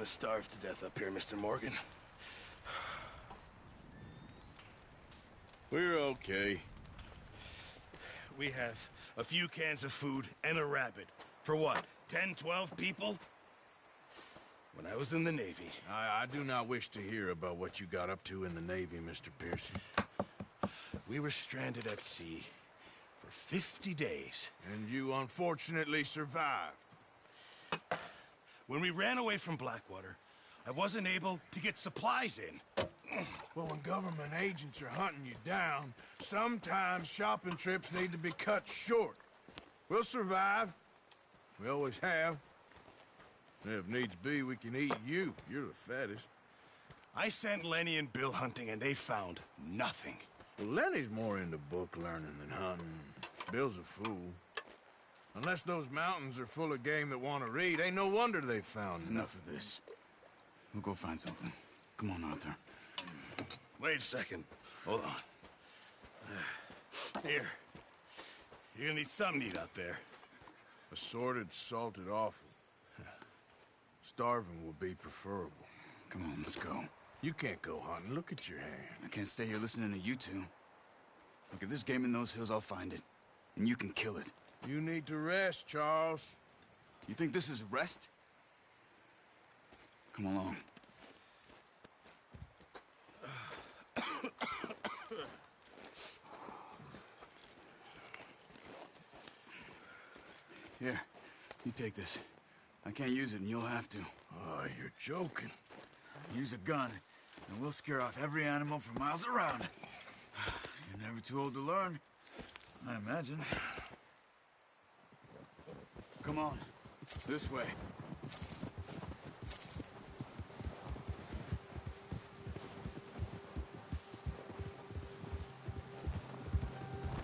gonna starve to death up here, Mr. Morgan. We're okay. We have a few cans of food and a rabbit. For what, 10, 12 people? When I was in the Navy... I do not wish to hear about what you got up to in the Navy, Mr. Pearson. We were stranded at sea for 50 days. And you unfortunately survived. When we ran away from Blackwater, I wasn't able to get supplies in. Well, when government agents are hunting you down, sometimes shopping trips need to be cut short. We'll survive. We always have. If needs be, we can eat you. You're the fattest. I sent Lenny and Bill hunting, and they found nothing. Well, Lenny's more into book learning than hunting. Bill's a fool. Unless those mountains are full of game that want to read, ain't no wonder they found Enough of this. We'll go find something. Come on, Arthur. Wait a second. Hold on. Here. You're gonna need something to eat out there. Assorted, salted offal. Starving will be preferable. Come on, let's go. You can't go hunting. Look at your hand. I can't stay here listening to you two. Look, if there's game in those hills, I'll find it. And you can kill it. You need to rest, Charles. You think this is rest? Come along. Here, you take this. I can't use it, and you'll have to. Oh, you're joking. Use a gun, and we'll scare off every animal for miles around. You're never too old to learn, I imagine. Come on, this way.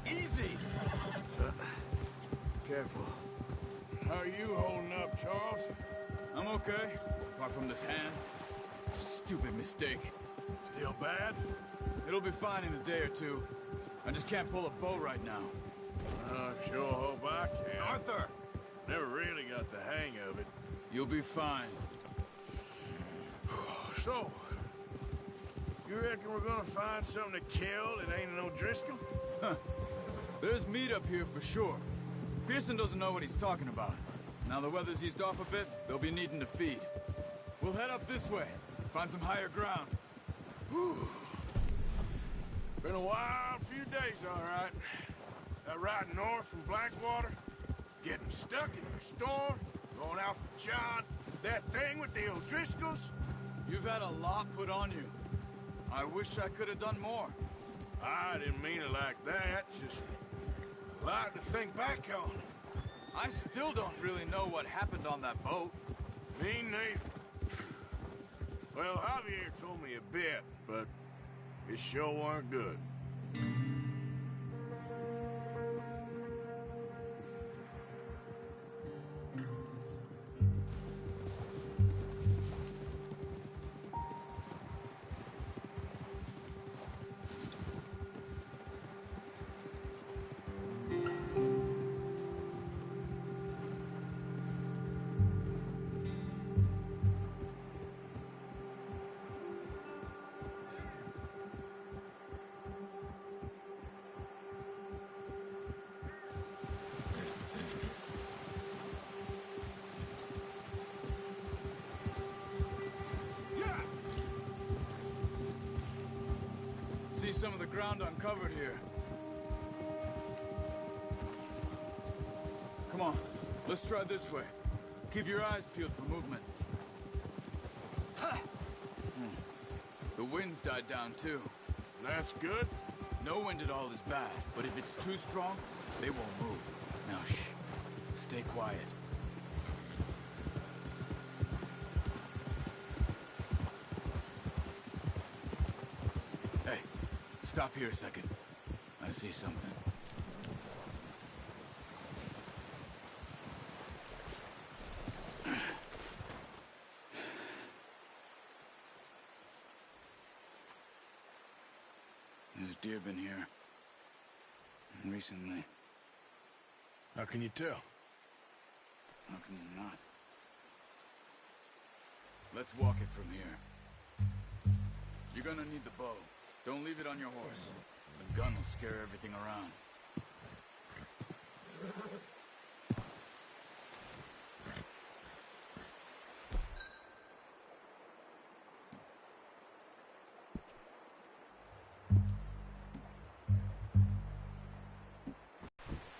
Easy! Careful. How are you holding up, Charles? I'm okay, apart from this hand. Stupid mistake. Still bad? It'll be fine in a day or two. I just can't pull a bow right now. I sure hope I can. Arthur! Never really got the hang of it. You'll be fine. So, you reckon we're gonna find something to kill that ain't no Driscoll? Huh. There's meat up here for sure. Pearson doesn't know what he's talking about. Now the weather's eased off a bit, they'll be needing to feed. We'll head up this way, find some higher ground. Whew. Been a wild few days, all right. That ride north from Blackwater, getting stuck in the storm, going out for John, that thing with the O'Driscolls. You've had a lot put on you. I wish I could have done more. I didn't mean it like that, just a lot to think back on. I still don't really know what happened on that boat. Me neither. Well, Javier told me a bit, but it sure weren't good. See some of the ground uncovered here. Come on, let's try this way. Keep your eyes peeled for movement. The wind's died down too. That's good. No wind at all is bad, but if it's too strong, they won't move. Now shh, stay quiet. Hey, stop here a second. I see something. There's deer been here. Recently. How can you tell? How can you not? Let's walk it from here. You're gonna need the bow. Don't leave it on your horse. The gun will scare everything around.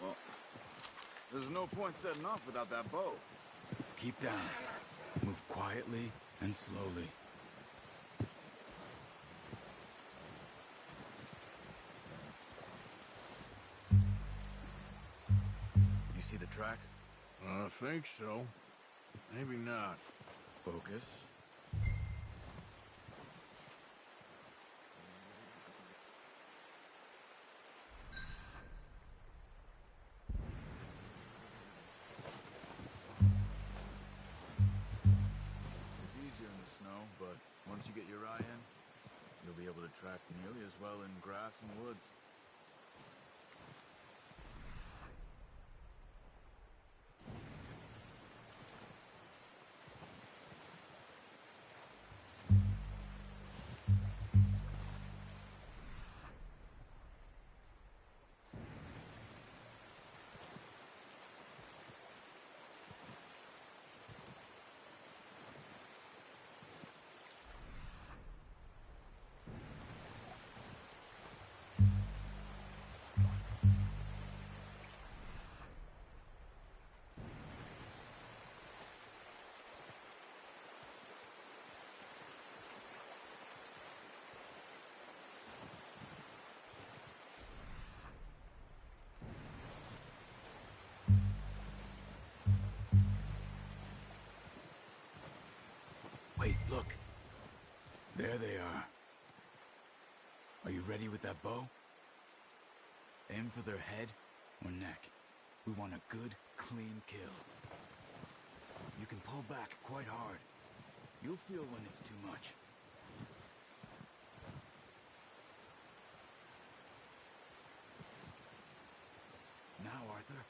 Well, there's no point setting off without that bow. Keep down. Move quietly and slowly. You see the tracks? I think so. Maybe not. Focus. It's easier in the snow, but once you get your eye in, you'll be able to track nearly as well in grass and woods. Wait, look. There they are. Are you ready with that bow? Aim for their head or neck. We want a good, clean kill. You can pull back quite hard. You'll feel when it's too much. Now, Arthur.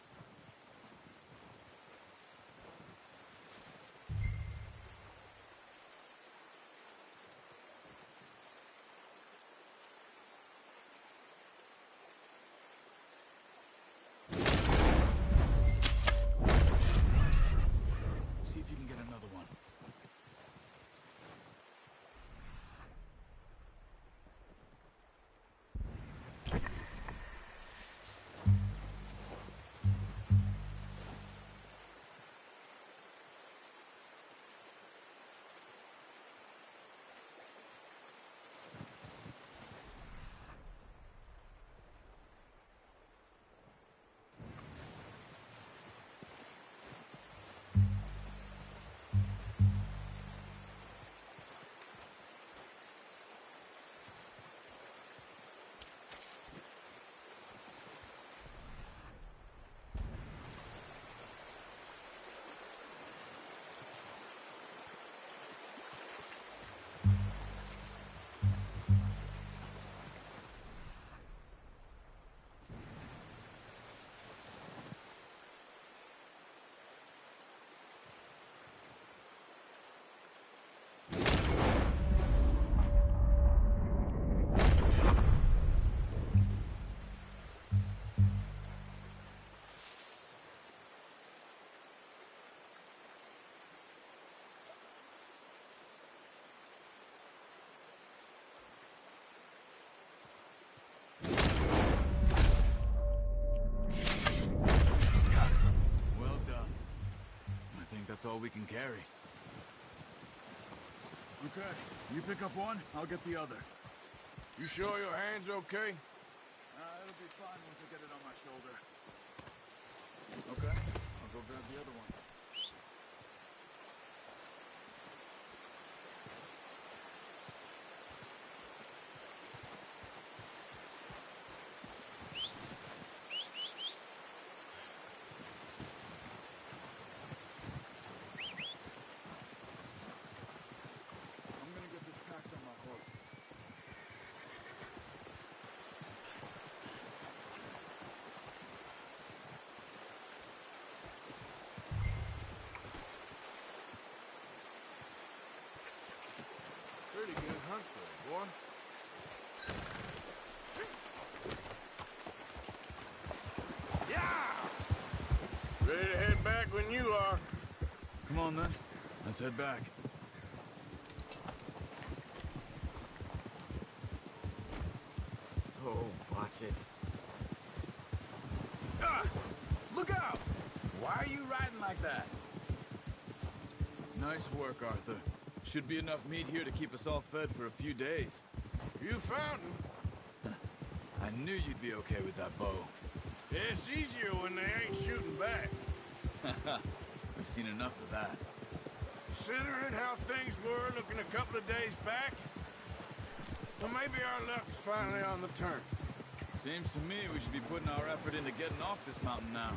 See if you can get another one. That's all we can carry. Okay, you pick up one, I'll get the other. You sure your hand's okay? It'll be fine once I get it on my shoulder. Okay, I'll go grab the other one. I'm gonna get this packed on my horse. Good boy. Yeah! Ready to head back when you are. Come on, then. Let's head back. Oh, watch it. Ah! Look out! Why are you riding like that? Nice work, Arthur. Should be enough meat here to keep us all fed for a few days. You found him. I knew you'd be okay with that bow. It's easier when they ain't shooting back. We've seen enough of that. Considering how things were looking a couple of days back, well, maybe our luck's finally on the turn. Seems to me we should be putting our effort into getting off this mountain now.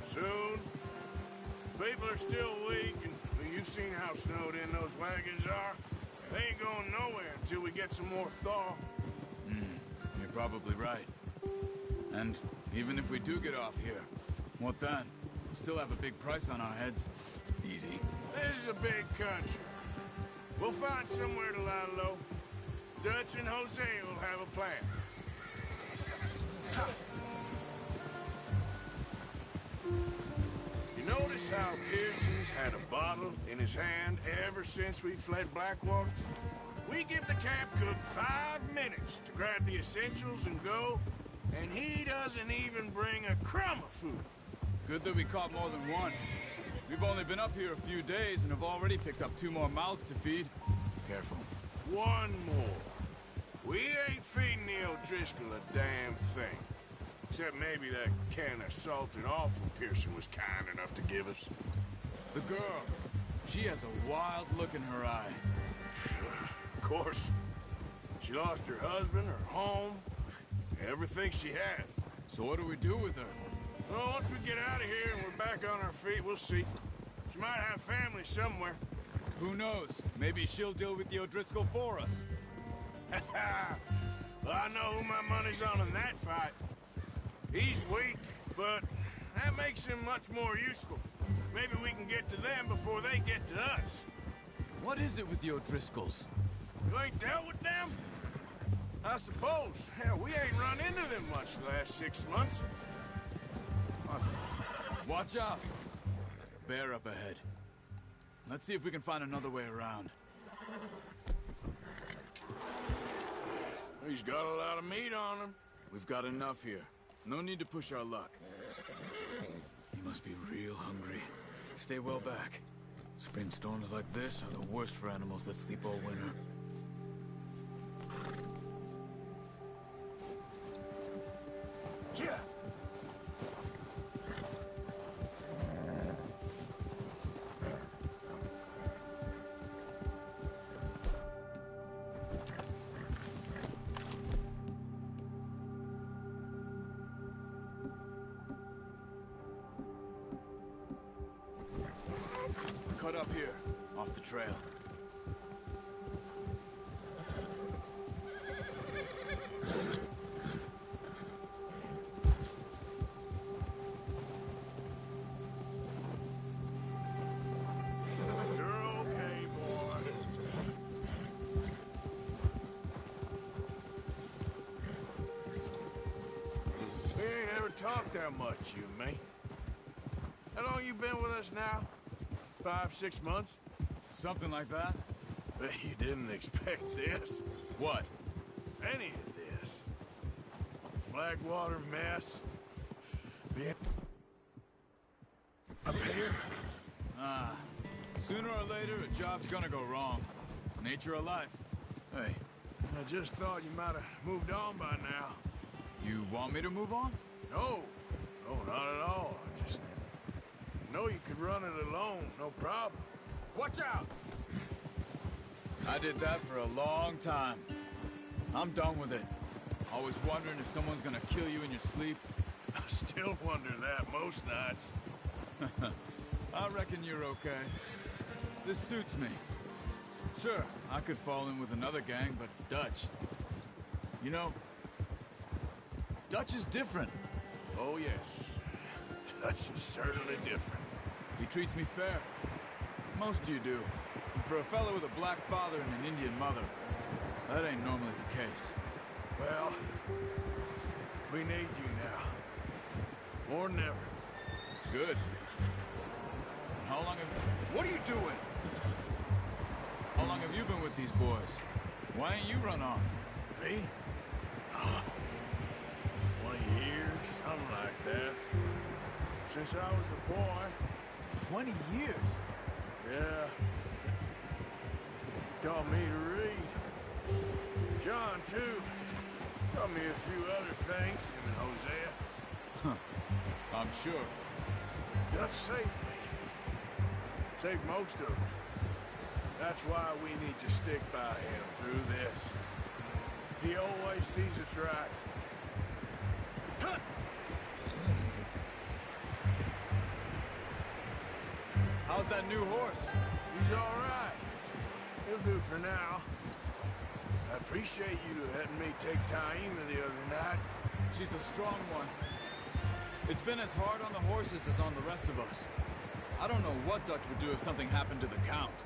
Soon. People are still weak, and well, you've seen how snowed in those wagons are. They ain't going nowhere until we get some more thaw. You're probably right. And even if we do get off here, what then? We'll still have a big price on our heads. Easy. This is a big country. We'll find somewhere to lie low. Dutch and Jose will have a plan. You notice how Pearson's had a bottle in his hand ever since we fled Blackwater? We give the camp cook 5 minutes to grab the essentials and go, and he doesn't even bring a crumb of food. Good that we caught more than one. We've only been up here a few days and have already picked up 2 more mouths to feed. Careful. One more. We ain't feeding the O'Driscoll a damn thing. Except maybe that can of salted offal Pearson was kind enough to give us. The girl. She has a wild look in her eye. Of course. She lost her husband, her home, everything she had. So what do we do with her? Well, once we get out of here and we're back on our feet, we'll see. She might have family somewhere. Who knows? Maybe she'll deal with the O'Driscoll for us. Well, I know who my money's on in that fight. He's weak, but that makes him much more useful. Maybe we can get to them before they get to us. What is it with the O'Driscolls? You ain't dealt with them? I suppose. Hell, we ain't run into them much the last 6 months. Watch out! Bear up ahead. Let's see if we can find another way around. He's got a lot of meat on him. We've got enough here. No need to push our luck. He must be real hungry. Stay well back. Spring storms like this are the worst for animals that sleep all winter. Yeah. Cut up here, off the trail. You're okay, boy. We ain't ever talked that much, you and me. How long you been with us now? 5, 6 months? Something like that? Bet you didn't expect this. What? Any of this. Blackwater mess. Bit up here. Sooner or later, a job's gonna go wrong. Nature of life. Hey, I just thought you might have moved on by now. You want me to move on? No, no, not at all. I just know you could run it alone, no problem. Watch out! I did that for a long time. I'm done with it. Always wondering if someone's gonna kill you in your sleep. I still wonder that most nights. I reckon you're okay. This suits me. Sure, I could fall in with another gang, but Dutch... You know, Dutch is different. Oh, yes. Dutch is certainly different. He treats me fair. Most of you do. And for a fellow with a black father and an Indian mother, That ain't normally the case. Well, we need you now. More than ever. Good. And how long have... What are you doing? How long have you been with these boys? Why ain't you run off? Me? 20 years, something like that. Since I was a boy. 20 years? Yeah. Taught me to read. John, too. Taught me a few other things, him and Hosea. I'm sure. Dutch saved me. Saved most of us. That's why we need to stick by him through this. He always sees us right. Huh. How's that new horse? He's all right. He'll do for now. I appreciate you letting me take Taima the other night. She's a strong one. It's been as hard on the horses as on the rest of us. I don't know what Dutch would do if something happened to the Count.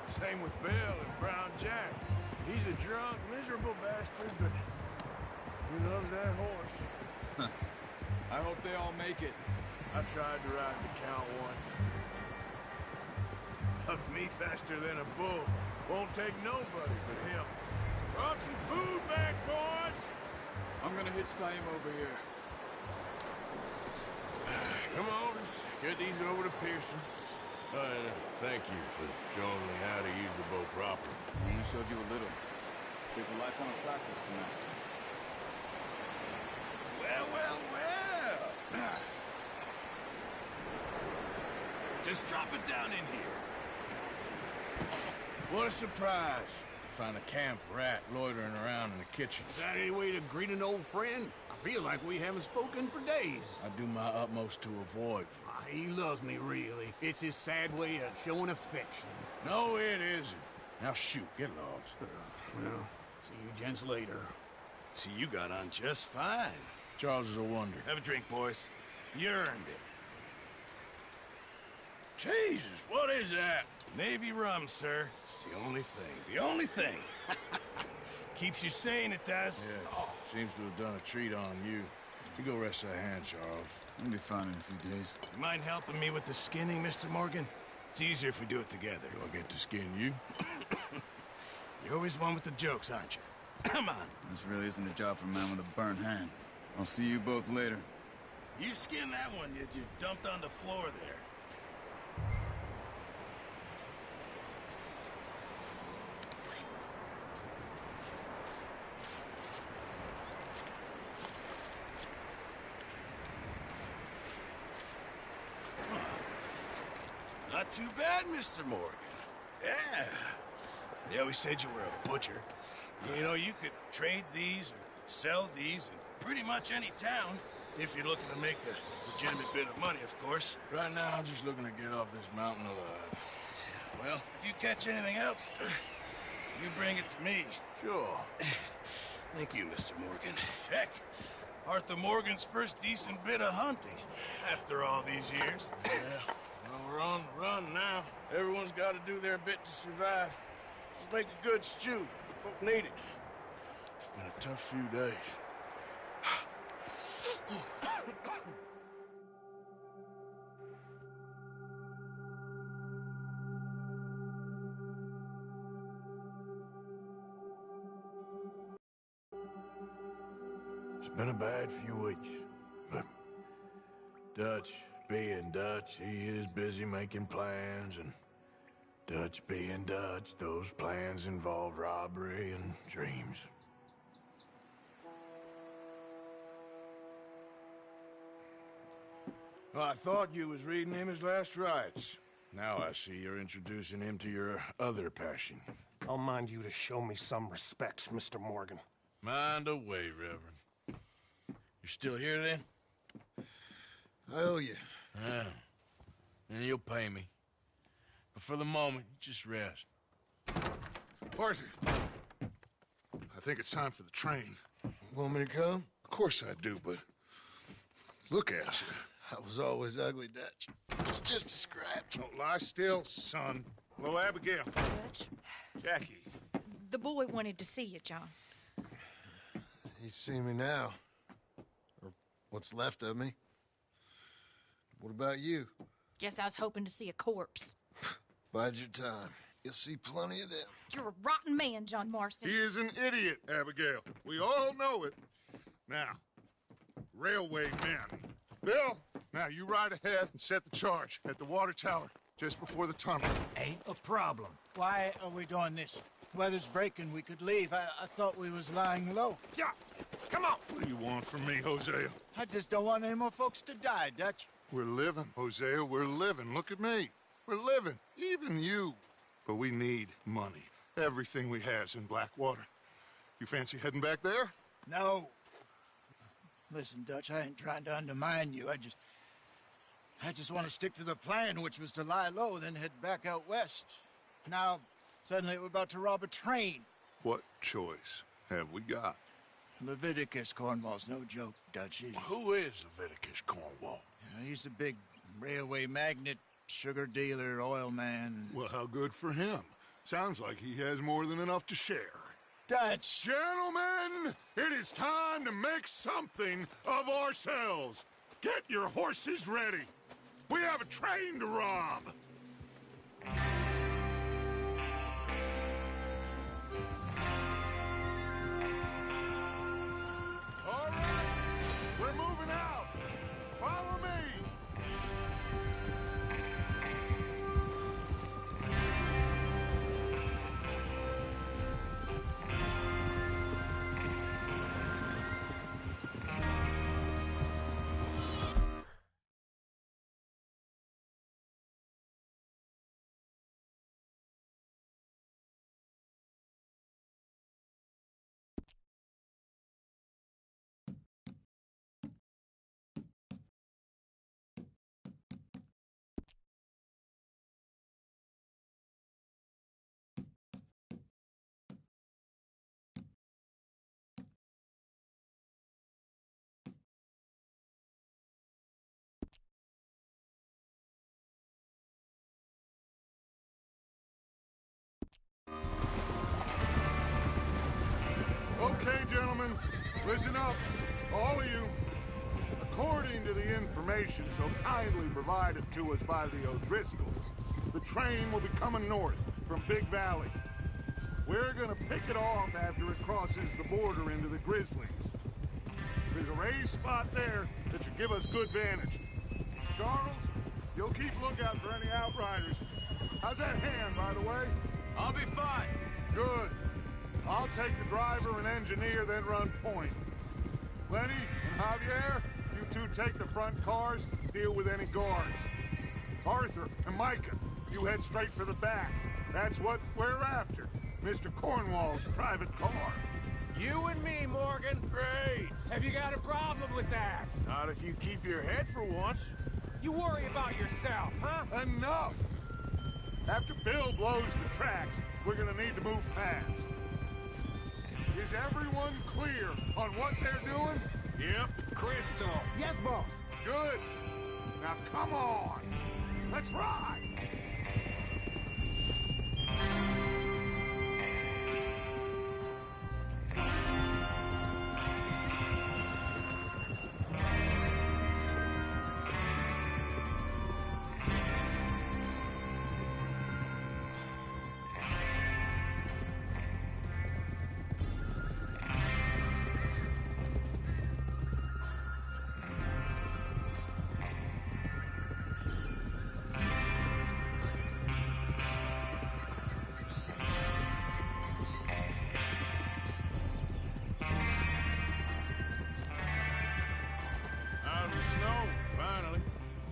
Same with Bill and Brown Jack. He's a drunk, miserable bastard, but he loves that horse. I hope they all make it. I tried to ride the Count once. Hugged me faster than a bull. Won't take nobody but him. Brought some food back, boys! I'm gonna hitch Taima over here. Come on, let's get these over to Pearson. Thank you for showing me how to use the bow properly. I only showed you a little. There's a lifetime of practice to master. Well. Just drop it down in here. What a surprise. Find a camp rat loitering around in the kitchen. Is that any way to greet an old friend? I feel like we haven't spoken for days. I do my utmost to avoid. He loves me, really. It's his sad way of showing affection. No, it isn't. Now shoot, get lost. Well, see you gents later. See, you got on just fine. Charles is a wonder. Have a drink, boys. You earned it. Jesus, what is that? Navy rum, sir. It's the only thing. The only thing. Keeps you sane, it does. Yeah, seems to have done a treat on you. You go rest that hand, Charles. I'll be fine in a few days. You mind helping me with the skinning, Mr. Morgan? It's easier if we do it together. Do I get to skin you? You're always one with the jokes, aren't you? Come on. This really isn't a job for a man with a burnt hand. I'll see you both later. You skinned that one you dumped on the floor there. Not too bad, Mr. Morgan. Yeah. They always said you were a butcher. You know, you could trade these or sell these in pretty much any town, if you're looking to make a legitimate bit of money, of course. Right now, I'm just looking to get off this mountain alive. Well, if you catch anything else, you bring it to me. Sure. Thank you, Mr. Morgan. Heck, Arthur Morgan's first decent bit of hunting after all these years. Yeah. Well, we're on the run now. Everyone's got to do their bit to survive. Just make a good stew. Folk need it. It's been a tough few days. It's been a bad few weeks, but Dutch being Dutch, he is busy making plans, and Dutch being Dutch, those plans involve robbery and dreams. Well, I thought you was reading him his last rites. Now I see you're introducing him to your other passion. I'll mind you to show me some respect, Mr. Morgan. Mind away, Reverend. You still here, then? I owe you. Yeah. And you'll pay me. But for the moment, just rest. Arthur, I think it's time for the train. Want me to come? Of course I do, but look at you. I was always ugly, Dutch. It's just a scratch. Don't lie still, son. Hello, Abigail. Dutch? Jackie. The boy wanted to see you, John. He's seen me now. Or what's left of me. What about you? Guess I was hoping to see a corpse. Bide your time. You'll see plenty of them. You're a rotten man, John Marston. He is an idiot, Abigail. We all know it. Now, railway men. Bill, now you ride ahead and set the charge at the water tower just before the tunnel. Ain't a problem. Why are we doing this? Weather's breaking. We could leave. I thought we was lying low. Yeah, come on. What do you want from me, Hosea? I just don't want any more folks to die, Dutch. We're living, Hosea. We're living. Look at me. We're living. Even you. But we need money. Everything we has in Blackwater. You fancy heading back there? No. Listen, Dutch, I ain't trying to undermine you. I just want to stick to the plan, which was to lie low, then head back out west. Now, suddenly we're about to rob a train. What choice have we got? Leviticus Cornwall's no joke, Dutch. Who is Leviticus Cornwall? He's a big railway magnate, sugar dealer, oil man. Well, how good for him. Sounds like he has more than enough to share. Dutch! Gentlemen, it is time to make something of ourselves. Get your horses ready. We have a train to rob. All right, we're moving out. Follow me. Okay, gentlemen, listen up, all of you. According to the information so kindly provided to us by the O'Driscolls, the train will be coming north from Big Valley. We're gonna pick it off after it crosses the border into the Grizzlies. There's a raised spot there that should give us good vantage. Charles, you'll keep lookout for any outriders. How's that hand, by the way? I'll be fine. Good. I'll take the driver and engineer, then run point. Lenny and Javier, you two take the front cars, deal with any guards. Arthur and Micah, you head straight for the back. That's what we're after. Mr. Cornwall's private car. You and me, Morgan. Great. Have you got a problem with that? Not if you keep your head for once. You worry about yourself, huh? Enough! After Bill blows the tracks, we're gonna need to move fast. Is everyone clear on what they're doing? Yep. Crystal. Yes, boss. Good. Now come on. Let's ride.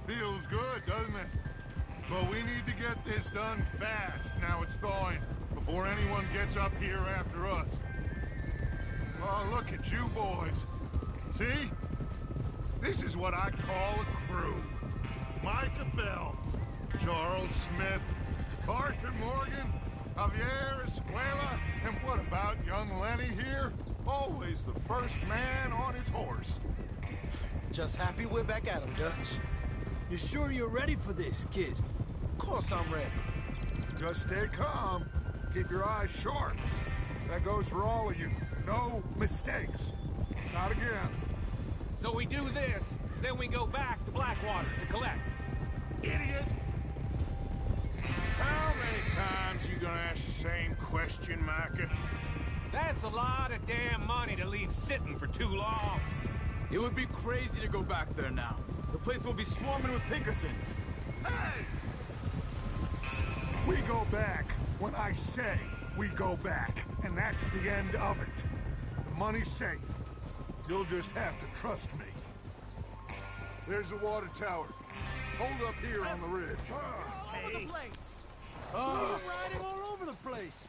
Feels good, doesn't it? But we need to get this done fast, now it's thawing, before anyone gets up here after us. Oh, look at you boys. See? This is what I call a crew. Micah Bell, Charles Smith, Arthur Morgan, Javier Escuela, and what about young Lenny here? Always the first man on his horse. Just happy we're back at him, Dutch. You sure you're ready for this, kid? Of course I'm ready. Just stay calm. Keep your eyes sharp. That goes for all of you. No mistakes. Not again. So we do this, then we go back to Blackwater to collect. Idiot! How many times you gonna ask the same question, Micah? That's a lot of damn money to leave sitting for too long. It would be crazy to go back there now. The place will be swarming with Pinkertons. Hey! We go back when I say we go back, and that's the end of it. The money's safe. You'll just have to trust me. There's the water tower. Hold up here on the ridge. All over the place. Oh. Riding all over the place.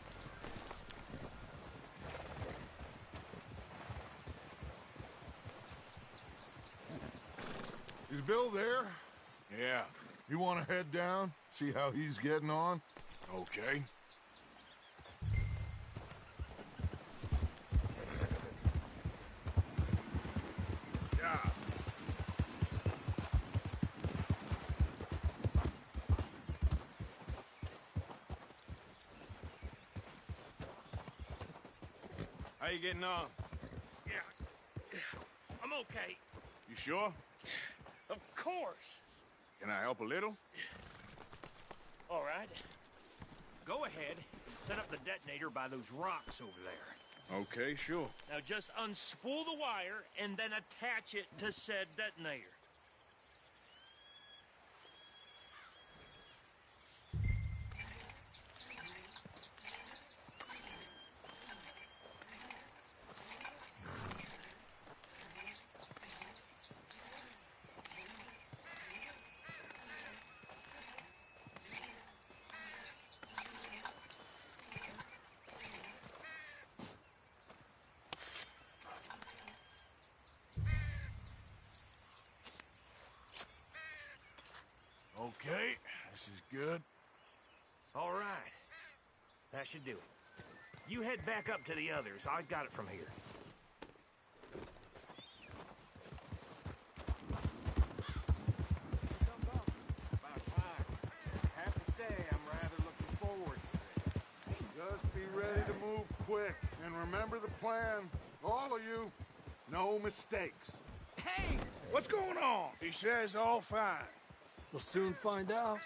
Is Bill there? Yeah, You want to head down? See how he's getting on? okay. Yeah. How you getting on? Yeah, I'm okay. You sure? Of course. Can I help a little? All right. Go ahead and set up the detonator by those rocks over there. Okay, sure. Now just unspool the wire and then attach it to said detonator. Okay, this is good. All right. That should do it. You head back up to the others. I got it from here. Have to say, I'm rather looking forward to this. Just be ready to move quick, and remember the plan. All of you, no mistakes. Hey! What's going on? He says all fine. We'll soon find out.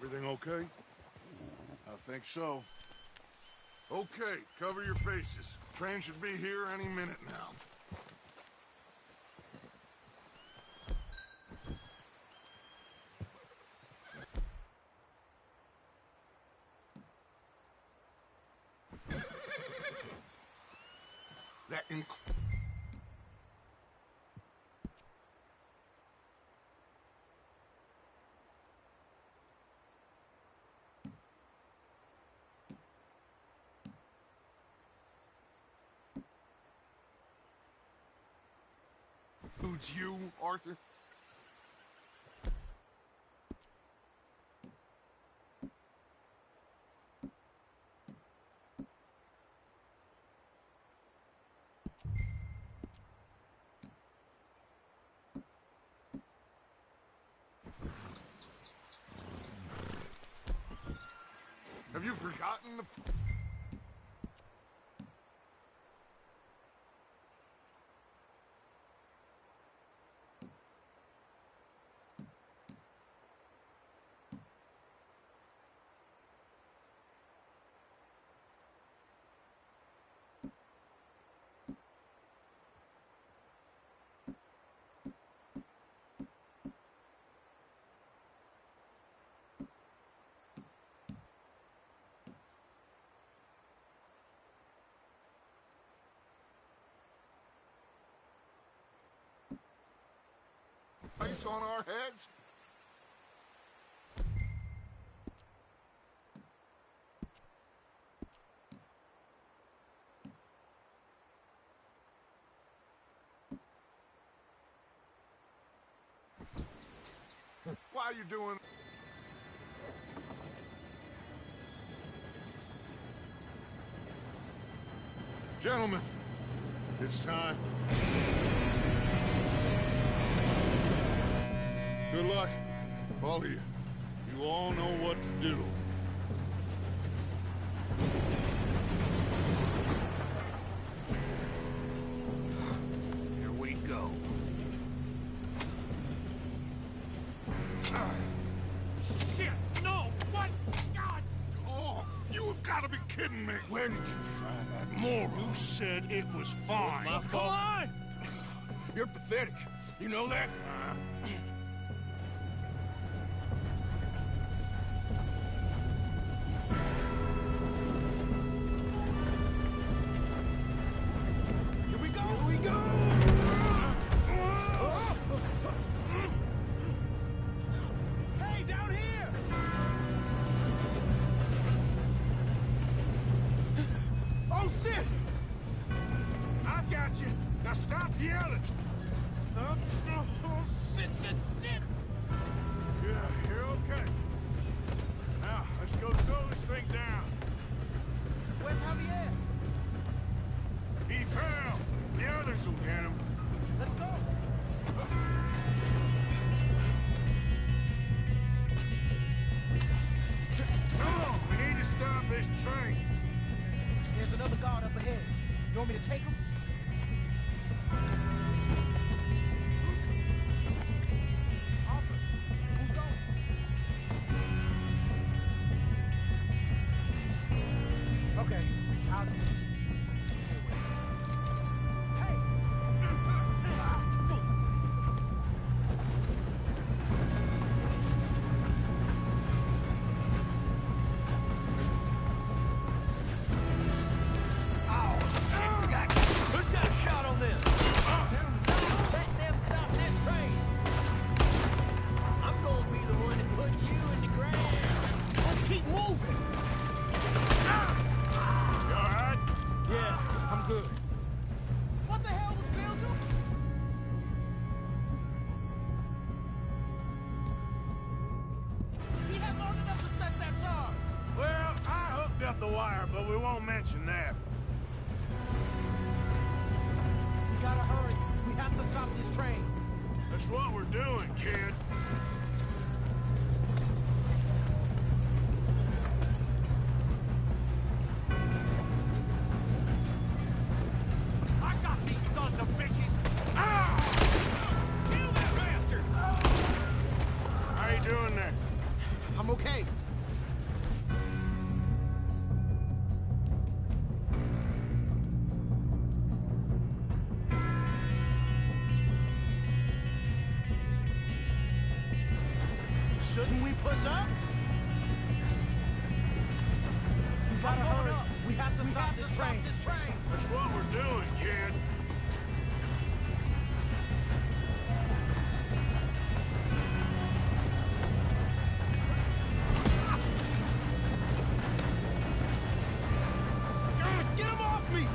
Everything okay? I think so. Okay, cover your faces. Train should be here any minute now. That includes you, Arthur? Have you forgotten the... price on our heads? Why are you doing... Gentlemen, it's time. Good luck, all of you. You all know what to do. Here we go. Shit! No! What? God! Oh, you have got to be kidding me. Where did you find that moron? You said it was fine. My fault. Come on! You're pathetic. You know that? Here we go! Here we go! Hey, down here! Oh, shit! I've got you. Now stop yelling. Oh, shit, shit, shit! Yeah, you're okay. Now, let's go slow this thing down. Where's Javier? He fell. The others will get him. Let's go. Come on, we need to stop this train. There's another guard up ahead. You want me to take him? Arthur, who's going? Okay, I'll do it. Hey! Who's got a shot on them? Let them stop this train! I'm gonna be the one to put you in the ground. Let's keep moving! You all right? Yeah, I'm good. What the hell was Bill doing? He had long enough to set that charge. Well, I hooked up the wire, but we won't mention that. We gotta hurry. We have to stop this train. That's what we're doing, kid. I got these sons of bitches! Kill that bastard! How you doing there? I'm okay. Shouldn't we push up? We gotta hurry. We have to stop this train. That's what we're doing, kid. God, get him off me!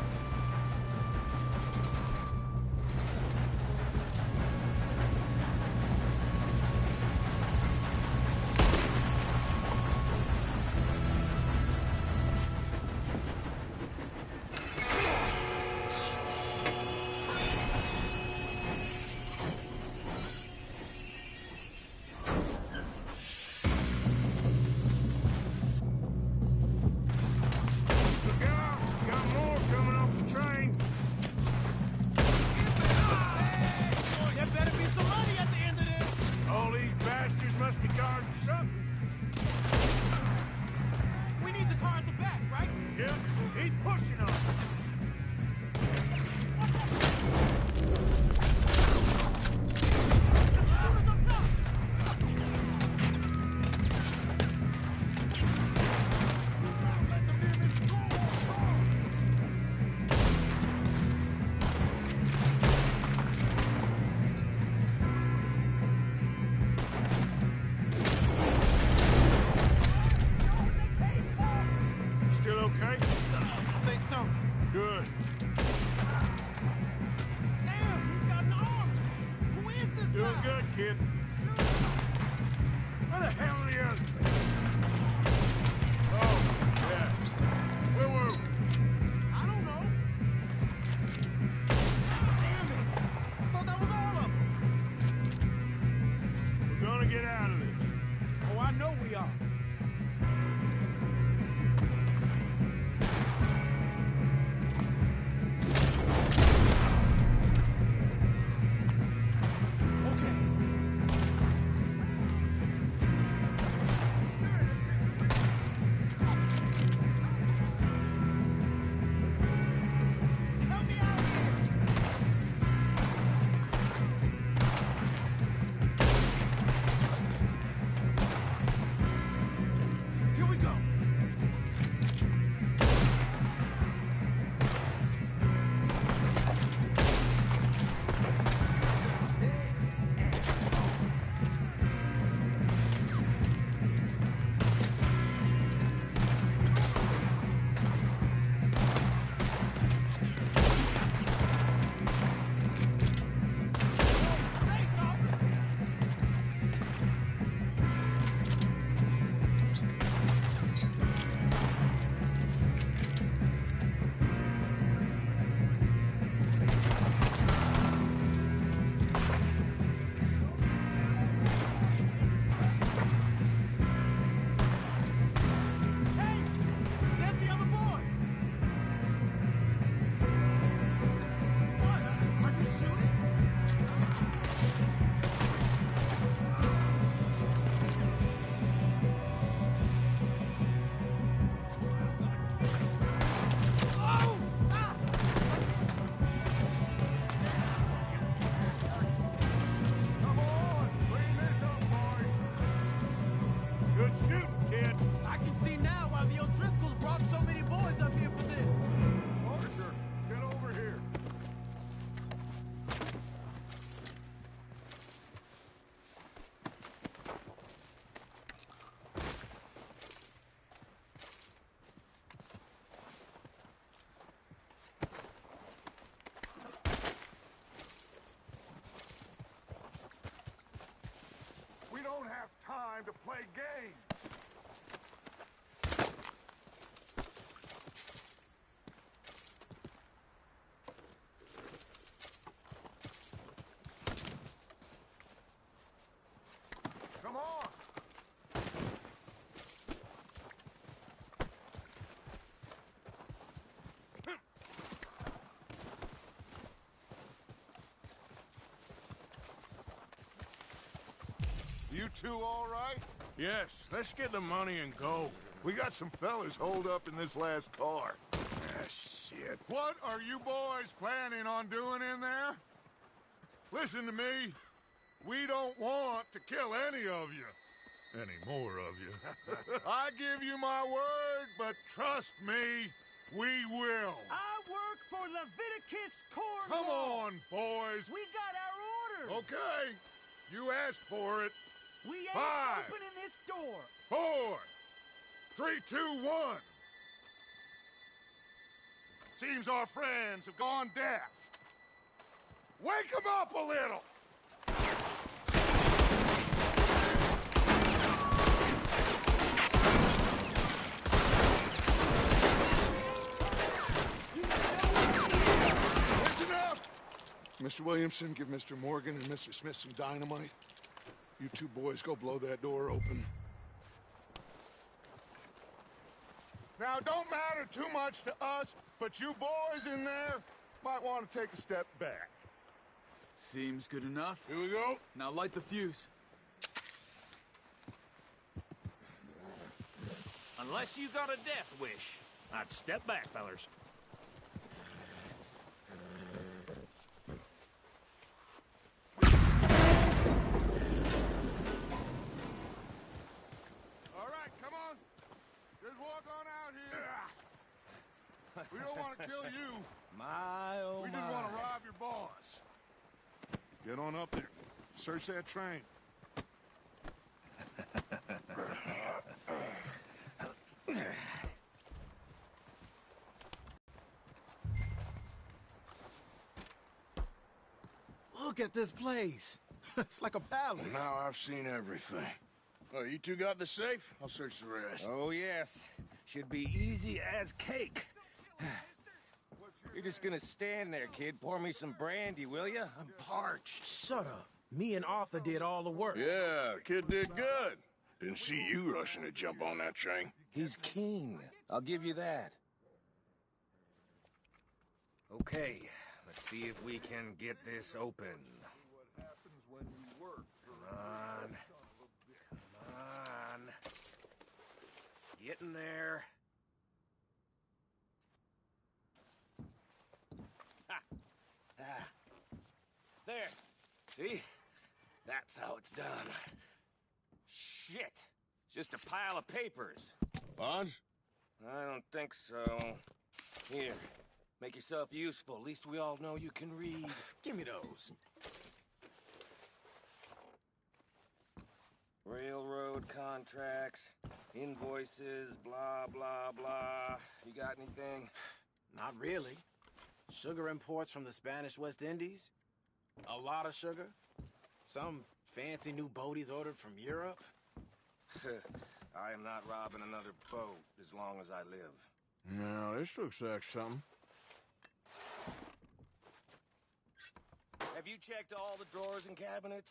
Look out! Got more coming up still okay? I think so. Good. Damn, he's got an arm! Who is this Doing guy? good, kid. Where the hell are the others? Oh, yeah. Where were we? I don't know. Damn it! I thought that was all of them. We're gonna get out of this. Oh, I know we are. Good shooting, kid. I can see now why the O'Driscolls brought so many boys up here for this. Archer, get over here. We don't have time to play games. Come on. You two all right? Yes, let's get the money and go. We got some fellas holed up in this last car. Ah, shit. What are you boys planning on doing in there? Listen to me. We don't want to kill any of you. Any more of you. I give you my word, but trust me, we will. I work for Leviticus Cornwall. Come on, boys. We got our orders. Okay. You asked for it. We ain't 5, opening this door. 4, 3, 2, 1. Seems our friends have gone deaf. Wake them up a little. Listen up! Mr. Williamson, give Mr. Morgan and Mr. Smith some dynamite. You two boys go blow that door open. Now, it don't matter too much to us, but you boys in there might want to take a step back. Seems good enough. Here we go. Now light the fuse. Unless you got a death wish, I'd step back, fellers. All right, come on. Just walk on out here. We don't want to kill you. My, oh We just want to rob your boss. Get on up there. Search that train. Look at this place. It's like a palace. Now I've seen everything. Oh, you two got the safe? I'll search the rest. Oh, yes. Should be easy as cake. You're just gonna stand there, kid. Pour me some brandy, will you? I'm parched. Shut up. Me and Arthur did all the work. Yeah, the kid did good. Didn't see you rushing to jump on that train. He's keen. I'll give you that. Okay, let's see if we can get this open. Come on. Come on. Get in there. Ha! Ah. There. See? That's how it's done. Shit. It's just a pile of papers. Bonds? I don't think so. Here. Make yourself useful. At least we all know you can read. Give me those. Railroad contracts, invoices, blah, blah, blah. You got anything? Not really. Sugar imports from the Spanish West Indies. A lot of sugar. Some fancy new boat he's ordered from Europe. I am not robbing another boat as long as I live. No, this looks like something. Have you checked all the drawers and cabinets?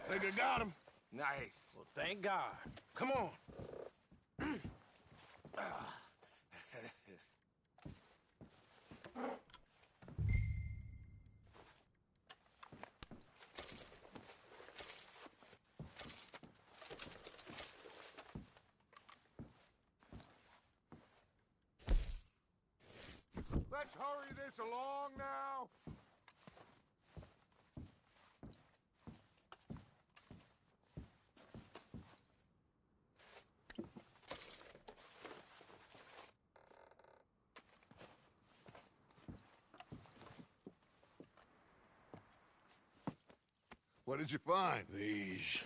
Think I got him. Nice. Well, thank God. Come on. Let's hurry this along now. What did you find? These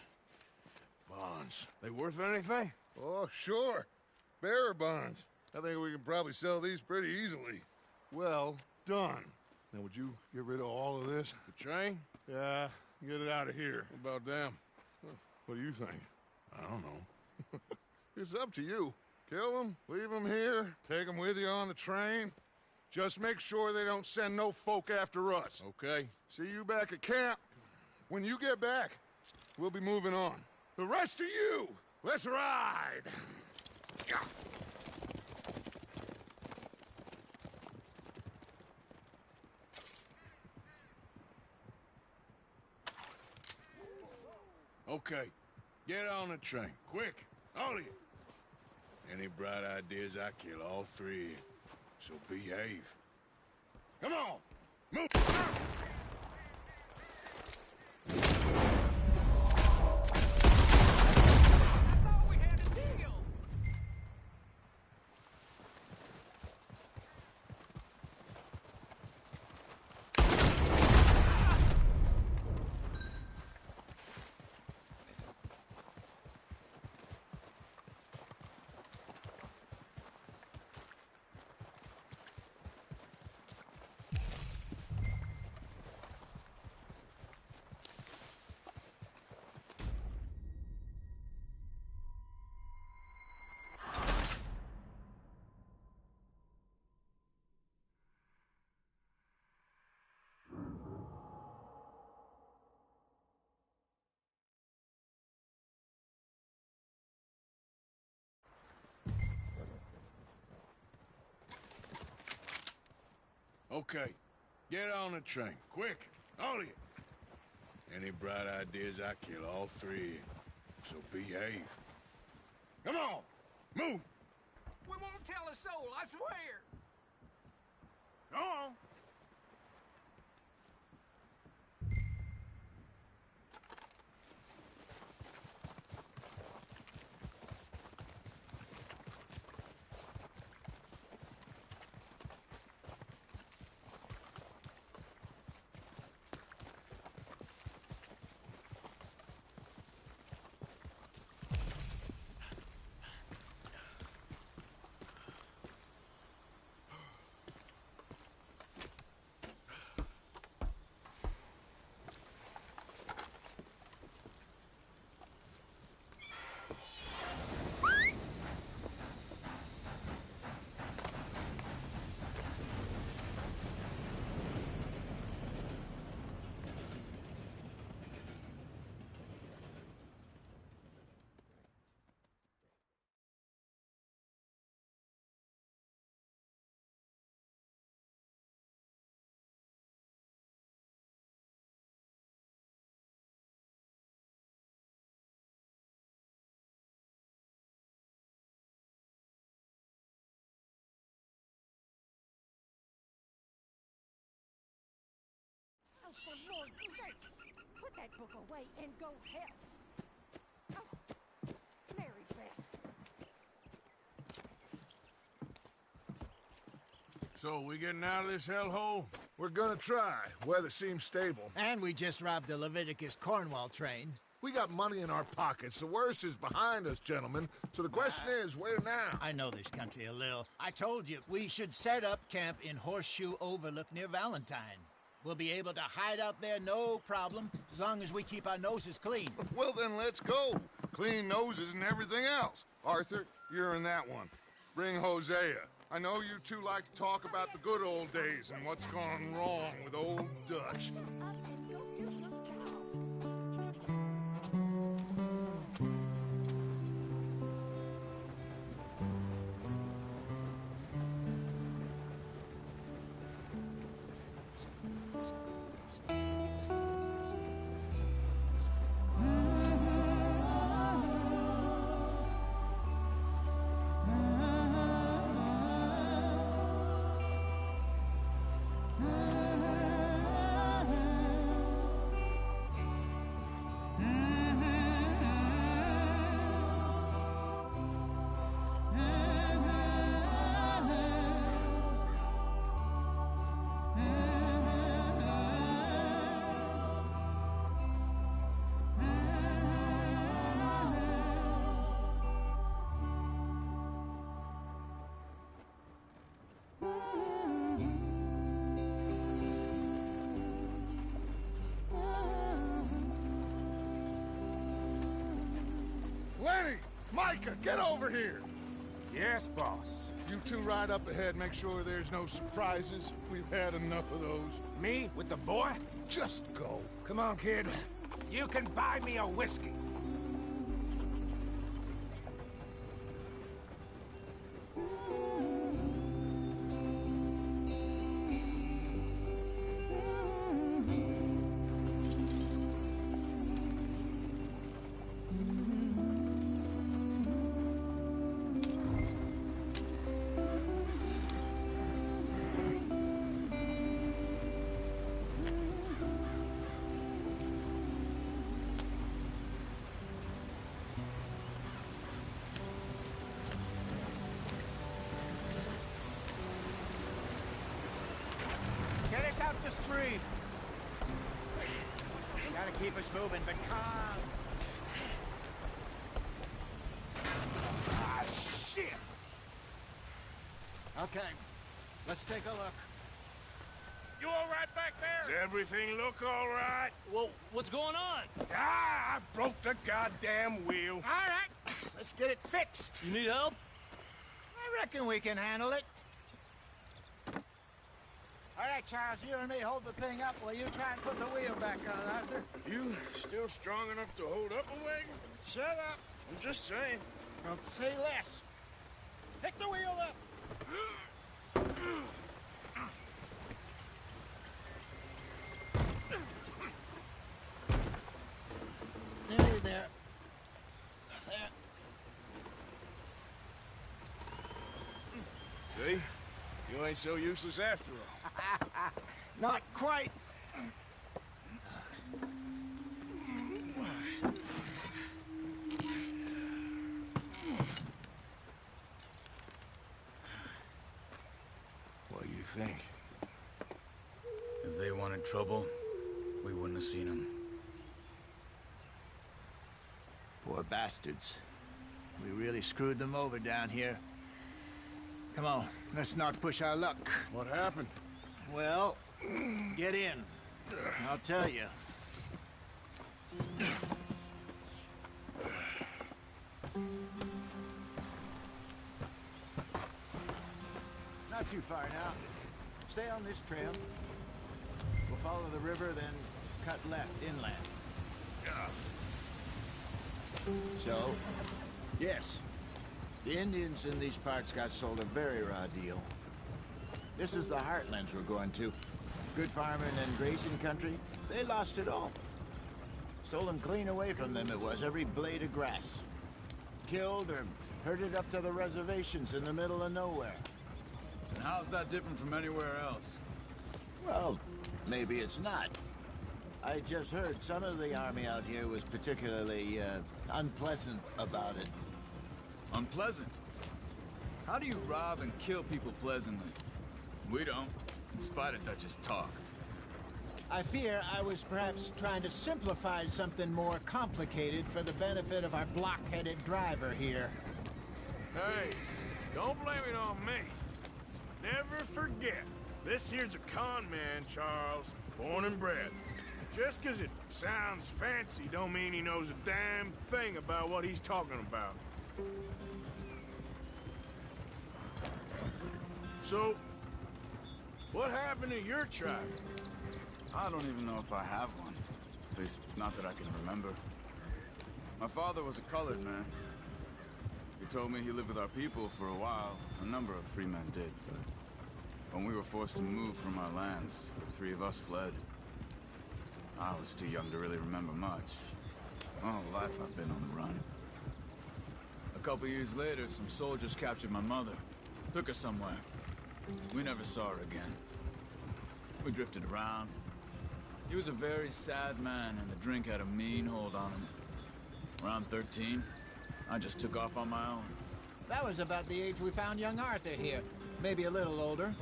bonds. They worth anything? Oh, sure. Bearer bonds. I think we can probably sell these pretty easily. Well done. Now, would you get rid of all of this? The train? Yeah, get it out of here. What about them? What do you think? I don't know. It's up to you. Kill them, leave them here, take them with you on the train. Just make sure they don't send no folk after us. Okay. See you back at camp. When you get back, we'll be moving on. The rest of you, let's ride! Okay. Get on the train. Quick. All of you. Any bright ideas, I kill all three of you. So behave. Come on! Move! Okay. Get on the train. Quick. All of you. Any bright ideas, I kill all three of you. So behave. Come on! Move! We won't tell a soul, I swear! Go on! that book away and go help. Oh, Mary Beth. So, we getting out of this hellhole? We're gonna try. Weather seems stable. And we just robbed the Leviticus Cornwall train. We got money in our pockets. The worst is behind us, gentlemen. So the question is, where now? I know this country a little. I told you, we should set up camp in Horseshoe Overlook near Valentine. We'll be able to hide out there, no problem, as long as we keep our noses clean. Well, then let's go. Clean noses and everything else. Arthur, you're in that one. Bring Hosea. I know you two like to talk about the good old days and what's gone wrong with old Dutch. Lenny! Micah, get over here! Yes, boss. You two ride up ahead, make sure there's no surprises. We've had enough of those. Me with the boy? Just go. Come on, kid. You can buy me a whiskey. Get us out the stream. Gotta keep us moving, but calm. Ah, shit! Okay, let's take a look. You all right back there? Does everything look all right? Well, what's going on? Ah, I broke the goddamn wheel. All right, let's get it fixed. You need help? I reckon we can handle it. All right, Charles, you and me hold the thing up while you try and put the wheel back on, Arthur. You still strong enough to hold up a wagon? Shut up. I'm just saying. Well, say less. Pick the wheel up. Nearly there. There. See? You ain't so useless after all. Not quite. What do you think? If they wanted trouble, we wouldn't have seen them. Poor bastards. We really screwed them over down here. Come on, let's not push our luck. What happened? Well, get in. I'll tell you. Not too far now. Stay on this trail. We'll follow the river, then cut left inland. So, yes, the Indians in these parts got sold a very raw deal. This is the heartlands we're going to. Good farming and grazing country, they lost it all. Stolen clean away from them it was, every blade of grass. Killed or herded up to the reservations in the middle of nowhere. And how's that different from anywhere else? Well, maybe it's not. I just heard some of the army out here was particularly, unpleasant about it. Unpleasant? How do you rob and kill people pleasantly? We don't, in spite of Dutch's talk. I fear I was perhaps trying to simplify something more complicated for the benefit of our block-headed driver here. Hey, don't blame it on me. Never forget, this here's a con man, Charles, born and bred. Just 'cause it sounds fancy don't mean he knows a damn thing about what he's talking about. So, what happened to your tribe? I don't even know if I have one. At least, not that I can remember. My father was a colored man. He told me he lived with our people for a while. A number of free men did, but when we were forced to move from our lands, the three of us fled. I was too young to really remember much. My whole life I've been on the run. A couple years later, some soldiers captured my mother. Took her somewhere. We never saw her again. We drifted around. He was a very sad man, and the drink had a mean hold on him. Around 13, I just took off on my own. That was about the age we found young Arthur here. Maybe a little older.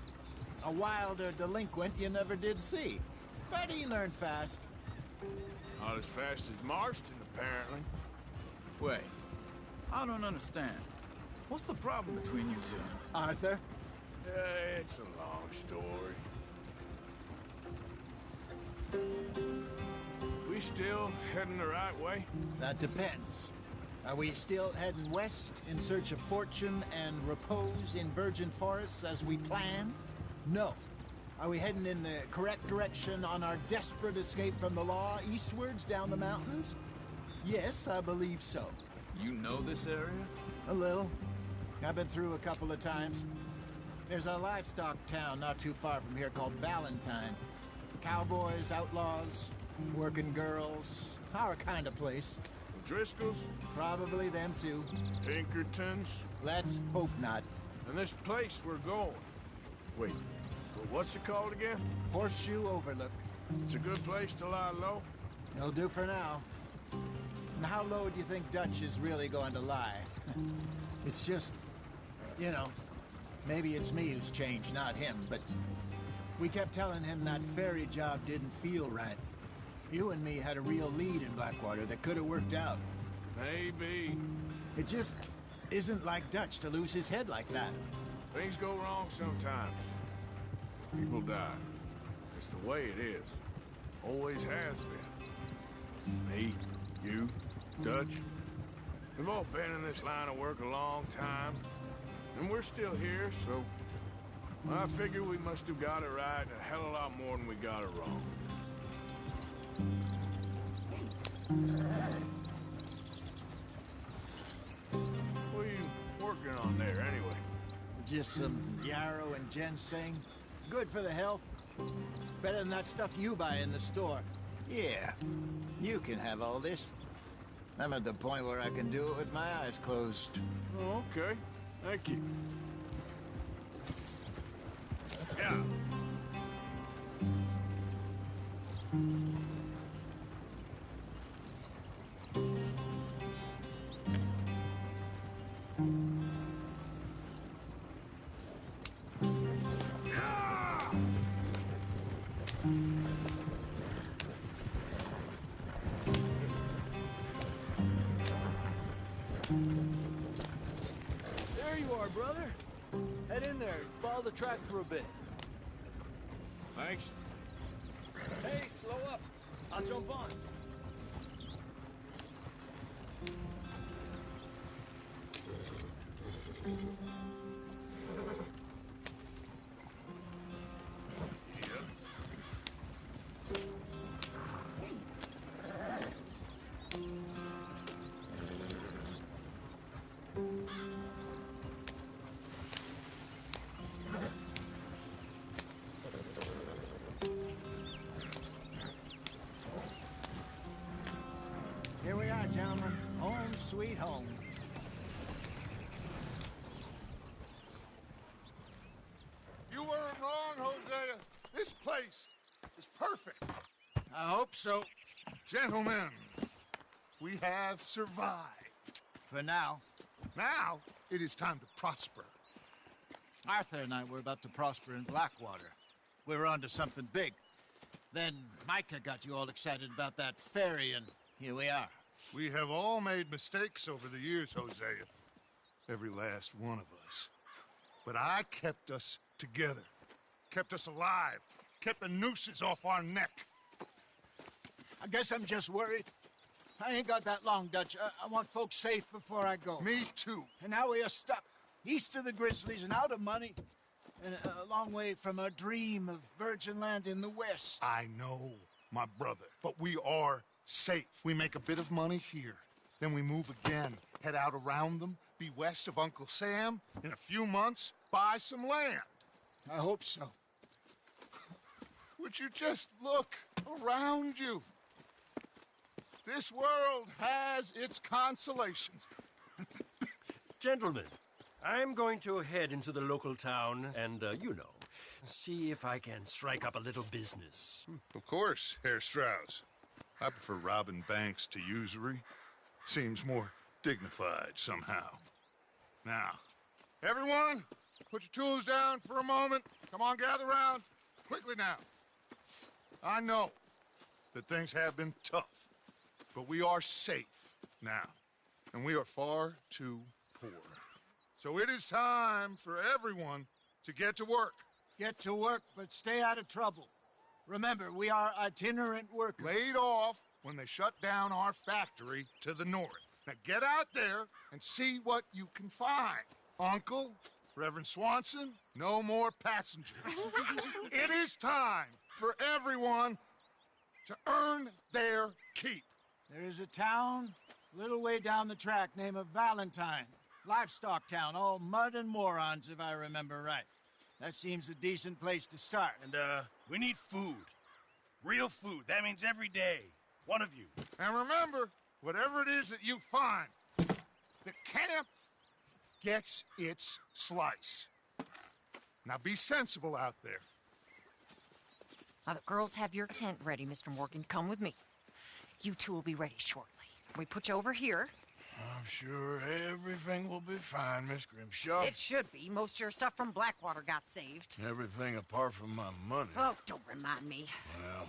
A wilder delinquent you never did see. But he learned fast. Not as fast as Marston, apparently. Wait, I don't understand. What's the problem between you two? Arthur? It's a long story. We still heading the right way? That depends. Are we still heading west in search of fortune and repose in virgin forests as we planned? No. Are we heading in the correct direction on our desperate escape from the law eastwards down the mountains? Yes, I believe so. You know this area? A little. I've been through a couple of times. There's a livestock town not too far from here called Valentine. Cowboys, outlaws, working girls, our kind of place. The Driscolls? Probably them too. Pinkertons? Let's hope not. And this place we're going. Wait, what's it called again? Horseshoe Overlook. It's a good place to lie low? It'll do for now. And how low do you think Dutch is really going to lie? It's just, you know, maybe it's me who's changed, not him, but we kept telling him that ferry job didn't feel right. You and me had a real lead in Blackwater that could have worked out. Maybe. It just isn't like Dutch to lose his head like that. Things go wrong sometimes. People die. It's the way it is. Always has been. Me, you, Dutch. We've all been in this line of work a long time. And we're still here, so I figure we must have got it right a hell of a lot more than we got it wrong. What are you working on there, anyway? Just some yarrow and ginseng. Good for the health. Better than that stuff you buy in the store. Yeah, you can have all this. I'm at the point where I can do it with my eyes closed. Oh, okay. Thank you. Yeah. There you are, brother. Head in there and follow the track for a bit. Thanks. Hey, slow up. I'll jump on. Here we are, gentlemen. Home sweet home. You weren't wrong, Hosea. This place is perfect. Oh, hope so. Gentlemen, we have survived. For now. Now, it is time to prosper. Arthur and I were about to prosper in Blackwater. We were onto something big. Then Micah got you all excited about that ferry, and here we are. We have all made mistakes over the years, Hosea. Every last one of us. But I kept us together. Kept us alive. Kept the nooses off our neck. I guess I'm just worried. I ain't got that long, Dutch. I want folks safe before I go. Me too. And now we are stuck. East of the Grizzlies and out of money. And a long way from our dream of virgin land in the west. I know, my brother. But we are safe. We make a bit of money here. Then we move again. Head out around them. Be west of Uncle Sam. In a few months, buy some land. I hope so. Would you just look around you? This world has its consolations. Gentlemen, I'm going to head into the local town and, see if I can strike up a little business. Of course, Herr Strauss. I prefer robbing banks to usury. Seems more dignified somehow. Now, everyone, put your tools down for a moment. Come on, gather round. Quickly now. I know that things have been tough, but we are safe now, and we are far too poor. So it is time for everyone to get to work. Get to work, but stay out of trouble. Remember, we are itinerant workers. Laid off when they shut down our factory to the north. Now get out there and see what you can find. Uncle, Reverend Swanson, no more passengers. It is time for everyone to earn their keep. There is a town a little way down the track named Valentine. Livestock town, all mud and morons, if I remember right. That seems a decent place to start. And, we need food. Real food. That means every day. One of you. And remember, whatever it is that you find, the camp gets its slice. Now be sensible out there. Now the girls have your tent ready, Mr. Morgan. Come with me. You two will be ready shortly. We put you over here. I'm sure everything will be fine, Miss Grimshaw. It should be. Most of your stuff from Blackwater got saved. Everything apart from my money. Oh, don't remind me. Well,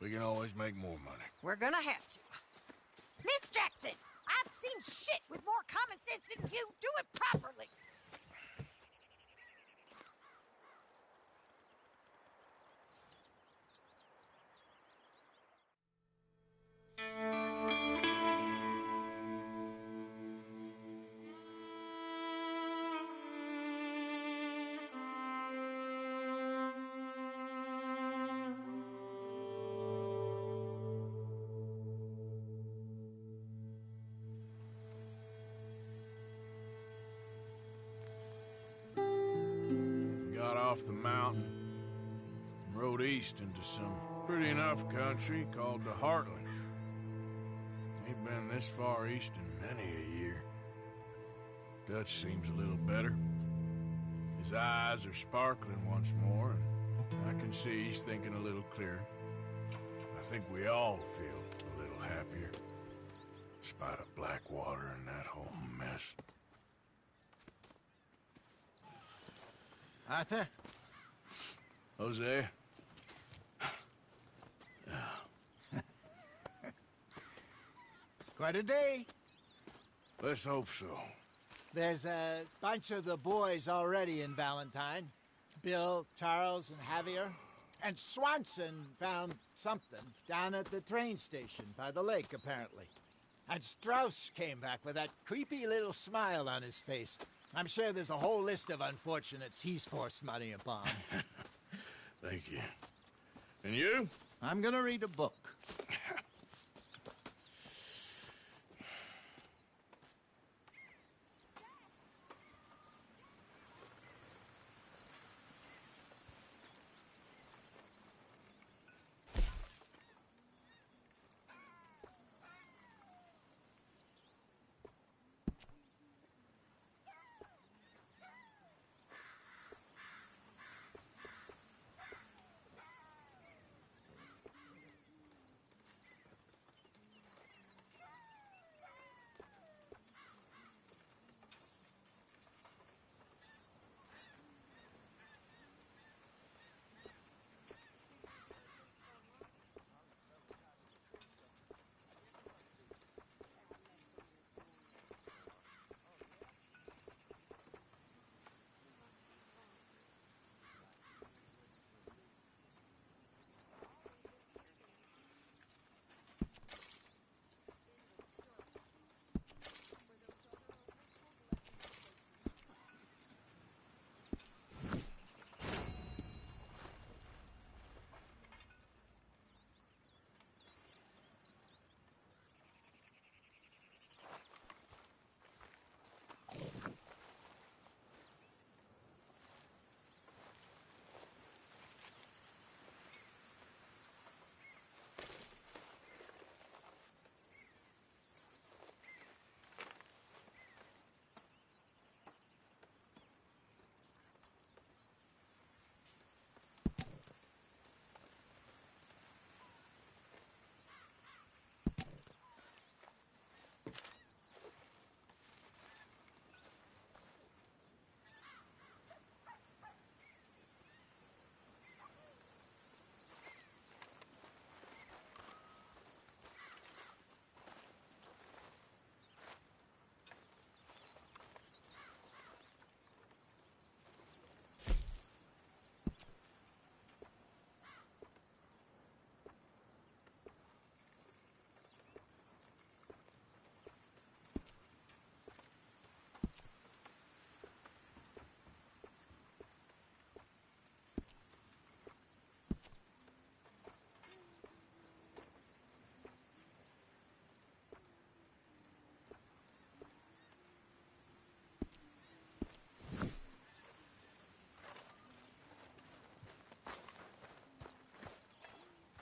we can always make more money. We're gonna have to. Miss Jackson, I've seen shit with more common sense than you. Do it properly. Got off the mountain and rode east into some pretty enough country called the Heartlands. Ain't been this far east in many a year. Dutch seems a little better. His eyes are sparkling once more, and I can see he's thinking a little clearer. I think we all feel a little happier, in spite of Blackwater and that whole mess. Arthur? Jose? Quite a day. Let's hope so. There's a bunch of the boys already in Valentine. Bill, Charles, and Javier. And Swanson found something down at the train station by the lake, apparently. And Strauss came back with that creepy little smile on his face. I'm sure there's a whole list of unfortunates he's forced money upon. Thank you. And you? I'm gonna read a book.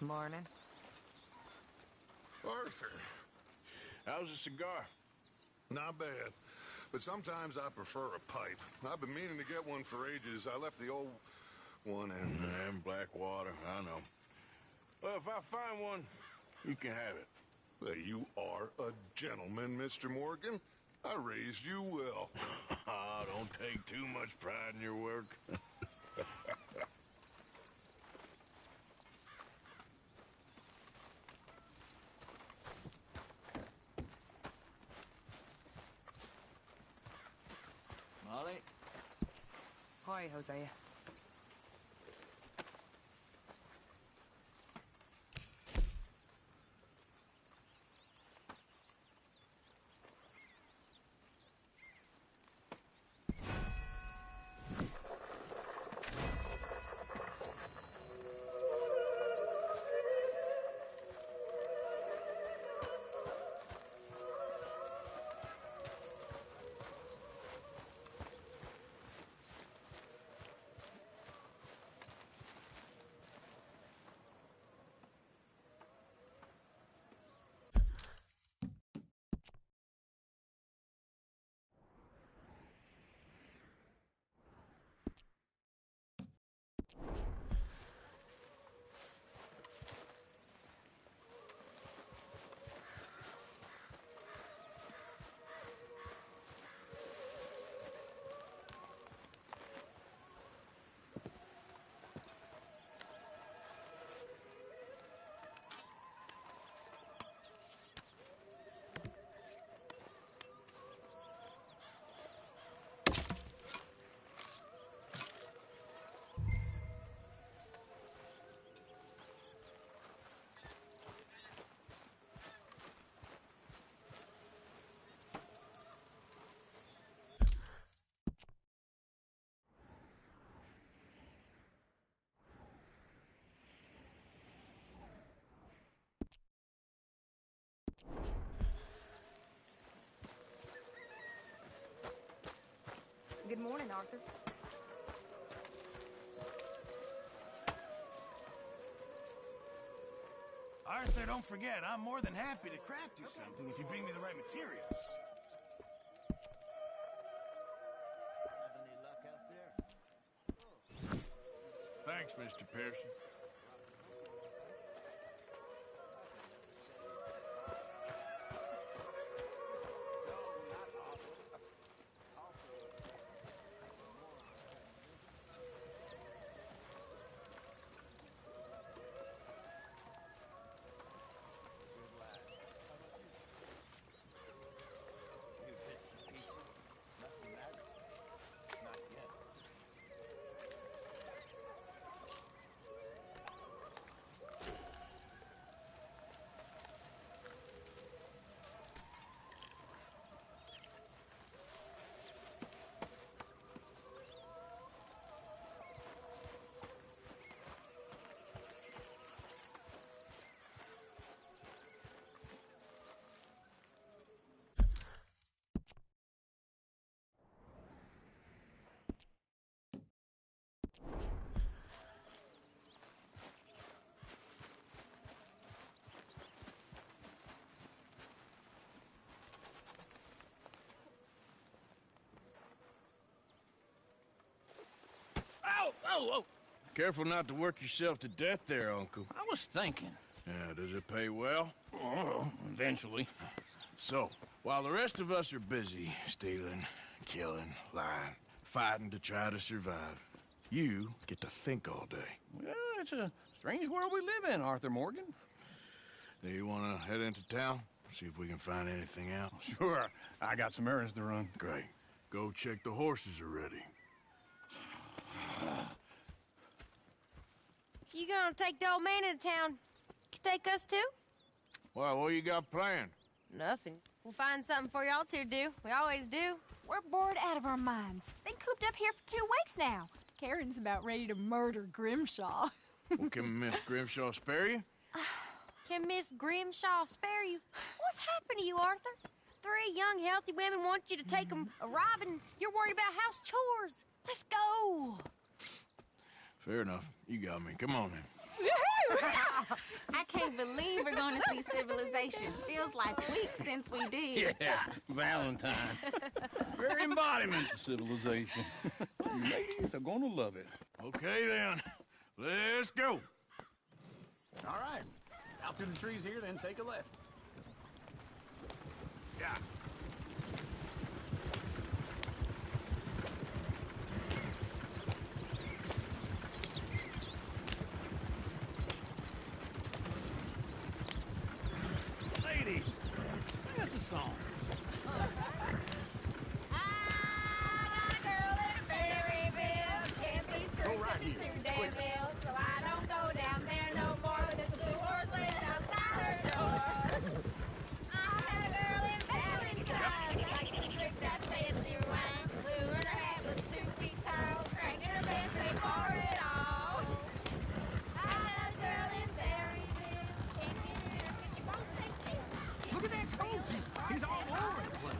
Morning. Arthur, how's a cigar? Not bad, but sometimes I prefer a pipe. I've been meaning to get one for ages. I left the old one in Blackwater, I know. Well, if I find one, you can have it. Well, you are a gentleman, Mr. Morgan. I raised you well. Don't take too much pride in your work. Molly? Hi, Hosea. Good morning, Arthur. Arthur, don't forget, I'm more than happy to craft you something if you bring me the right materials. Thanks, Mr. Pearson. Oh! Careful not to work yourself to death there, Uncle. I was thinking. Yeah, does it pay well? Oh, eventually. So, while the rest of us are busy stealing, killing, lying, fighting to try to survive, you get to think all day. Well, it's a strange world we live in, Arthur Morgan. Do you want to head into town? See if we can find anything out? Sure. I got some errands to run. Great. Go check the horses are ready. You gonna take the old man into town? You take us too? Well, what you got planned? Nothing. We'll find something for y'all to do. We always do. We're bored out of our minds. Been cooped up here for 2 weeks now. Karen's about ready to murder Grimshaw. Well, can Miss Grimshaw spare you? Can Miss Grimshaw spare you? What's happened to you, Arthur? 3 young, healthy women want you to take them a robbing. You're worried about house chores. Let's go. Fair enough. You got me. Come on, then. Woohoo! I can't believe we're going to see civilization. Feels like weeks since we did. Yeah, Valentine. Very embodiment of civilization. Ladies are gonna love it. Okay, then. Let's go. All right. Out through the trees here, then take a left. Yeah. Ladies, sing us a song. Look at that coach. He's all over the place.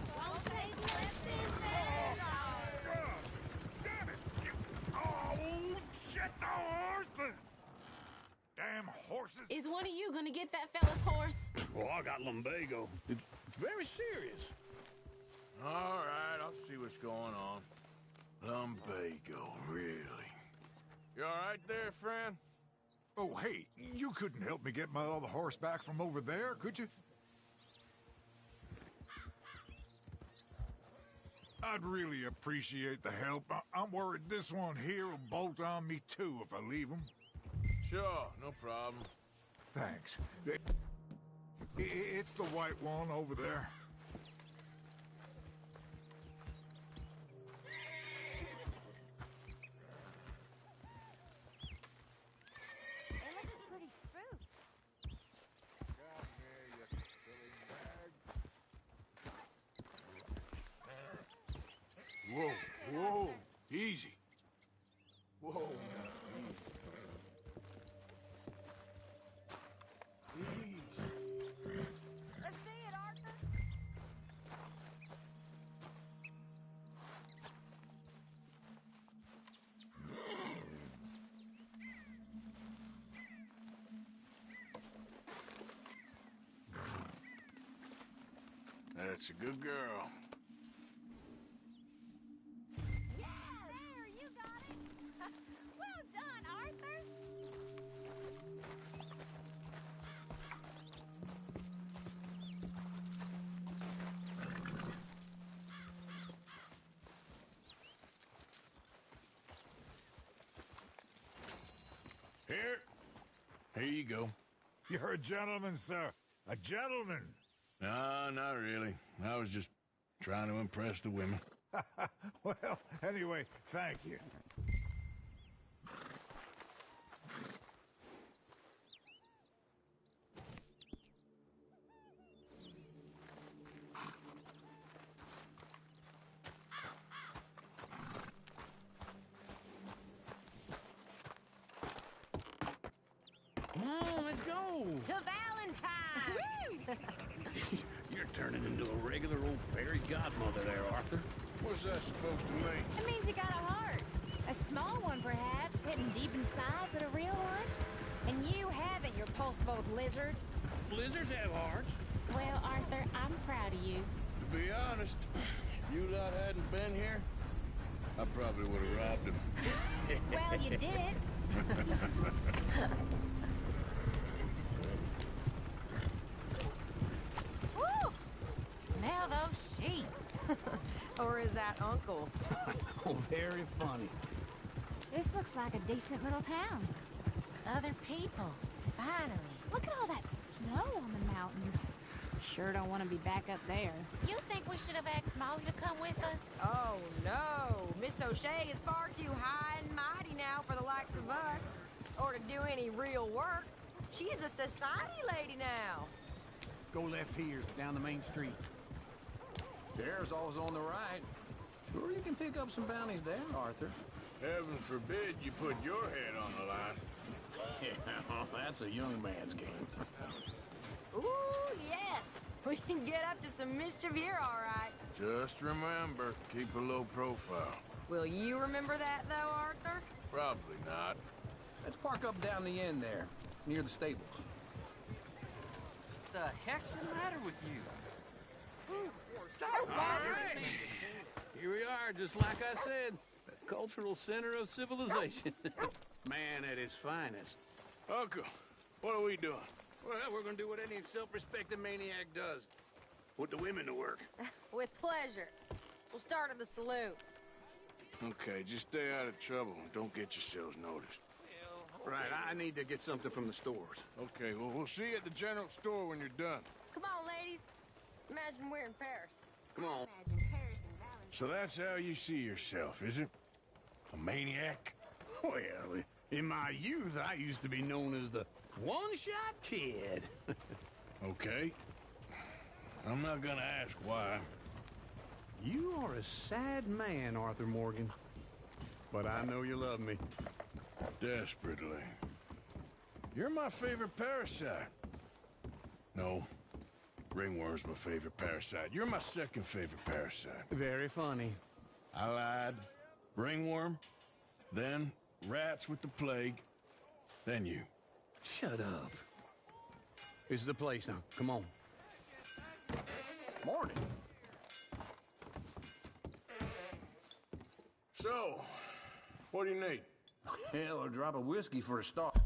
Damn it! Oh, shit, the horses! Damn horses! Is one of you going to get that fella's horse? Well, I got lumbago. It's very serious. All right, I'll see what's going on. Lumbago, really? You all right there, friend? Oh, hey, you couldn't help me get my other horse back from over there, could you? I'd really appreciate the help. I'm worried this one here will bolt on me too if I leave him. Sure, no problem. Thanks. It's the white one over there. Whoa, whoa, easy. Whoa, easy. Let's see it, Arthur. That's a good girl. Well done, Arthur. Here you go. You're a gentleman, sir. A gentleman. No, not really. I was just trying to impress the women. Well, anyway, thank you. Come on, let's go. To Valentine. You're turning into a regular old fairy godmother there, Arthur. What's that supposed to mean? It means you got a heart. A small one, perhaps, hidden deep inside, but a real one. And you haven't, you repulsive old lizard. Lizards have hearts. Well, Arthur, I'm proud of you. To be honest, if you lot hadn't been here, I probably would have robbed him. Well, you did. Woo! Smell those sheep. Or is that Uncle? Oh, very funny. This looks like a decent little town. Other people. Finally. Look at all that snow on the mountains. Sure don't want to be back up there. You think we should have asked Molly to come with us? Oh, no. Miss O'Shea is far too high and mighty now for the likes of us. Or to do any real work. She's a society lady now. Go left here, down the main street. There's always on the right. Sure you can pick up some bounties there, Arthur. Heaven forbid you put your head on the line. Yeah, that's a young man's game. Ooh, yes. We can get up to some mischief here, all right. Just remember, keep a low profile. Will you remember that, though, Arthur? Probably not. Let's park up down the end there. near the stables. The heck's the matter with you? Stop bothering me! Here we are, just like I said. The cultural center of civilization. Man at his finest. Uncle, what are we doing? Well, we're gonna do what any self-respecting maniac does. Put the women to work. With pleasure. We'll start at the saloon. Okay, just stay out of trouble and don't get yourselves noticed. Right, I need to get something from the stores. Okay, well, we'll see you at the general store when you're done. Come on, ladies. Imagine we're in Paris. Come on. So that's how you see yourself, is it? A maniac? Well, in my youth, I used to be known as the one-shot kid. Okay. I'm not gonna ask why. You are a sad man, Arthur Morgan. But I know you love me. Desperately. You're my favorite parasite. No. Ringworm's my favorite parasite. You're my second favorite parasite. Very funny. I lied. Ringworm, then rats with the plague, then you. Shut up. This is the place now. Come on. Morning. So, what do you need? Hell, a drop of whiskey for a start.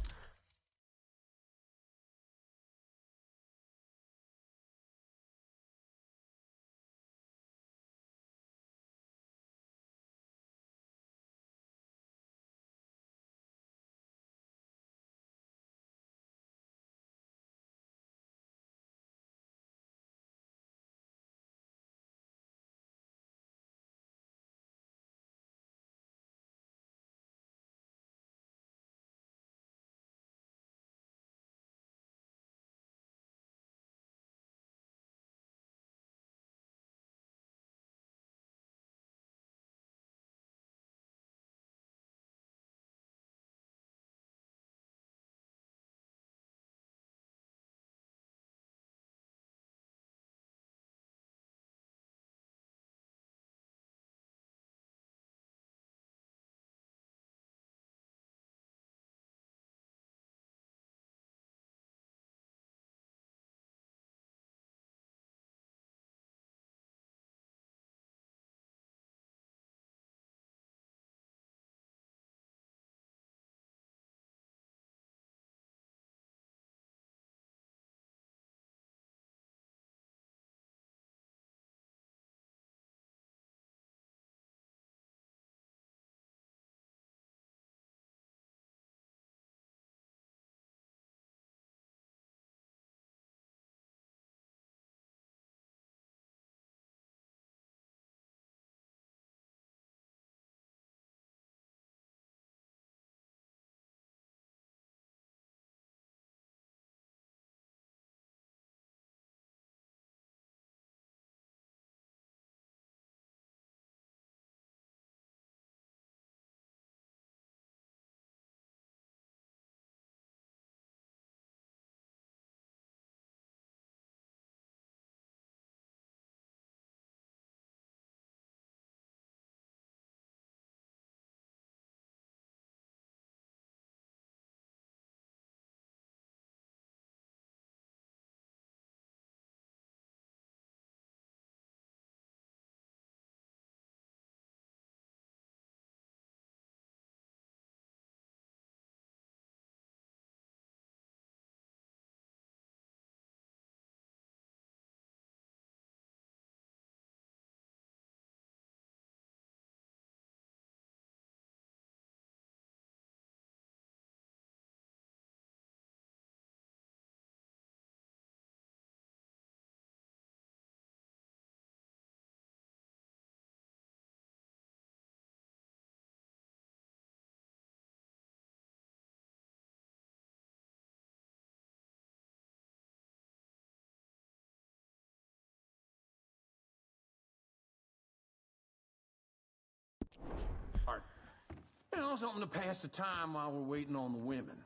You know, something to pass the time while we're waiting on the women.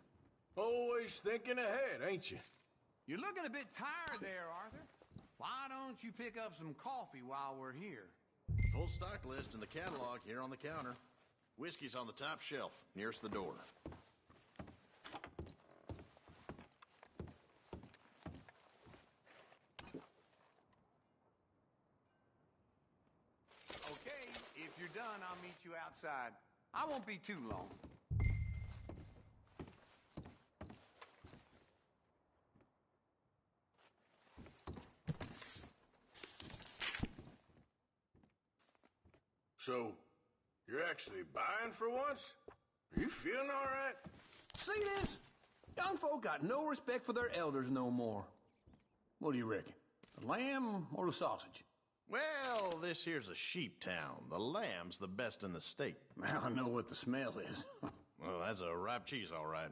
Always thinking ahead, ain't you? You're looking a bit tired there, Arthur. Why don't you pick up some coffee while we're here? Full stock list in the catalog here on the counter. Whiskey's on the top shelf, nearest the door. I'll meet you outside. I won't be too long. So, you're actually buying for once? Are you feeling all right? See this? Young folk got no respect for their elders no more. What do you reckon? The lamb or the sausage? Well, this here's a sheep town. The lamb's the best in the state. I know what the smell is. Well, that's a ripe cheese, all right.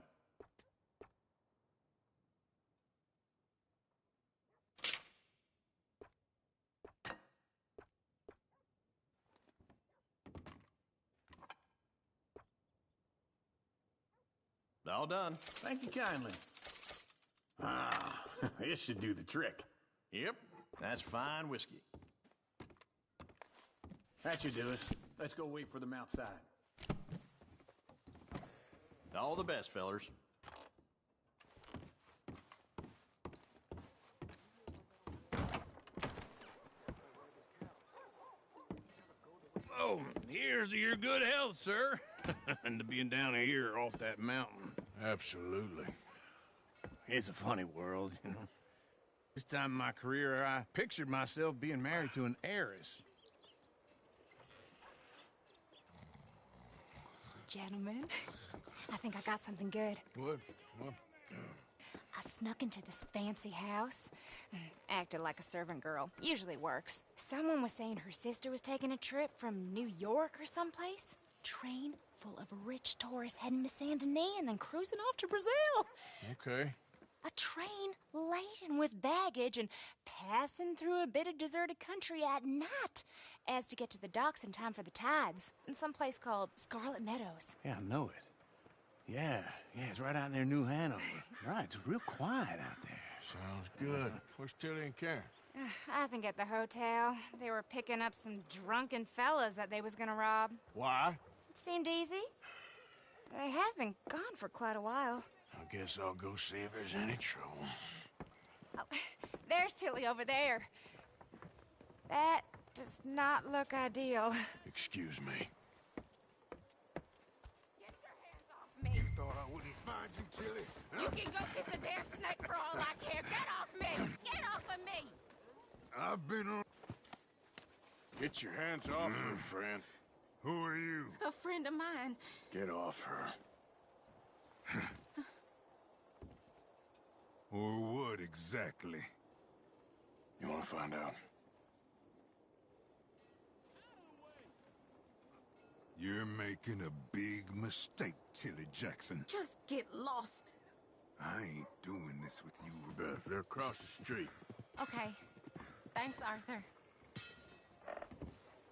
All done. Thank you kindly. Ah, this should do the trick. Yep, that's fine whiskey. That should do us. Let's go wait for them outside. All the best, fellers. Oh, here's to your good health, sir. And to being down here off that mountain. Absolutely. It's a funny world, you know. This time in my career, I pictured myself being married to an heiress. Gentlemen, I think I got something good. What? I snuck into this fancy house, acted like a servant girl. Usually works. Someone was saying her sister was taking a trip from New York or someplace. Train full of rich tourists heading to Saint Denis and then cruising off to Brazil. Okay. A train laden with baggage and passing through a bit of deserted country at night as to get to the docks in time for the tides in some place called Scarlet Meadows. Yeah, I know it. Yeah, it's right out near New Hanover. Right, it's real quiet out there. Sounds good. Where's Tilly and Karen? I think at the hotel. They were picking up some drunken fellas that they was gonna rob. Why? It seemed easy. They have been gone for quite a while. I guess I'll go see if there's any trouble. Oh, there's Tilly over there. That does not look ideal. Excuse me. Get your hands off me! You thought I wouldn't find you, Tilly? You can go kiss a damn snake for all I care. Get off me! Get off of me! I've been on... Get your hands off her, friend. Who are you? A friend of mine. Get off her. Or what exactly? You want to find out? You're making a big mistake, Tilly Jackson. Just get lost. I ain't doing this with you, Beth, they're across the street. Okay. Thanks, Arthur.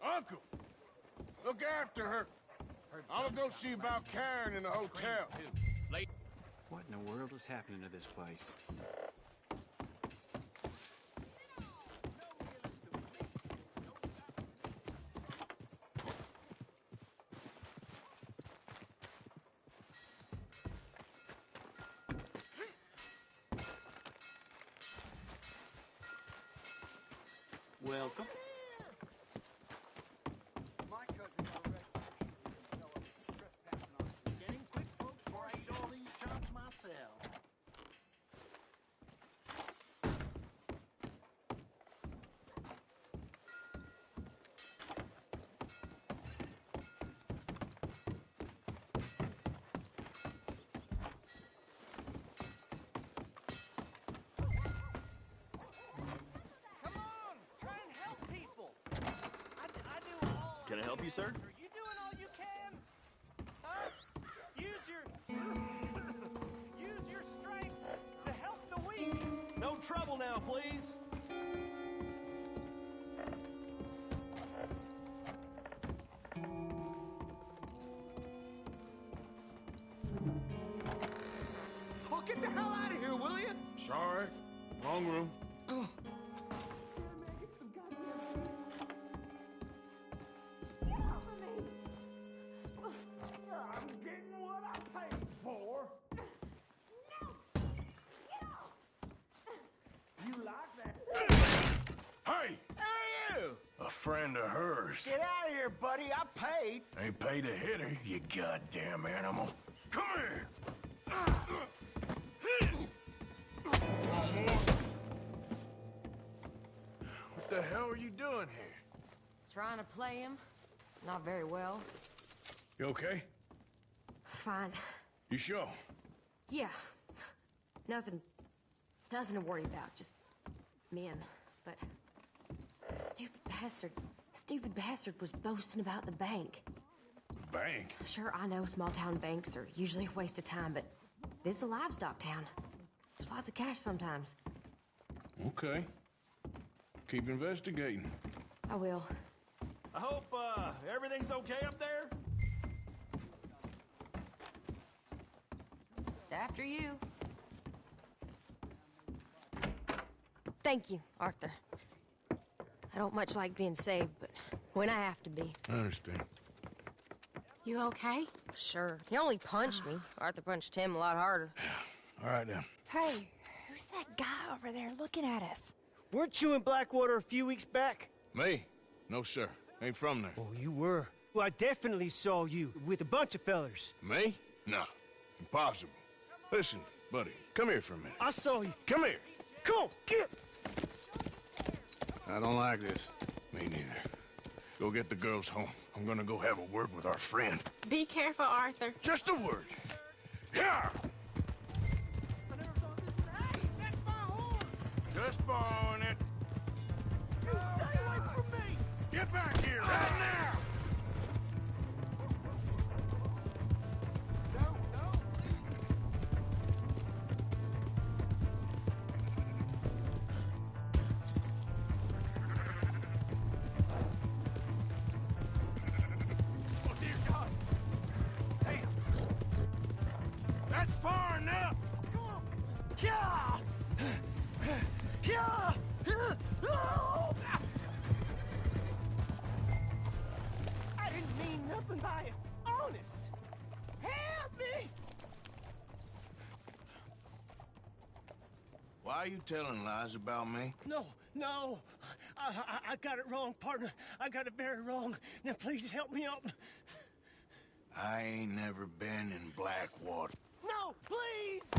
Uncle! Look after her. I'm gonna go see about Karen in the hotel. What in the world is happening to this place? Welcome. My cousin trespassing on us. Getting quick, folks, before I eat all these chunks myself. Can I help you, sir? Are you doing all you can? Huh? Use your strength to help the weak. No trouble now, please. Oh, get the hell out of here, will you? Sorry. Wrong room. I'm getting what I paid for. You like that? Hey! A friend of hers. Get out of here, buddy. I paid. Ain't paid to hit her, you goddamn animal. Come here! What the hell are you doing here? Trying to play him. Not very well. You okay? Fine. You sure? Yeah. Nothing to worry about. Just men. But stupid bastard was boasting about the bank. The bank? Sure, I know small town banks are usually a waste of time, but this is a livestock town. There's lots of cash sometimes. Okay. Keep investigating. I will. I hope, everything's okay up there? After you. Thank you, Arthur. I don't much like being saved, but when I have to be. I understand. You okay? Sure. He only punched me. Arthur punched him a lot harder. All right, then. Hey, who's that guy over there looking at us? Weren't you in Blackwater a few weeks back? Me? No, sir. Ain't from there. Oh, you were. Well, I definitely saw you with a bunch of fellers. Me? No. Impossible. Listen, buddy, come here for a minute. I saw you. Come here. Come on, get! I don't like this. Me neither. Go get the girls home. I'm gonna go have a word with our friend. Be careful, Arthur. Just a word. Yeah! Just borrowing it. You stay away from me! Get back here right now! Oh, dear God! Damn! That's far enough! Come on! Yeah! Yeah! Oh! I didn't mean nothing by it. Honest! Help me! Why are you telling lies about me? No. I got it wrong, partner. I got it very wrong. Now, please help me out. I ain't never been in Blackwater. No, please!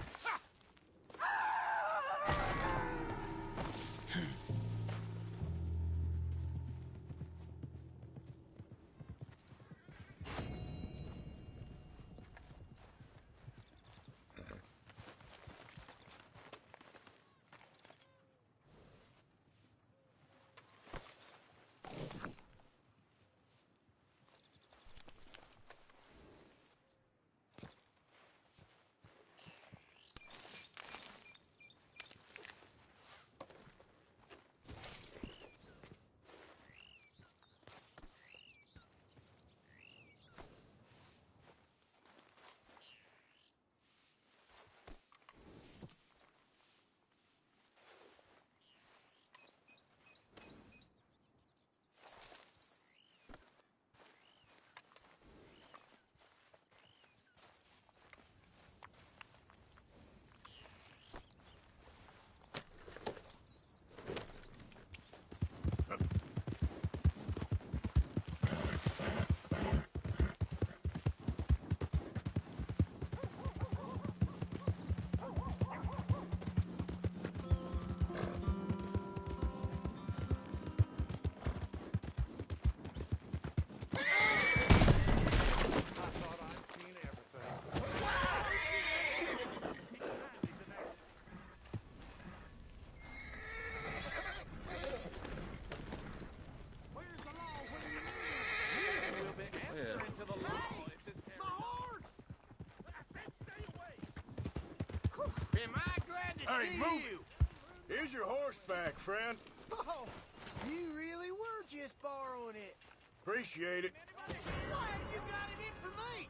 Hey, move! Here's your horseback, friend. Oh, you really were just borrowing it. Appreciate it. Why have you got it in for me?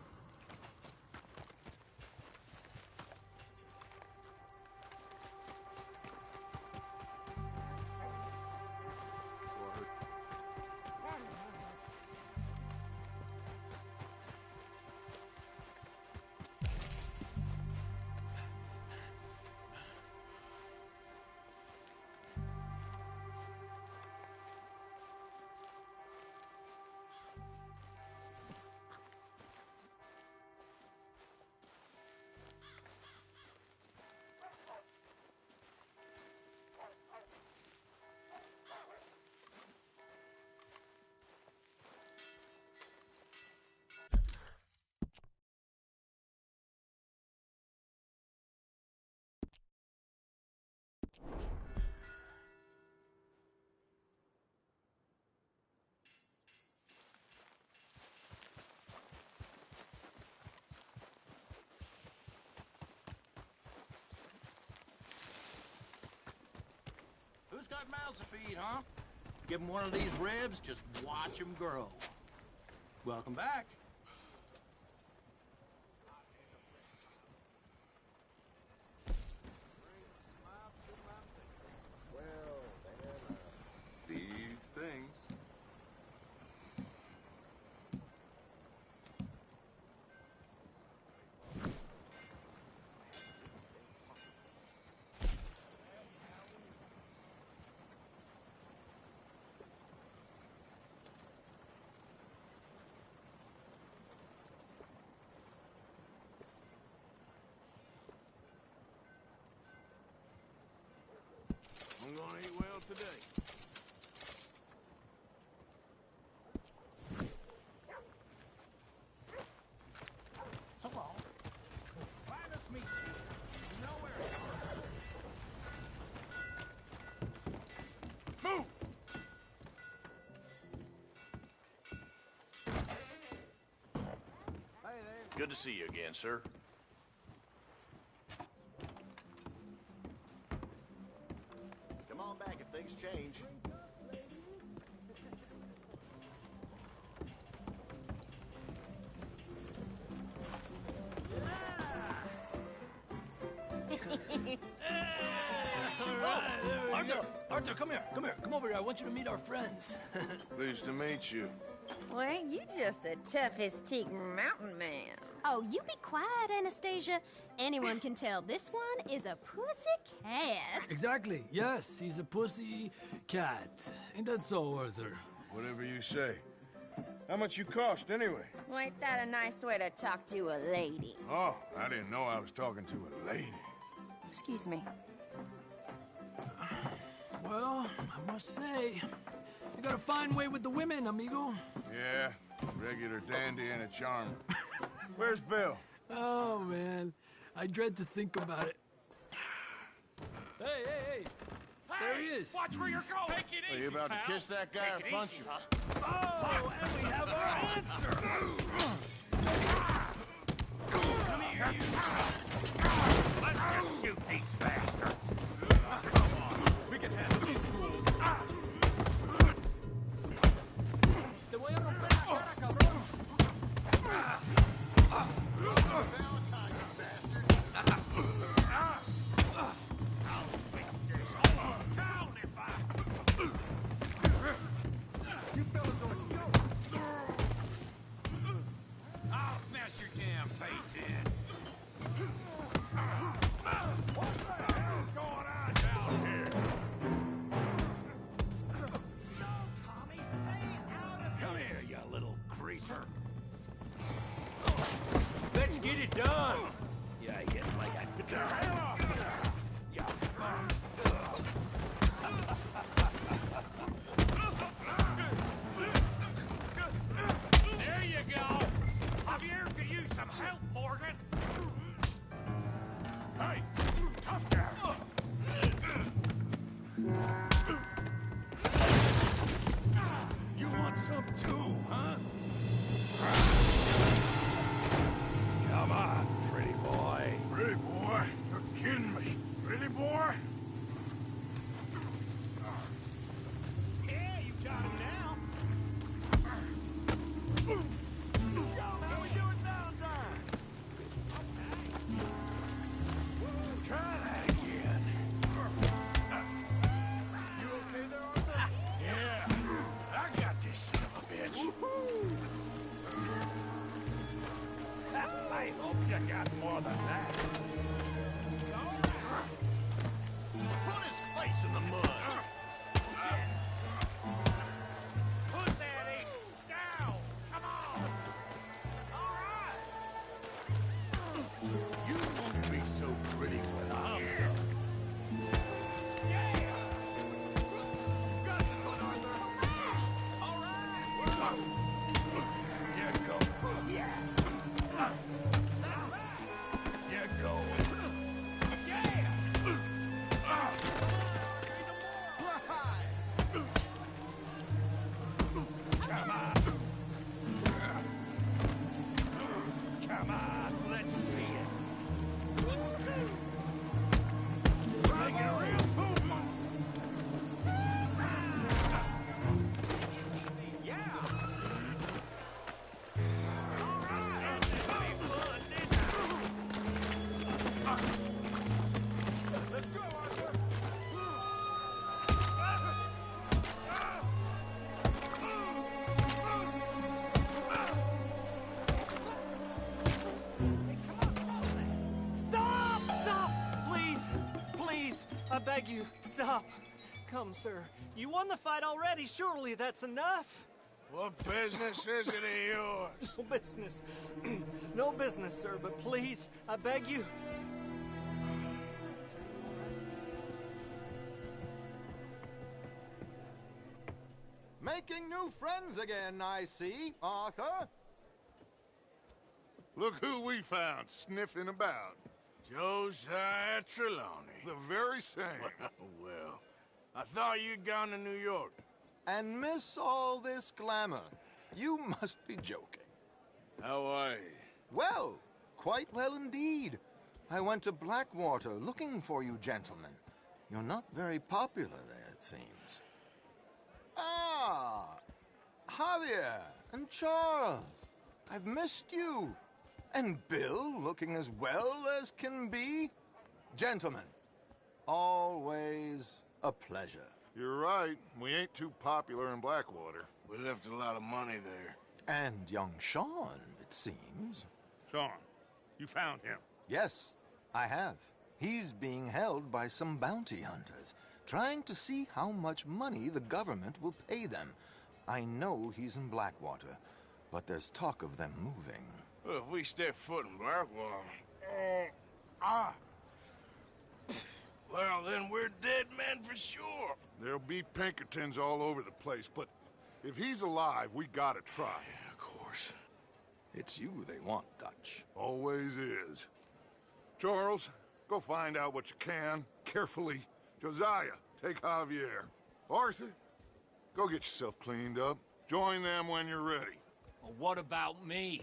got mouths to feed, huh? Give them one of these ribs, just watch them grow. Welcome back. These things. I'm gonna eat well today. So long. Glad to meet you. You know where Move! Hey there. Good to see you again, sir. Come on back if things change. Arthur, come here. Come over here. I want you to meet our friends. Pleased to meet you. Well, ain't you just a tough-as-teak mountain man? Oh, you be quiet, Anastasia. Anyone can tell this one is a pussy cat. Exactly. Yes, he's a pussy cat. Ain't that so, Arthur? Whatever you say. How much you cost, anyway? Well, ain't that a nice way to talk to a lady? Oh, I didn't know I was talking to a lady. Excuse me. Well, I must say, you got a fine way with the women, amigo. Yeah, regular dandy and a charm. Where's Bill? Oh, man. I dread to think about it. Hey! There he is. Watch where you're going. Take it Are easy, you about pal. to kiss that guy Take or it punch easy, him? huh? Oh, and we have our answer. Come here, you. Let's just shoot these bastards. Come on. We can handle these fools. Te voy a romper la cara, cabrón. Valentine, you bastard. I'll whip this whole town if I... You fellas are joke. I'll smash your damn face in. What the hell's going on down here? No, Tommy, stay out of this. Come here, you little greaser. Let's get it done. Yeah, I get like a... Get the hell off here. Yeah. There you go. Javier could use some help, Morgan. Hey, tough guy. You want some too, huh? Come on, pretty boy. Pretty boy? You're kidding me. Pretty boy? Yeah, you got him now. How we doing, Valentine? Try that again. You okay there, Arthur? Yeah, I got this son of a bitch. I hope you got more than that. Put his face in the mud. Put that ace down. Come on. All right. You won't be so pretty when I'm done. Yeah. Got this one, Arthur. All right. You go. Yeah. You go. Yeah. Come on. Come on, let's see it. Make it a real fool. beg you, stop. Come, sir. You won the fight already. Surely that's enough. What business is it of yours? No business. No business, sir, but please, I beg you. Making new friends again, I see, Arthur. Look who we found sniffing about. Josiah Trelawney. The very same. Well, I thought you'd gone to New York. And miss all this glamour. You must be joking. How are you? Well, quite well indeed. I went to Blackwater looking for you gentlemen. You're not very popular there, it seems. Ah, Javier and Charles. I've missed you. And Bill looking as well as can be. Gentlemen, always a pleasure. You're right. We ain't too popular in Blackwater. We left a lot of money there. And young Sean, it seems. Sean, you found him? Yes, I have. He's being held by some bounty hunters, trying to see how much money the government will pay them. I know he's in Blackwater, but there's talk of them moving. Well, if we step foot in Blackwater... Well, then we're dead men for sure. There'll be Pinkertons all over the place, but if he's alive, we gotta try. Yeah, of course. It's you they want, Dutch. Always is. Charles, go find out what you can, carefully. Josiah, take Javier. Arthur, go get yourself cleaned up. Join them when you're ready. Well, what about me?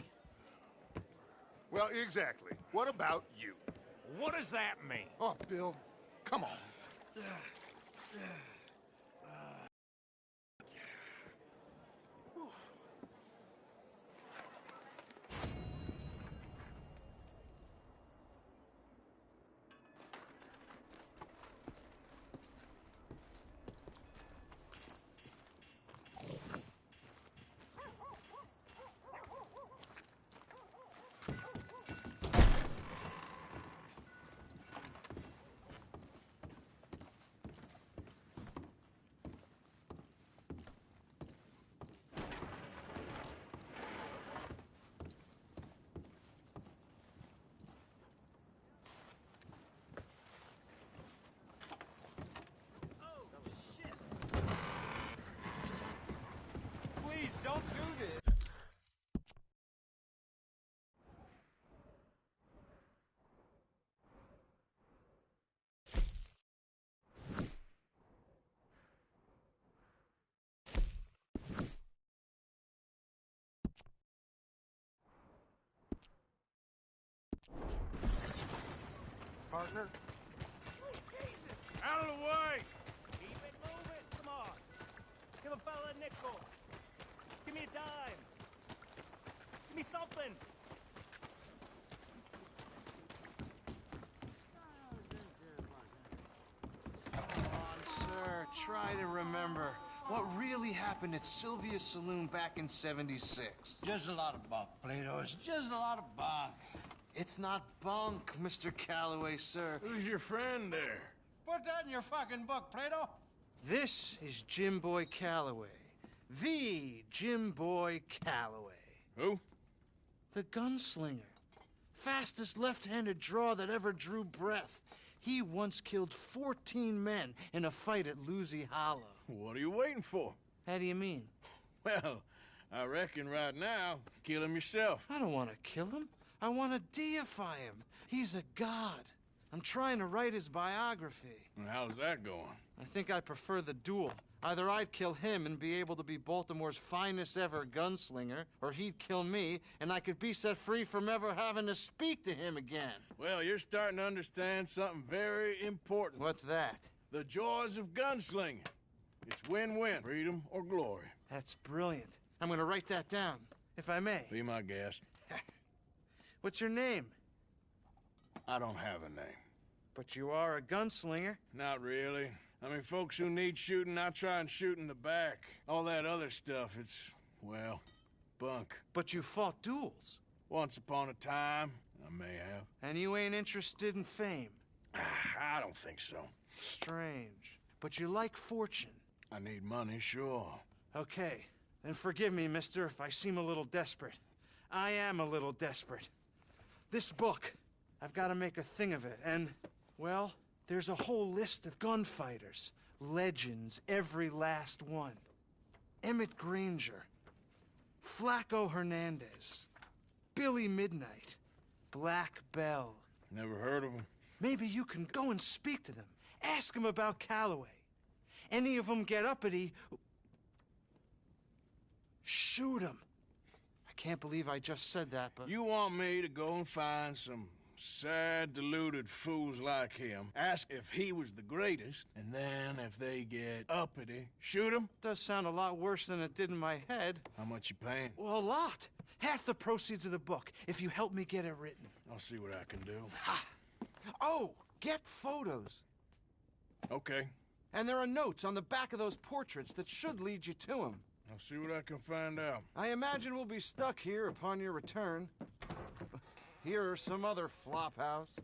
Well, exactly. What about you? What does that mean? Oh, Bill, come on. Please don't do this. Partner? Out of the way! Keep it moving. Come on. Give a fella a nickel. Give me a dime. Give me something. Come on, sir. Try to remember what really happened at Sylvia's Saloon back in '76. Just a lot of bunk, Plato. It's just a lot of bunk. It's not bunk, Mr. Calloway, sir. Who's your friend there? Put that in your fucking book, Plato. This is Jim Boy Calloway. The Jim Boy Calloway. Who? The gunslinger. Fastest left-handed draw that ever drew breath. He once killed 14 men in a fight at Lucy Hollow. What are you waiting for? How do you mean? Well, I reckon right now, kill him yourself. I don't want to kill him. I want to deify him. He's a god. I'm trying to write his biography. And how's that going? I think I prefer the duel. Either I'd kill him and be able to be Baltimore's finest ever gunslinger, or he'd kill me and I could be set free from ever having to speak to him again. Well, you're starting to understand something very important. What's that? The joys of gunslinging. It's win-win, freedom or glory. That's brilliant. I'm going to write that down, if I may. Be my guest. What's your name? I don't have a name. But you are a gunslinger. Not really. I mean, folks who need shooting, I try and shoot in the back. All that other stuff, it's, well, bunk. But you fought duels. Once upon a time, I may have. And you ain't interested in fame? I don't think so. Strange. But you like fortune. I need money, sure. Okay. Then forgive me, mister, if I seem a little desperate. I am a little desperate. This book, I've got to make a thing of it, and, well, there's a whole list of gunfighters. Legends, every last one. Emmett Granger, Flaco Hernandez, Billy Midnight, Black Bell. Never heard of him. Maybe you can go and speak to them. Ask them about Calloway. Any of them get uppity, shoot them. I can't believe I just said that, but... You want me to go and find some sad, deluded fools like him, ask if he was the greatest, and then if they get uppity, shoot him? Does sound a lot worse than it did in my head. How much you paying? Well, a lot. Half the proceeds of the book, if you help me get it written. I'll see what I can do. Ha! Oh, get photos. Okay. And there are notes on the back of those portraits that should lead you to him. I'll see what I can find out. I imagine we'll be stuck here upon your return. Here or some other flop house.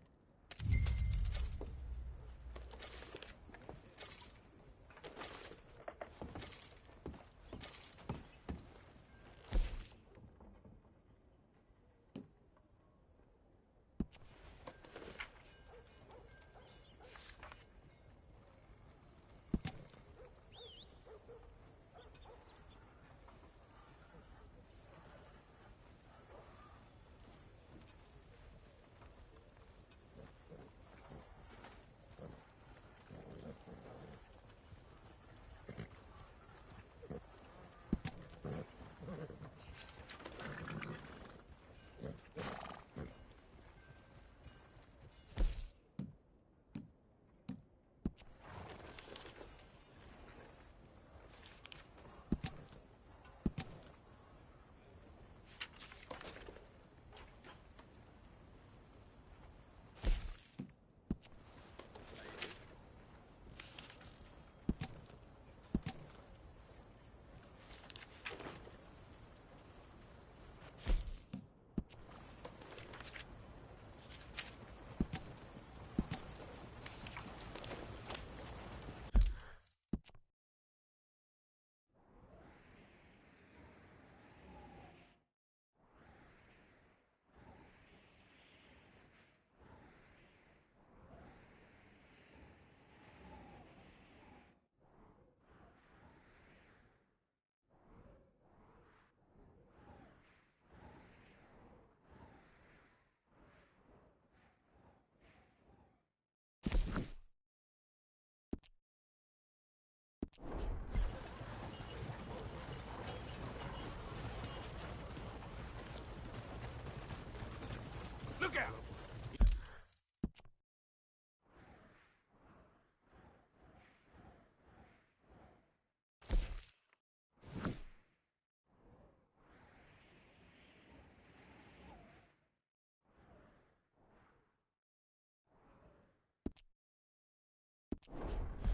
Look out!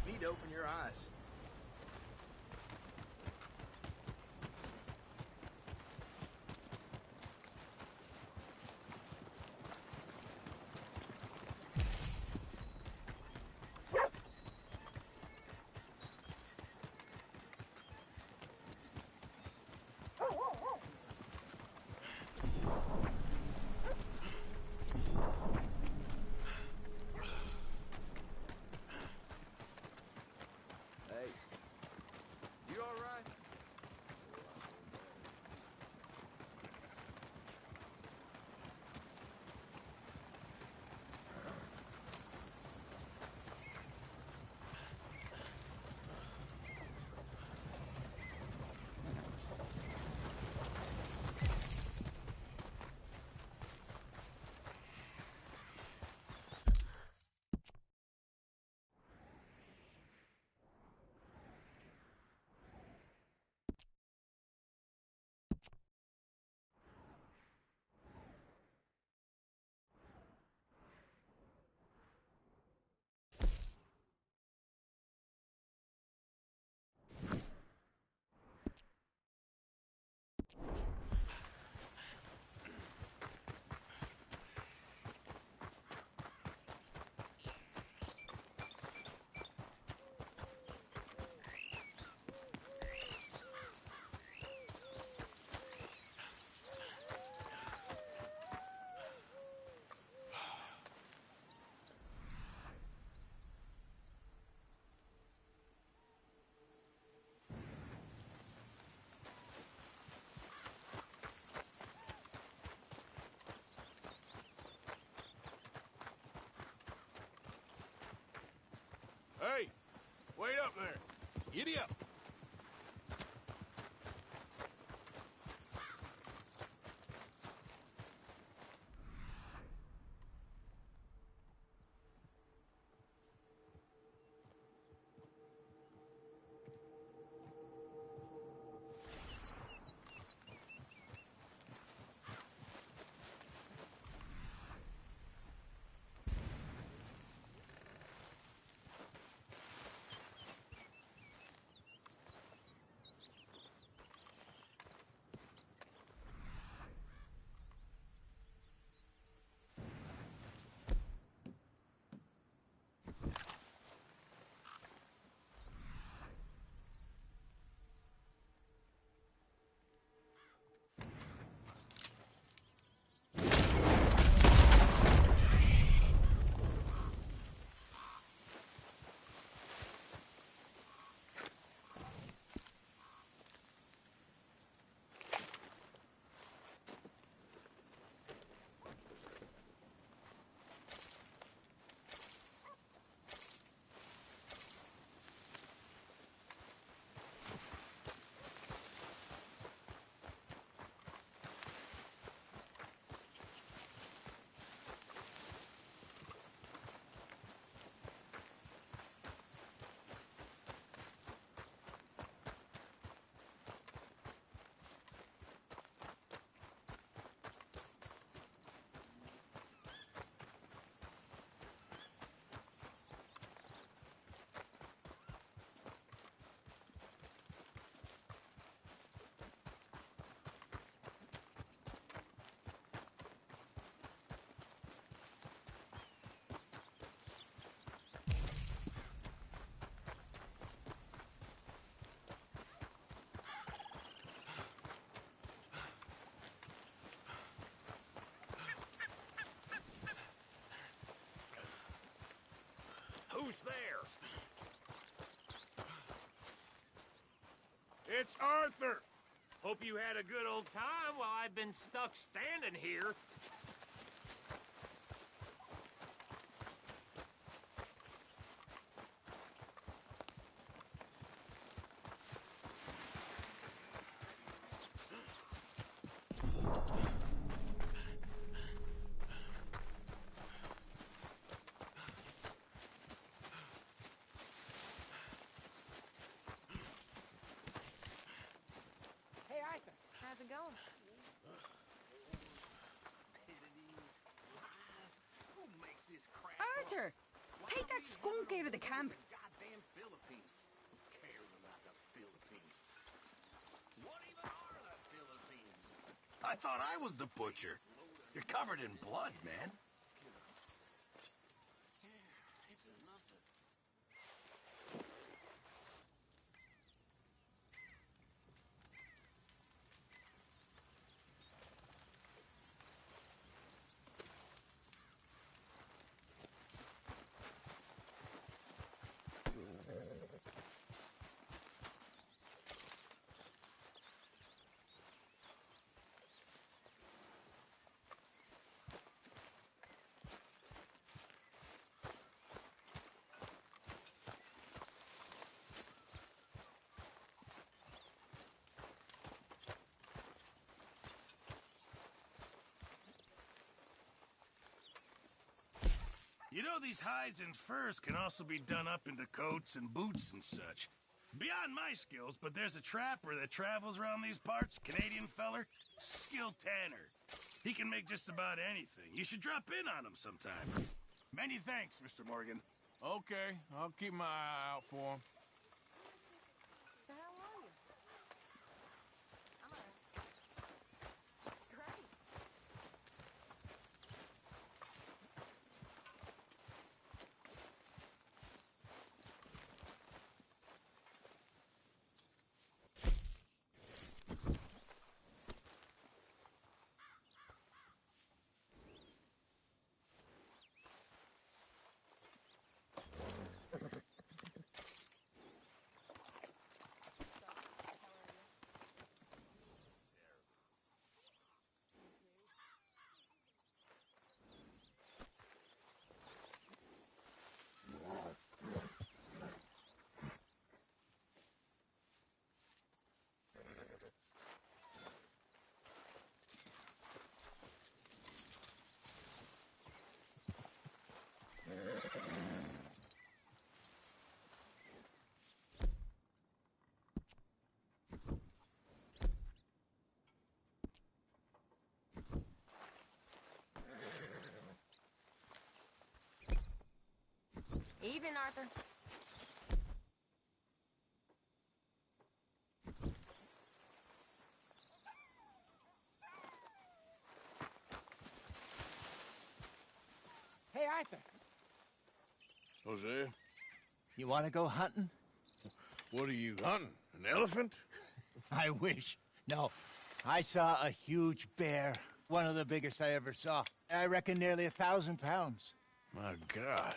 Need to open your eyes. Wait up there. Giddy up. Who's there? It's Arthur. Hope you had a good old time while I've been stuck standing here. Hey, Arthur. How's it going? Arthur! Take that skunk out of the camp. Goddamn Philippines. Who cares about the Philippines? What even are the Philippines? I thought I was the butcher. You're covered in blood, man. You know, these hides and furs can also be done up into coats and boots and such. Beyond my skills, but there's a trapper that travels around these parts, Canadian feller, skilled tanner. He can make just about anything. You should drop in on him sometime. Many thanks, Mr. Morgan. Okay, I'll keep my eye out for him. So how are you? I'm alright. Great. Evening, Arthur. Hey, Arthur. Hosea, You want to go hunting? what are you hunting? An elephant? I wish. No. I saw a huge bear. One of the biggest I ever saw. I reckon nearly 1,000 pounds. My God.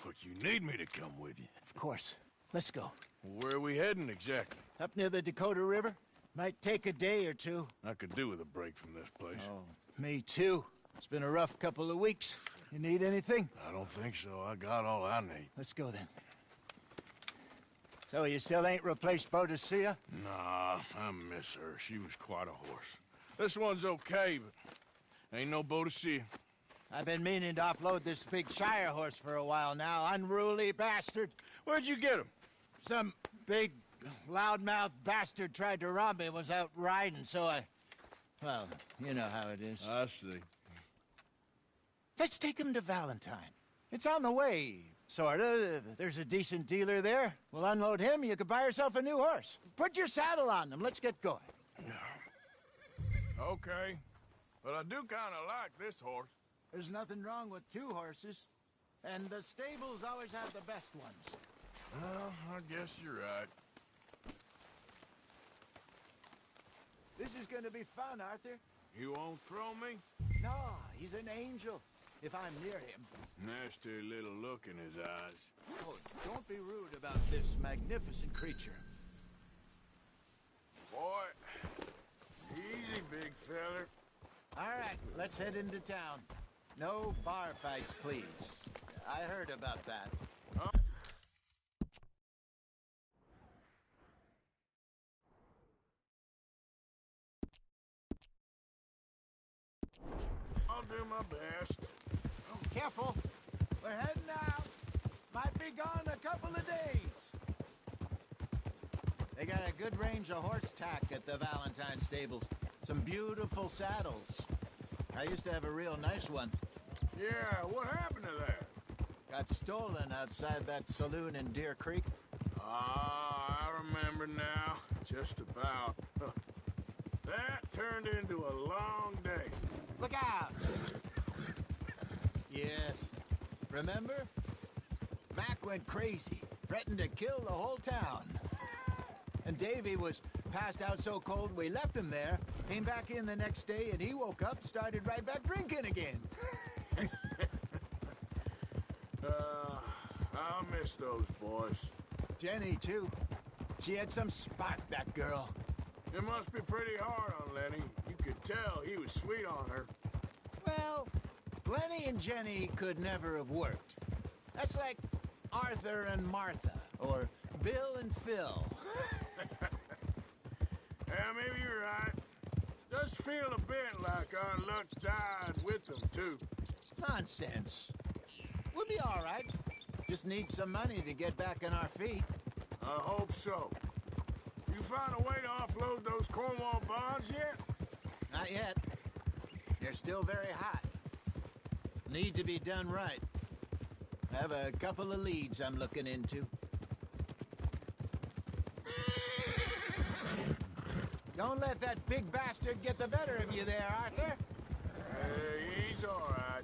But you need me to come with you. Of course. Let's go. Where are we heading exactly? Up near the Dakota River. Might take a day or two. I could do with a break from this place. Oh, me too. It's been a rough couple of weeks. You need anything? I don't think so. I got all I need. Let's go then. So you still ain't replaced Boadicea? Nah, I miss her. She was quite a horse. This one's okay, but ain't no Boadicea. I've been meaning to offload this big Shire horse for a while now. Unruly bastard. Where'd you get him? Some big, loudmouth bastard tried to rob me and was out riding, so I... Well, you know how it is. I see. Let's take him to Valentine. It's on the way, sorta. There's a decent dealer there. We'll unload him, you could buy yourself a new horse. Put your saddle on them, let's get going. Okay. But I do kinda like this horse. There's nothing wrong with two horses. And the stables always have the best ones. Well, I guess you're right. This is gonna be fun, Arthur. You won't throw me? No, he's an angel. If I'm near him. Nasty little look in his eyes. Oh, don't be rude about this magnificent creature. Boy, easy, big feller. All right, let's head into town. No bar fights, please. I heard about that. I'll do my best. Oh, careful. We're heading out. Might be gone a couple of days. They got a good range of horse tack at the Valentine stables. Some beautiful saddles. I used to have a real nice one. Yeah, what happened to that? Got stolen outside that saloon in Deer Creek. Ah, I remember now. Just about. That turned into a long day. Look out! Yes. Remember? Mac went crazy, threatened to kill the whole town. And Davy was passed out so cold we left him there, came back in the next day, and he woke up, started right back drinking again. I'll miss those boys. Jenny, too. She had some spark, that girl. It must be pretty hard on Lenny. You could tell he was sweet on her. Well, Lenny and Jenny could never have worked. That's like Arthur and Martha, or Bill and Phil. Yeah, maybe you're right. Does feel a bit like our luck died with them, too. Nonsense. We'll be all right. Just need some money to get back on our feet. I hope so. You found a way to offload those Cornwall bonds yet? Not yet. They're still very hot. Need to be done right. I have a couple of leads I'm looking into. Don't let that big bastard get the better of you there, Arthur. He's all right.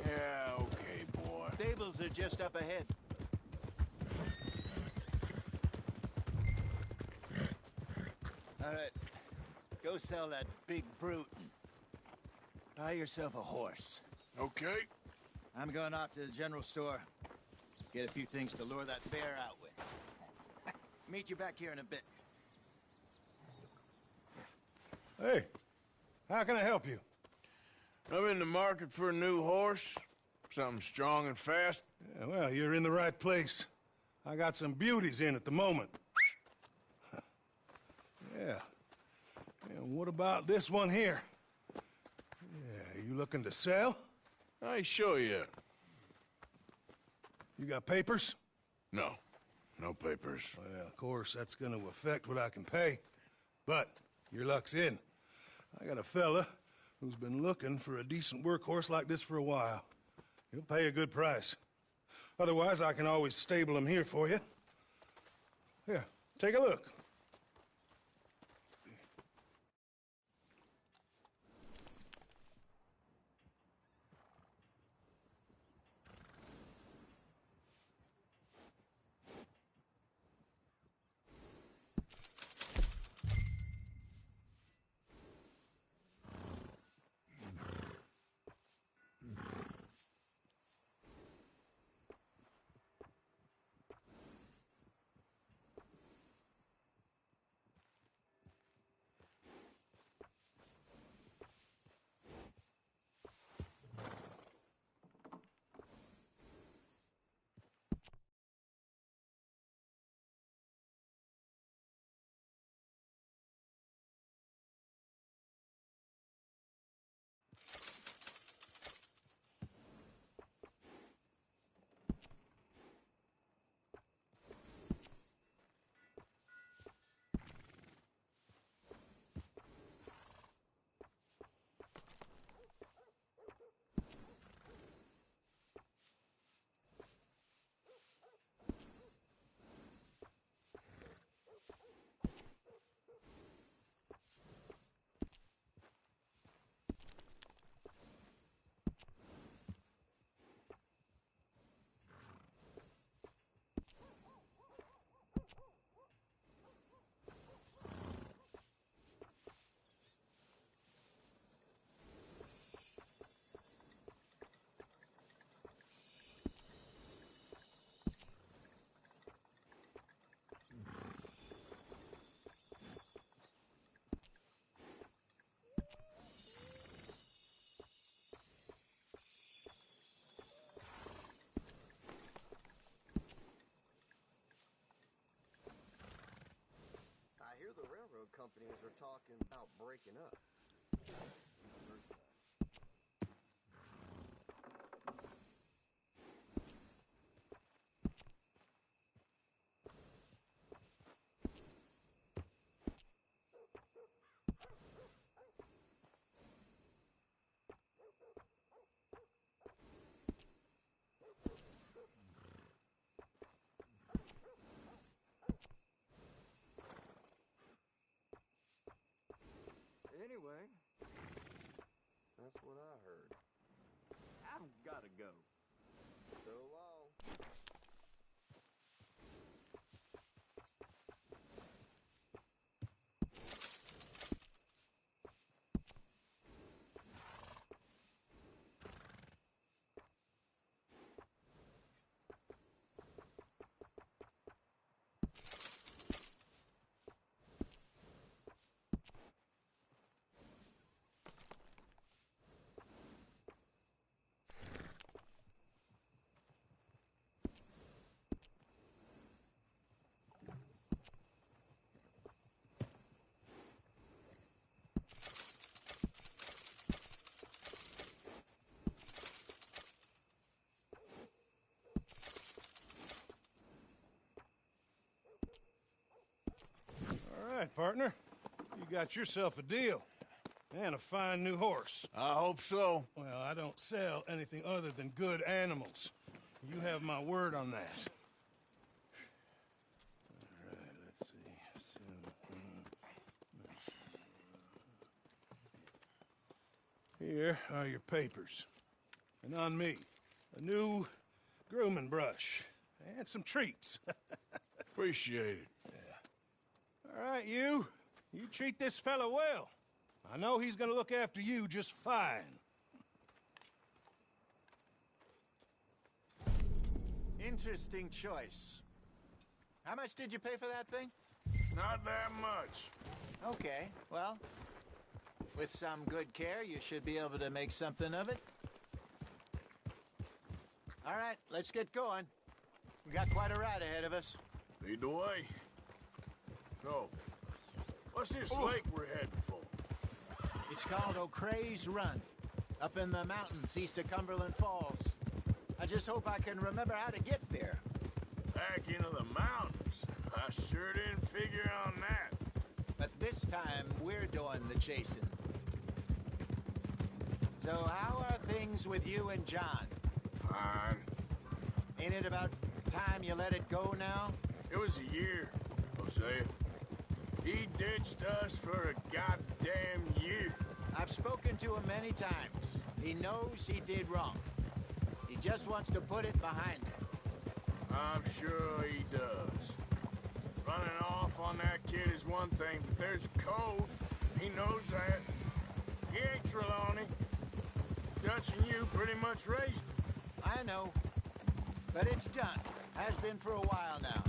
Yeah, okay, boy. Stables are just up ahead. All right. Go sell that big brute. Buy yourself a horse. Okay. I'm going off to the general store. Get a few things to lure that bear out with. Meet you back here in a bit. Hey, how can I help you? I'm in the market for a new horse. Something strong and fast. Yeah, well, you're in the right place. I got some beauties in at the moment. Yeah. And what about this one here? Yeah, you looking to sell? I ain't sure yet. You got papers? No. No papers. Well, of course, that's going to affect what I can pay. But your luck's in. I got a fella who's been looking for a decent workhorse like this for a while. He'll pay a good price. Otherwise, I can always stable him here for you. Here, take a look. I hear the railroad companies are talking about breaking up. Anyway, that's what I heard. I've got to go. So long. All right, partner. You got yourself a deal. And a fine new horse. I hope so. Well, I don't sell anything other than good animals. You have my word on that. All right, let's see. Here are your papers. And on me, a new grooming brush. And some treats. Appreciate it. All right, you treat this fella well. I know he's gonna look after you just fine. Interesting choice. How much did you pay for that thing? Not that much. Okay, well, with some good care, you should be able to make something of it. All right, let's get going. We got quite a ride ahead of us. Lead the way. So, what's this lake we're heading for? It's called O'Creagh's Run, up in the mountains east of Cumberland Falls. I just hope I can remember how to get there. Back into the mountains? I sure didn't figure on that. But this time, we're doing the chasing. So how are things with you and John? Fine. Ain't it about time you let it go now? It was a year, Hosea. He ditched us for a goddamn year. I've spoken to him many times. He knows he did wrong. He just wants to put it behind him. I'm sure he does. Running off on that kid is one thing, but there's code. He knows that. He ain't Trelawney. Dutch and you pretty much raised him. I know. But it's done. Has been for a while now.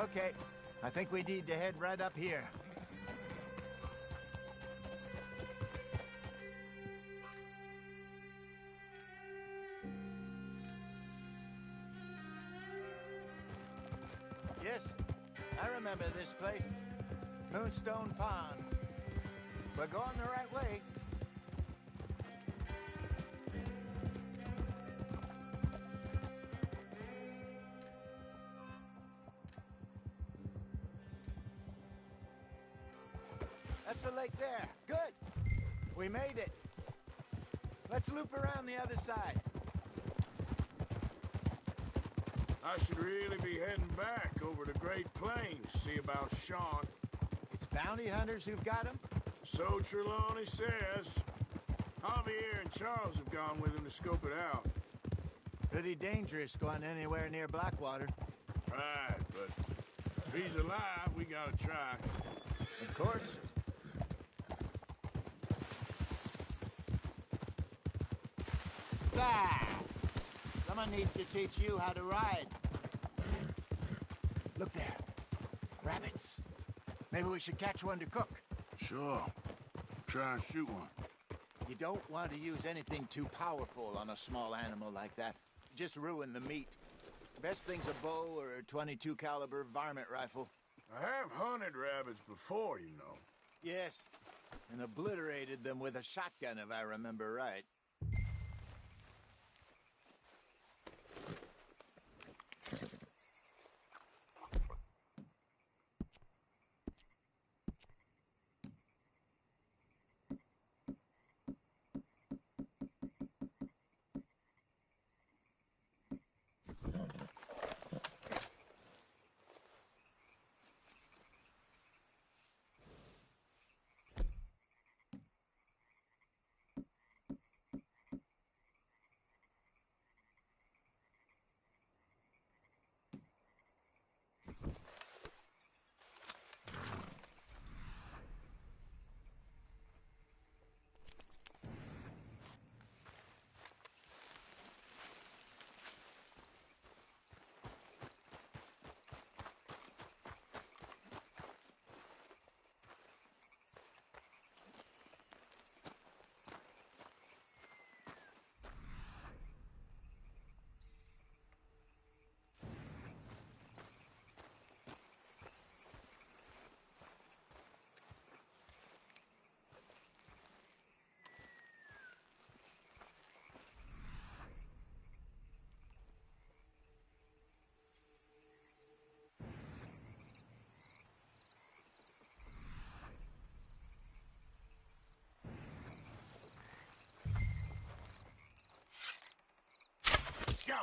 Okay, I think we need to head right up here. Yes, I remember this place. Moonstone Pond. We're going the right way. That's the lake there. Good. We made it. Let's loop around the other side. I should really be heading back over the Great Plains, see about Sean. It's bounty hunters who've got him? So Trelawney says. Javier and Charles have gone with him to scope it out. Pretty dangerous going anywhere near Blackwater. Right, but if he's alive, we gotta try. Of course. Bah! Someone needs to teach you how to ride. Look there. Rabbits. Maybe we should catch one to cook. Sure. Try and shoot one. You don't want to use anything too powerful on a small animal like that. Just ruin the meat. Best thing's a bow or a .22 caliber varmint rifle. I have hunted rabbits before, you know. Yes, and obliterated them with a shotgun, if I remember right. Go!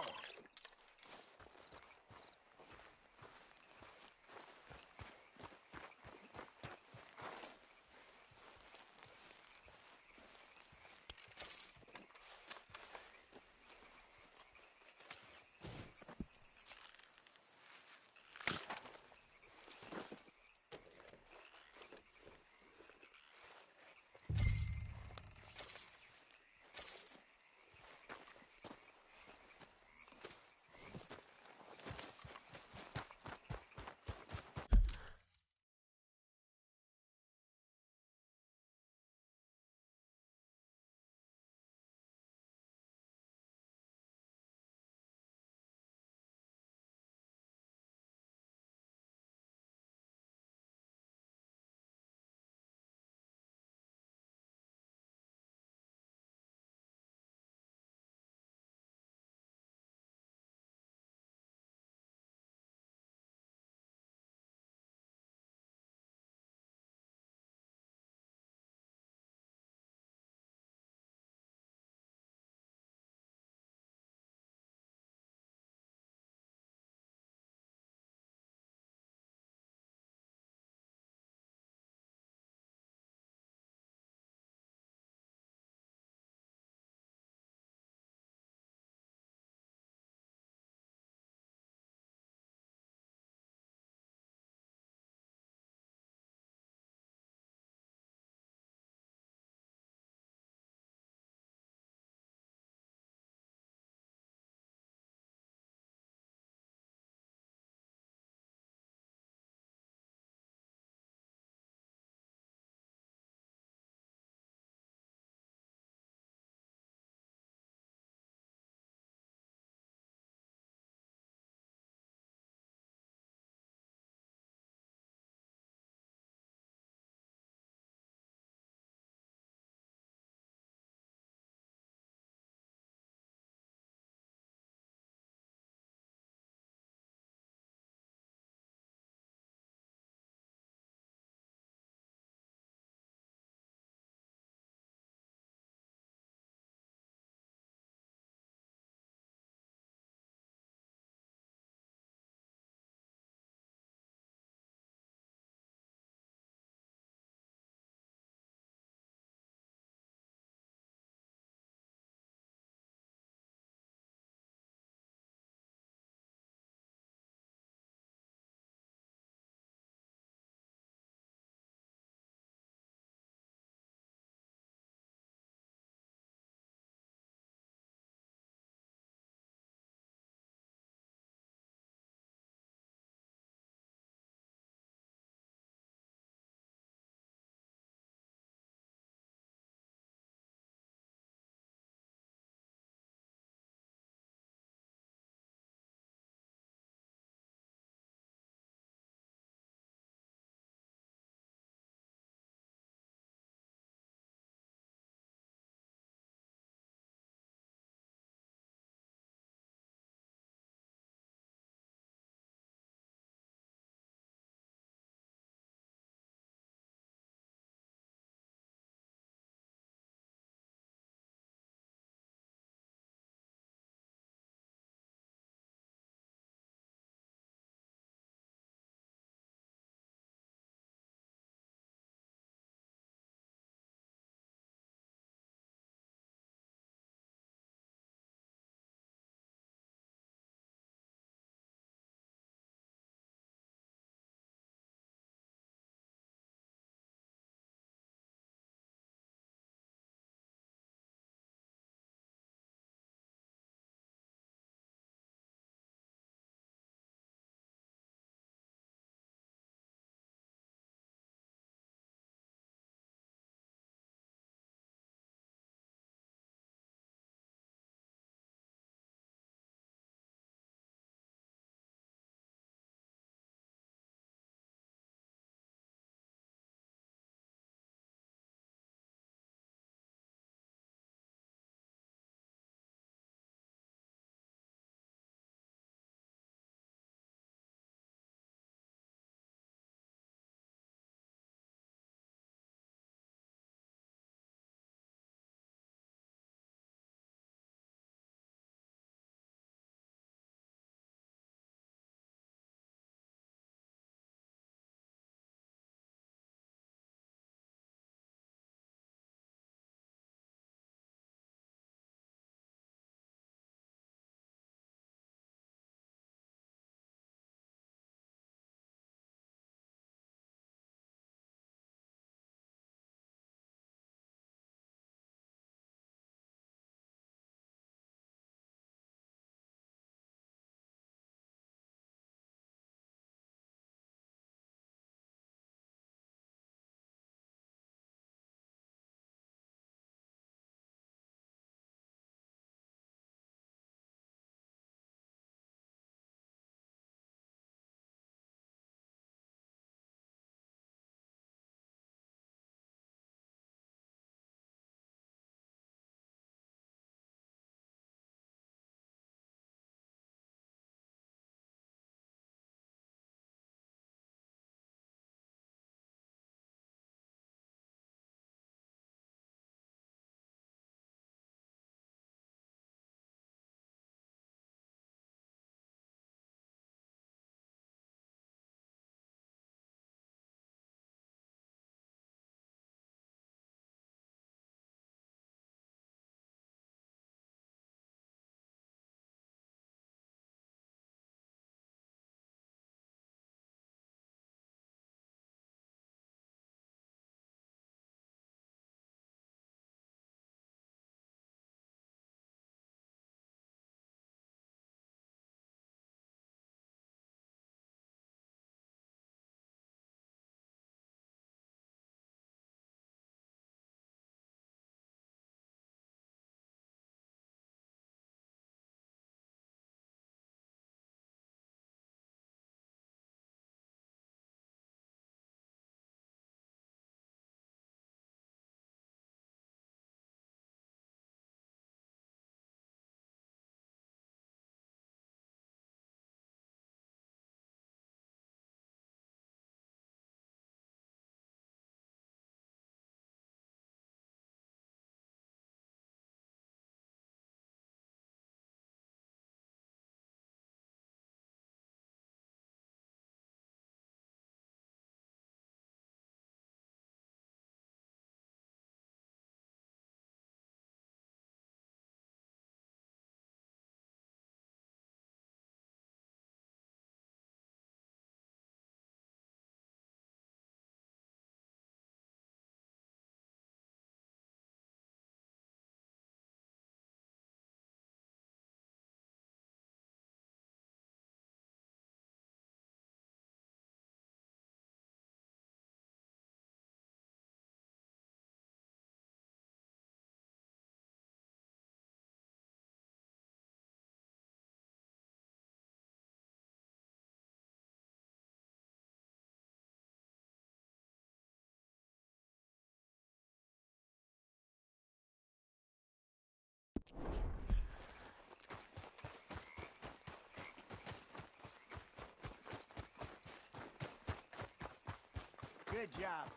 Good job.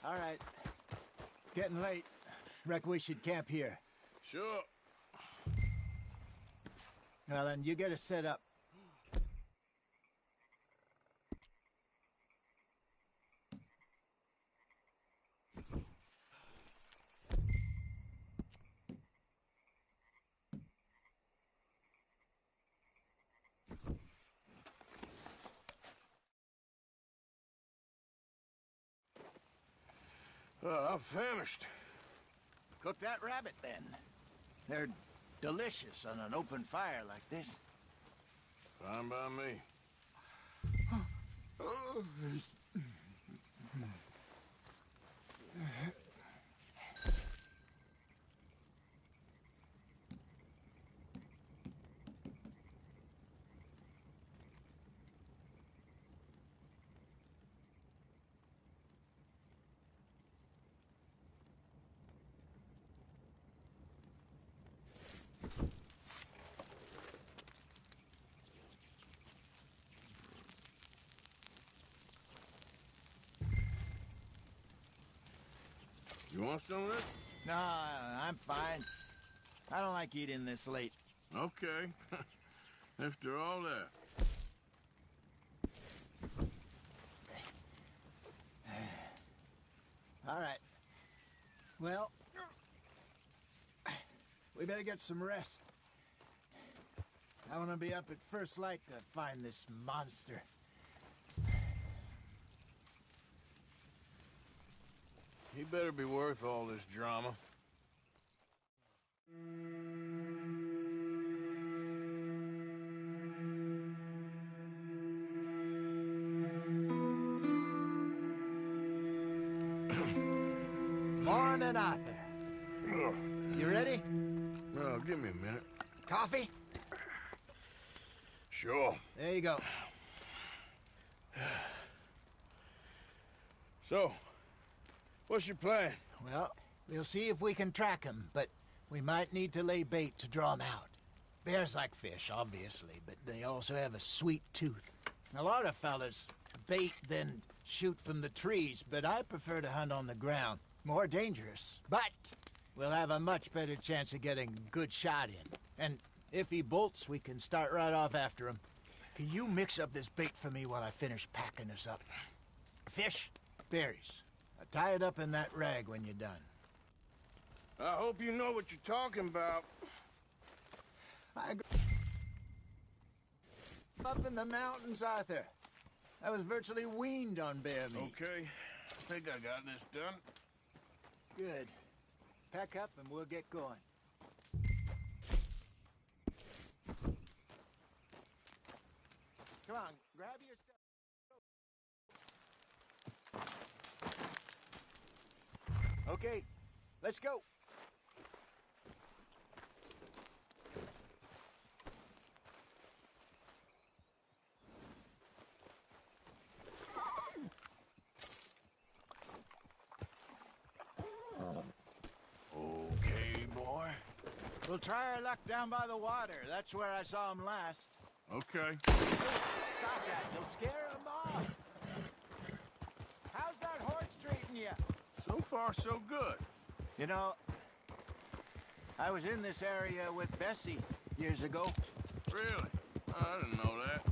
All right. It's getting late. Reckon we should camp here. Sure. Well, then, you get us set up. I'm famished. Cook that rabbit, then. They're delicious on an open fire like this. Fine by me. You want some of this? No, I'm fine. I don't like eating this late. Okay. After all that. All right. Well, we better get some rest. I want to be up at first light to find this monster. He better be worth all this drama. Morning, Arthur. You ready? No, give me a minute. Coffee? Sure. There you go. So, what's your plan? Well, we'll see if we can track him, but we might need to lay bait to draw him out. Bears like fish, obviously, but they also have a sweet tooth. A lot of fellas bait, then shoot from the trees, but I prefer to hunt on the ground. More dangerous, but we'll have a much better chance of getting a good shot in. And if he bolts, we can start right off after him. Can you mix up this bait for me while I finish packing this up? Fish, berries. Tie it up in that rag when you're done. I hope you know what you're talking about. I grew up in the mountains, Arthur. I was virtually weaned on bear meat. Okay, I think I got this done. Good. Pack up and we'll get going. Come on, grab your stuff. Okay, let's go. Okay, boy. We'll try our luck down by the water. That's where I saw him last. Okay. Stop that. You'll scare him off. How's that horse treating you? So far, so good. You know, I was in this area with Bessie years ago. Really? I didn't know that.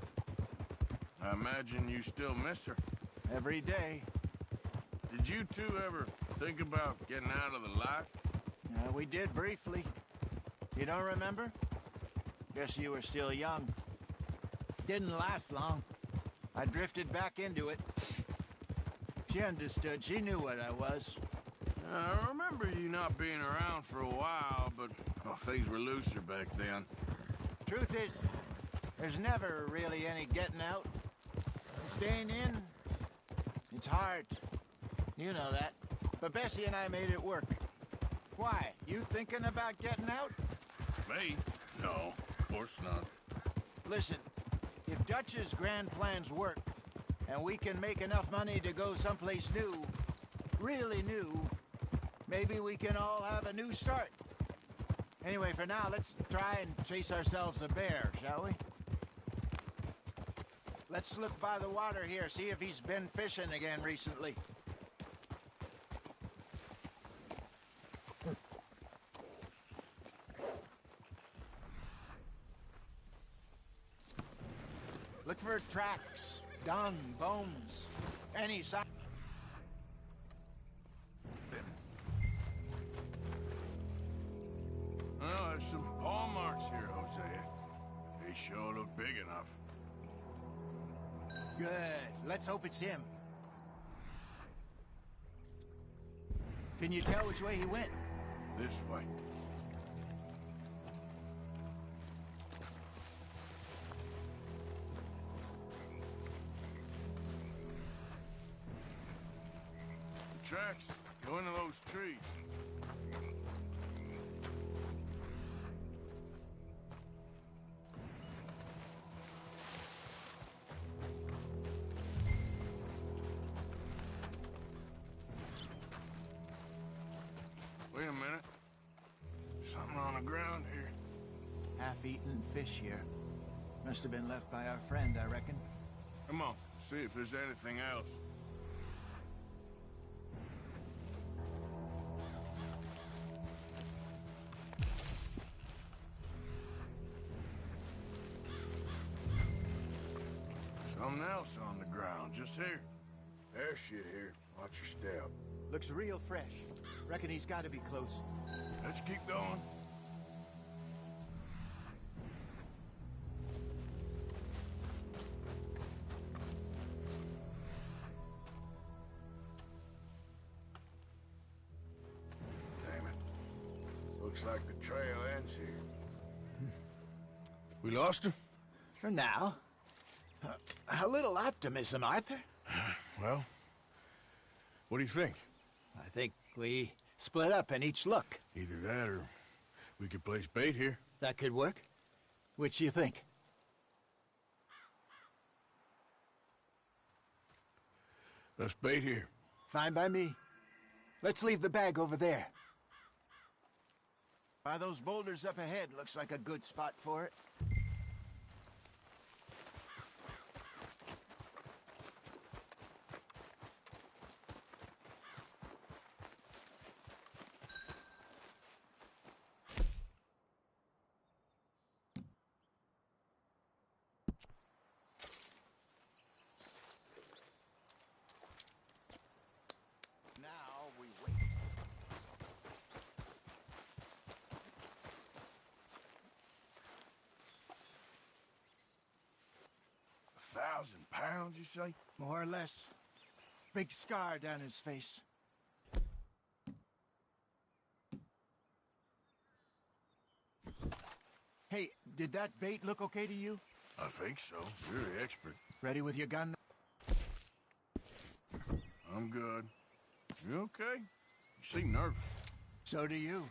I imagine you still miss her. Every day. Did you two ever think about getting out of the life? We did briefly. You don't remember? Guess you were still young. Didn't last long. I drifted back into it. She understood. She knew what I was. I remember you not being around for a while, but well, things were looser back then. Truth is, there's never really any getting out. Staying in, it's hard. You know that. But Bessie and I made it work. Why? You thinking about getting out? Me? No, of course not. Listen, if Dutch's grand plans work, and we can make enough money to go someplace new, really new, maybe we can all have a new start. Anyway, for now, let's try and chase ourselves a bear, shall we? Let's look by the water here, see if he's been fishing again recently. Look for tracks, dung, bones, any sign. Well, there's some paw marks here, Hosea. They sure look big enough. Good. Let's hope it's him. Can you tell which way he went? This way. The tracks go into those trees. Wait a minute. Something on the ground here. Half-eaten fish here. Must have been left by our friend, I reckon. Come on, see if there's anything else. Something else on the ground, just here. There's shit here. Watch your step. Looks real fresh. Reckon he's got to be close. Let's keep going. Damn it. Looks like the trail ends here. We lost him? For now. A little optimism, Arthur. Well, what do you think? I think we split up and each look. Either that or we could place bait here. That could work. Which do you think? Let's bait here. Fine by me. Let's leave the bag over there. By those boulders up ahead, looks like a good spot for it. Now we wait. £1,000, you say? More or less. Big scar down his face. Hey, did that bait look okay to you? I think so. You're the expert. Ready with your gun? I'm good. You okay? You seem nervous. So do you.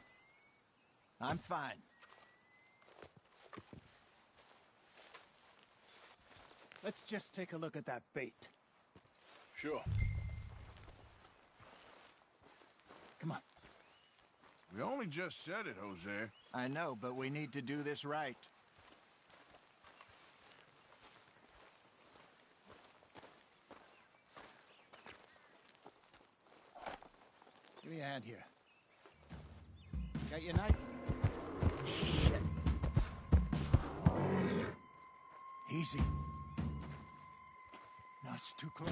I'm fine. Let's just take a look at that bait. Sure. Come on. We only just said it, Hosea. I know, but we need to do this right. Give me a hand here. Got your knife? Shit. Easy. No, it's too close.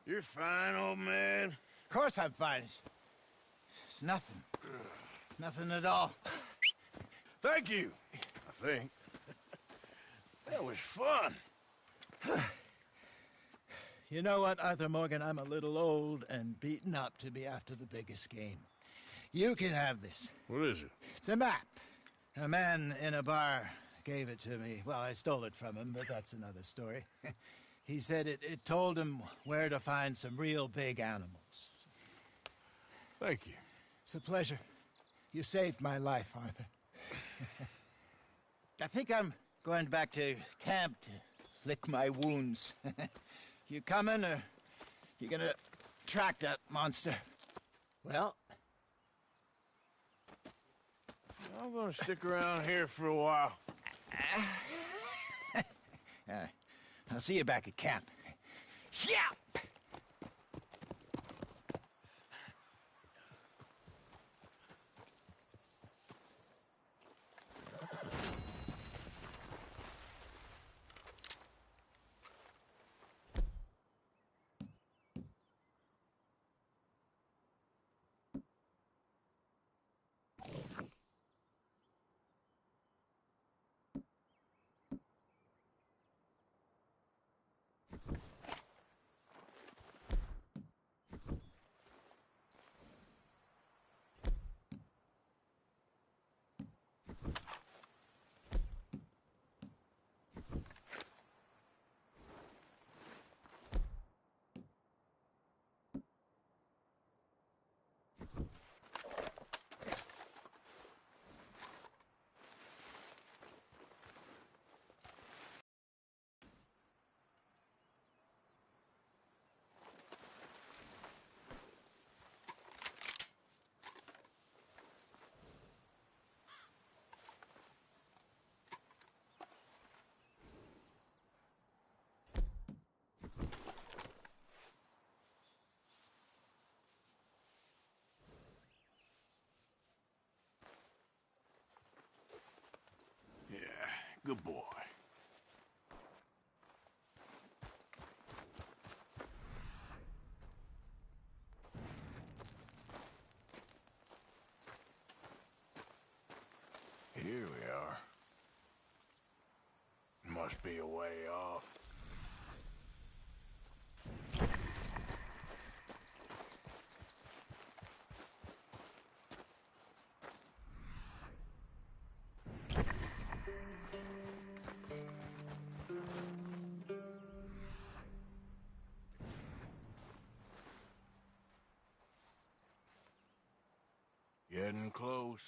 You're fine, old man. Of course I'm fine. It's nothing. Nothing at all. Thank you, I think. That was fun. You know what, Arthur Morgan? I'm a little old and beaten up to be after the biggest game. You can have this. What is it? It's a map. A man in a bar gave it to me. Well, I stole it from him, but that's another story. He said it told him where to find some real big animals. Thank you. It's a pleasure. You saved my life, Arthur. I think I'm going back to camp to lick my wounds. You coming, or you gonna track that monster? Well, I'm gonna stick around here for a while. I'll see you back at camp. Yeah! Yeah, good boy. Here we are. Must be a way off. Getting close.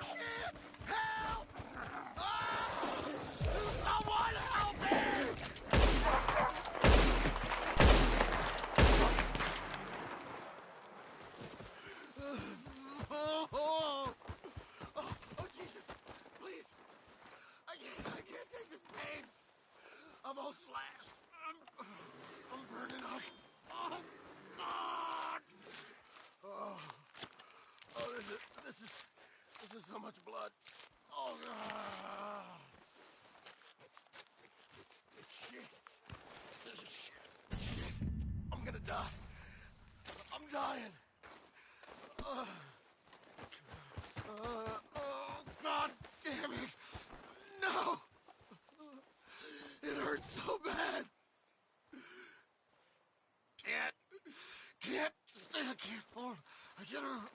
Shit! Help! Ah! Someone help me! Oh, Jesus! Please! I can't take this pain! I'm all slashed. I'm burning up. Oh, God! Oh, this is so much blood. Oh, God! Shit. I'm gonna die. I'm dying. Oh, God damn it! No! It hurts so bad. Can't stay. I can't hold. I can't.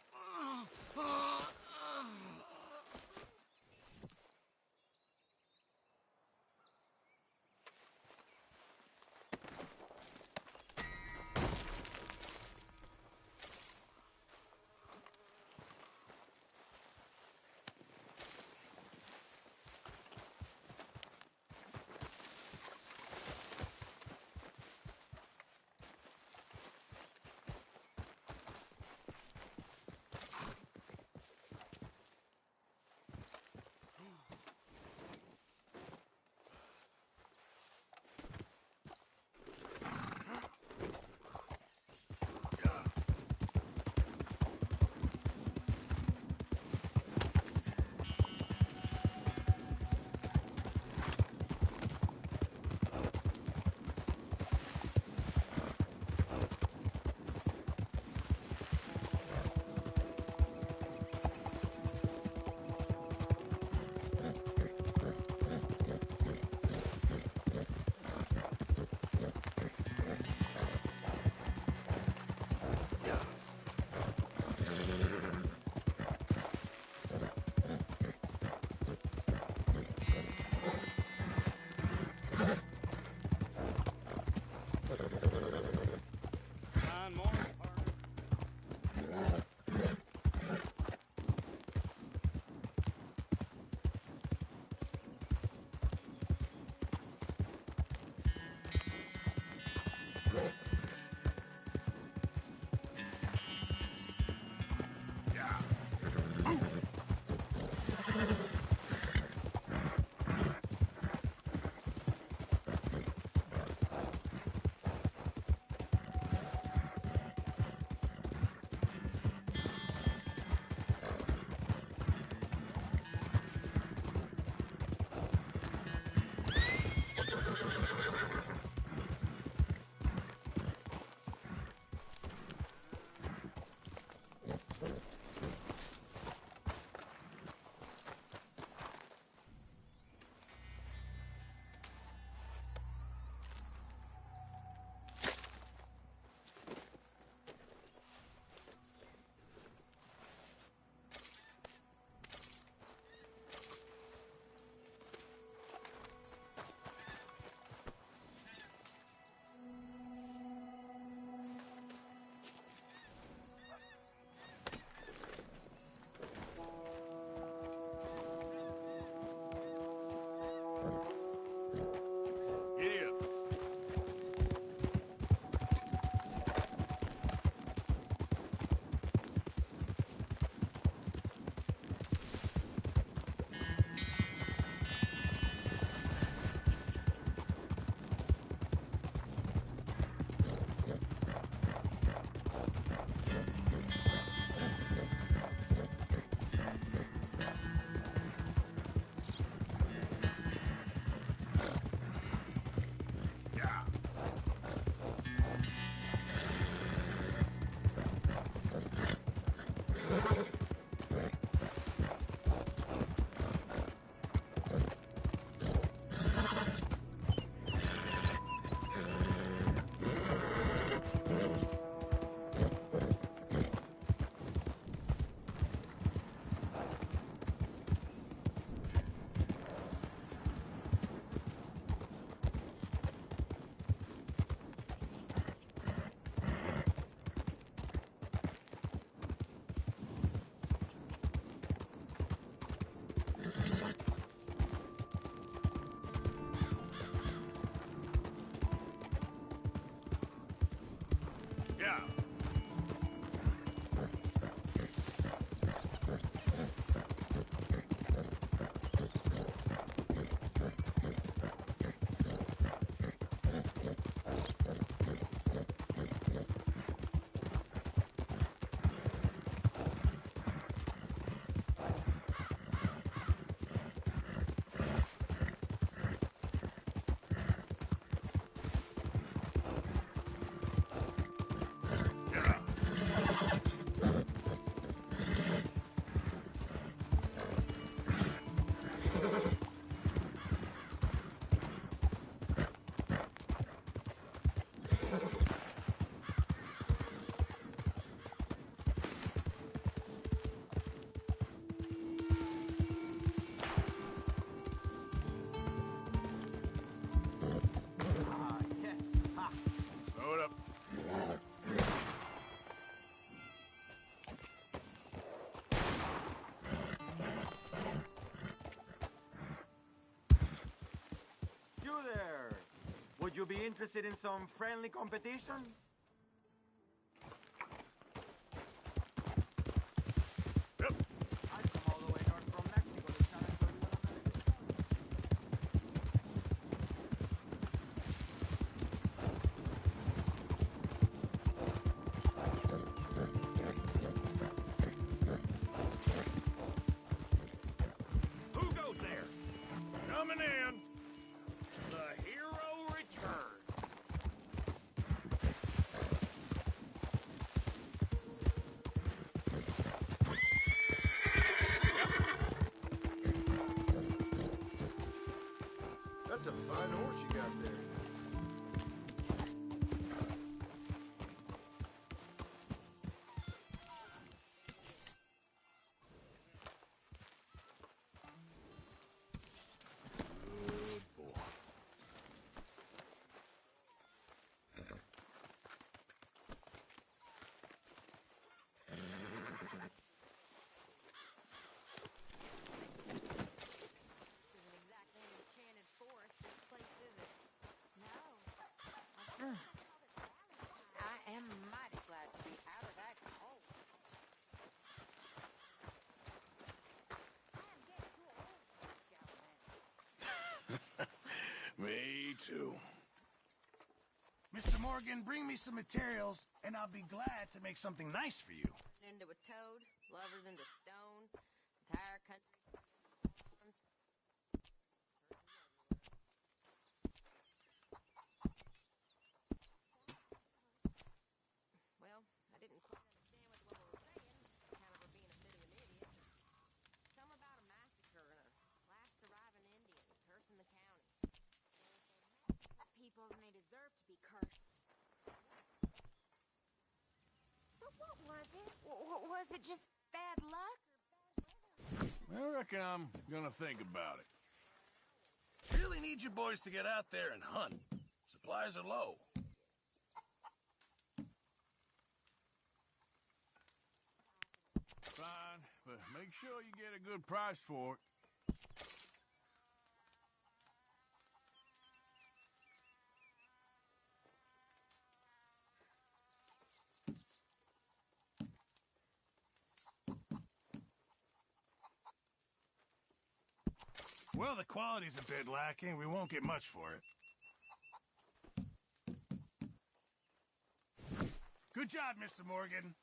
Yeah. Load up. You there! Would you be interested in some friendly competition? Yep. I've come all the way north from Mexico to San Antonio. Who goes there? Coming in. The hero returns. That's a fine horse you got there. I am mighty glad to be out of that cold. Me too. Mr. Morgan, bring me some materials, and I'll be glad to make something nice for you. Into a toad, lovers into stone, entire country. Well, I didn't quite understand what the woman was saying. Kind of her being a bit of an idiot. Something about a massacre and a last surviving Indian cursing the county. People, and they deserve to be cursed. But what was it? Was it just bad luck? I reckon I'm gonna think about it. Really need you boys to get out there and hunt. Supplies are low. Fine, but make sure you get a good price for it. Well, the quality's a bit lacking. We won't get much for it. Good job, Mr. Morgan.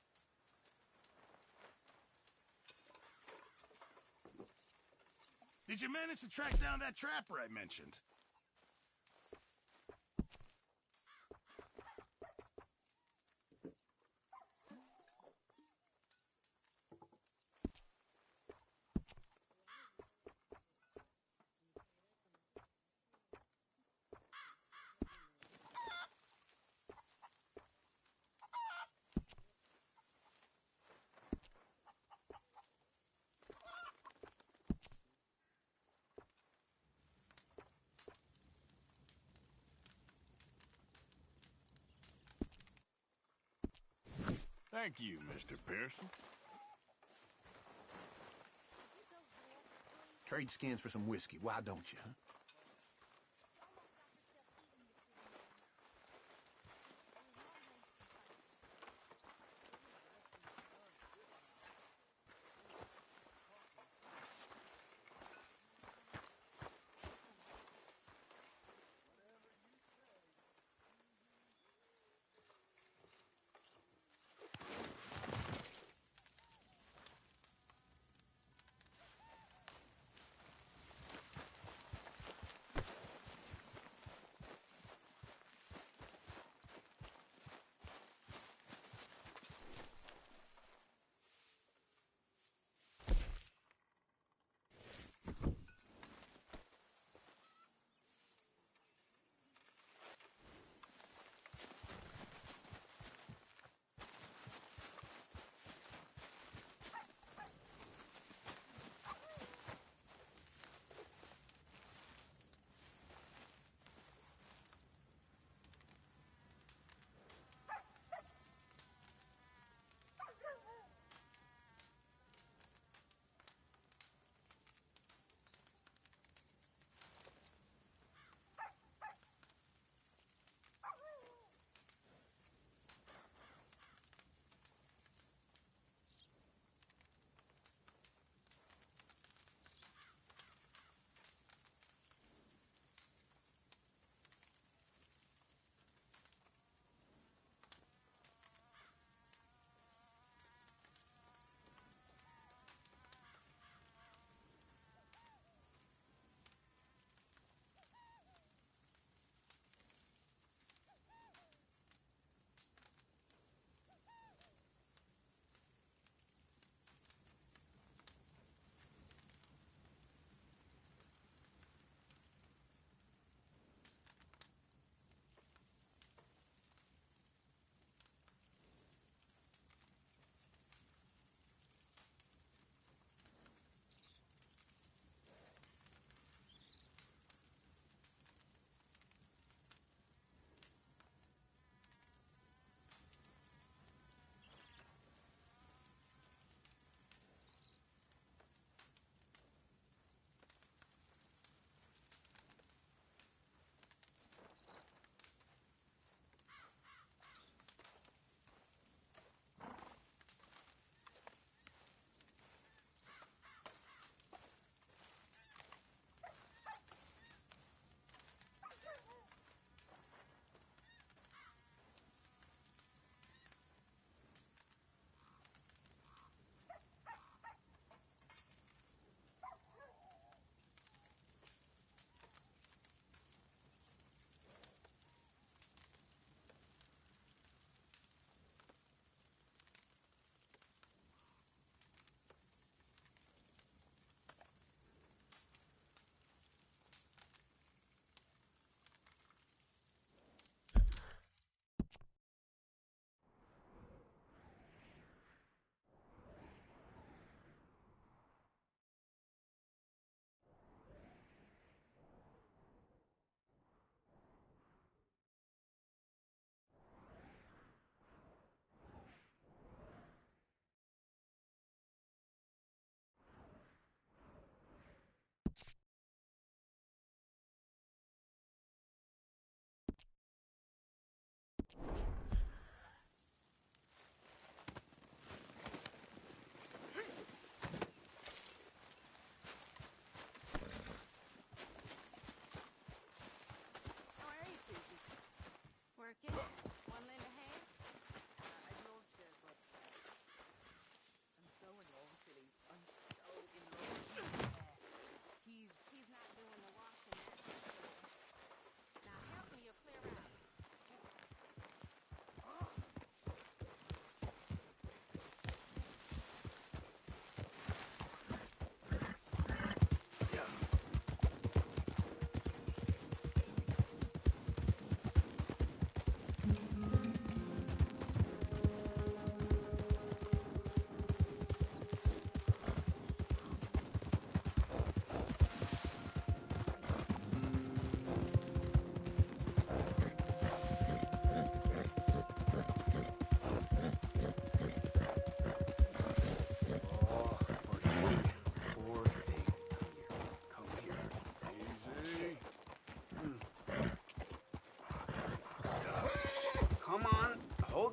Did you manage to track down that trapper I mentioned? Thank you, Mr. Pearson. Trade skins for some whiskey. Why don't you, huh?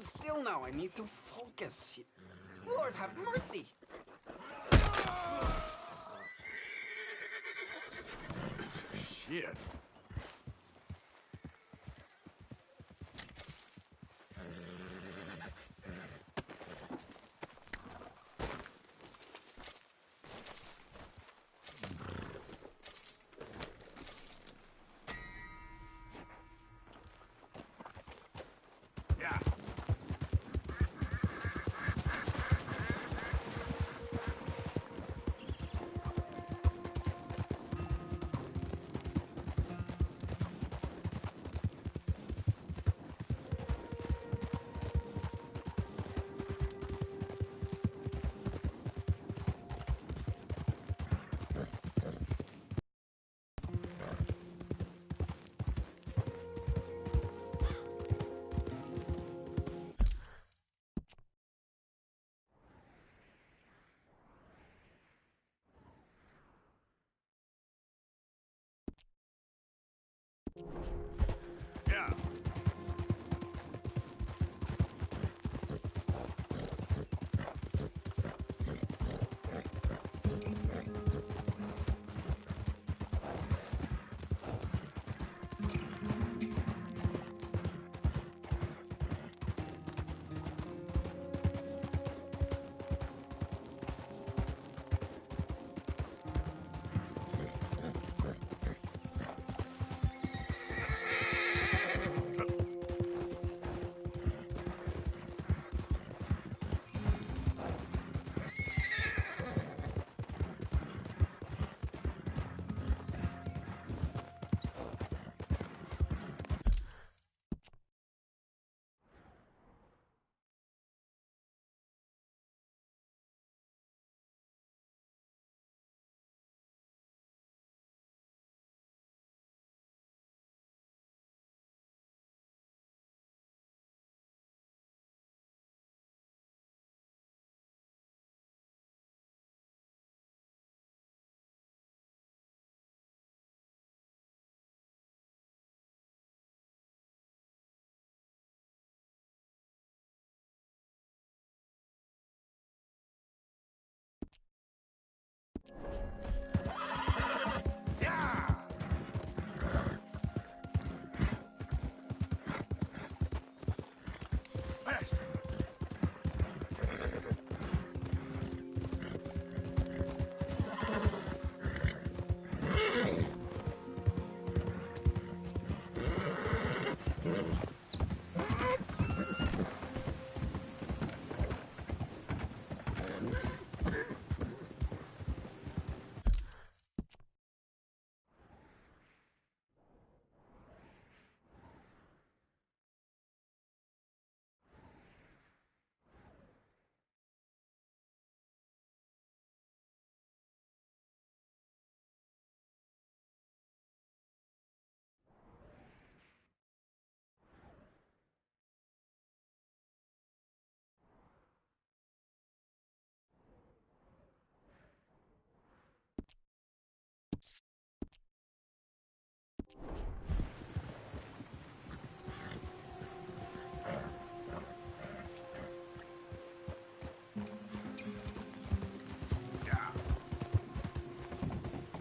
still now. I need to focus. Lord, have mercy. Shit. Yeah.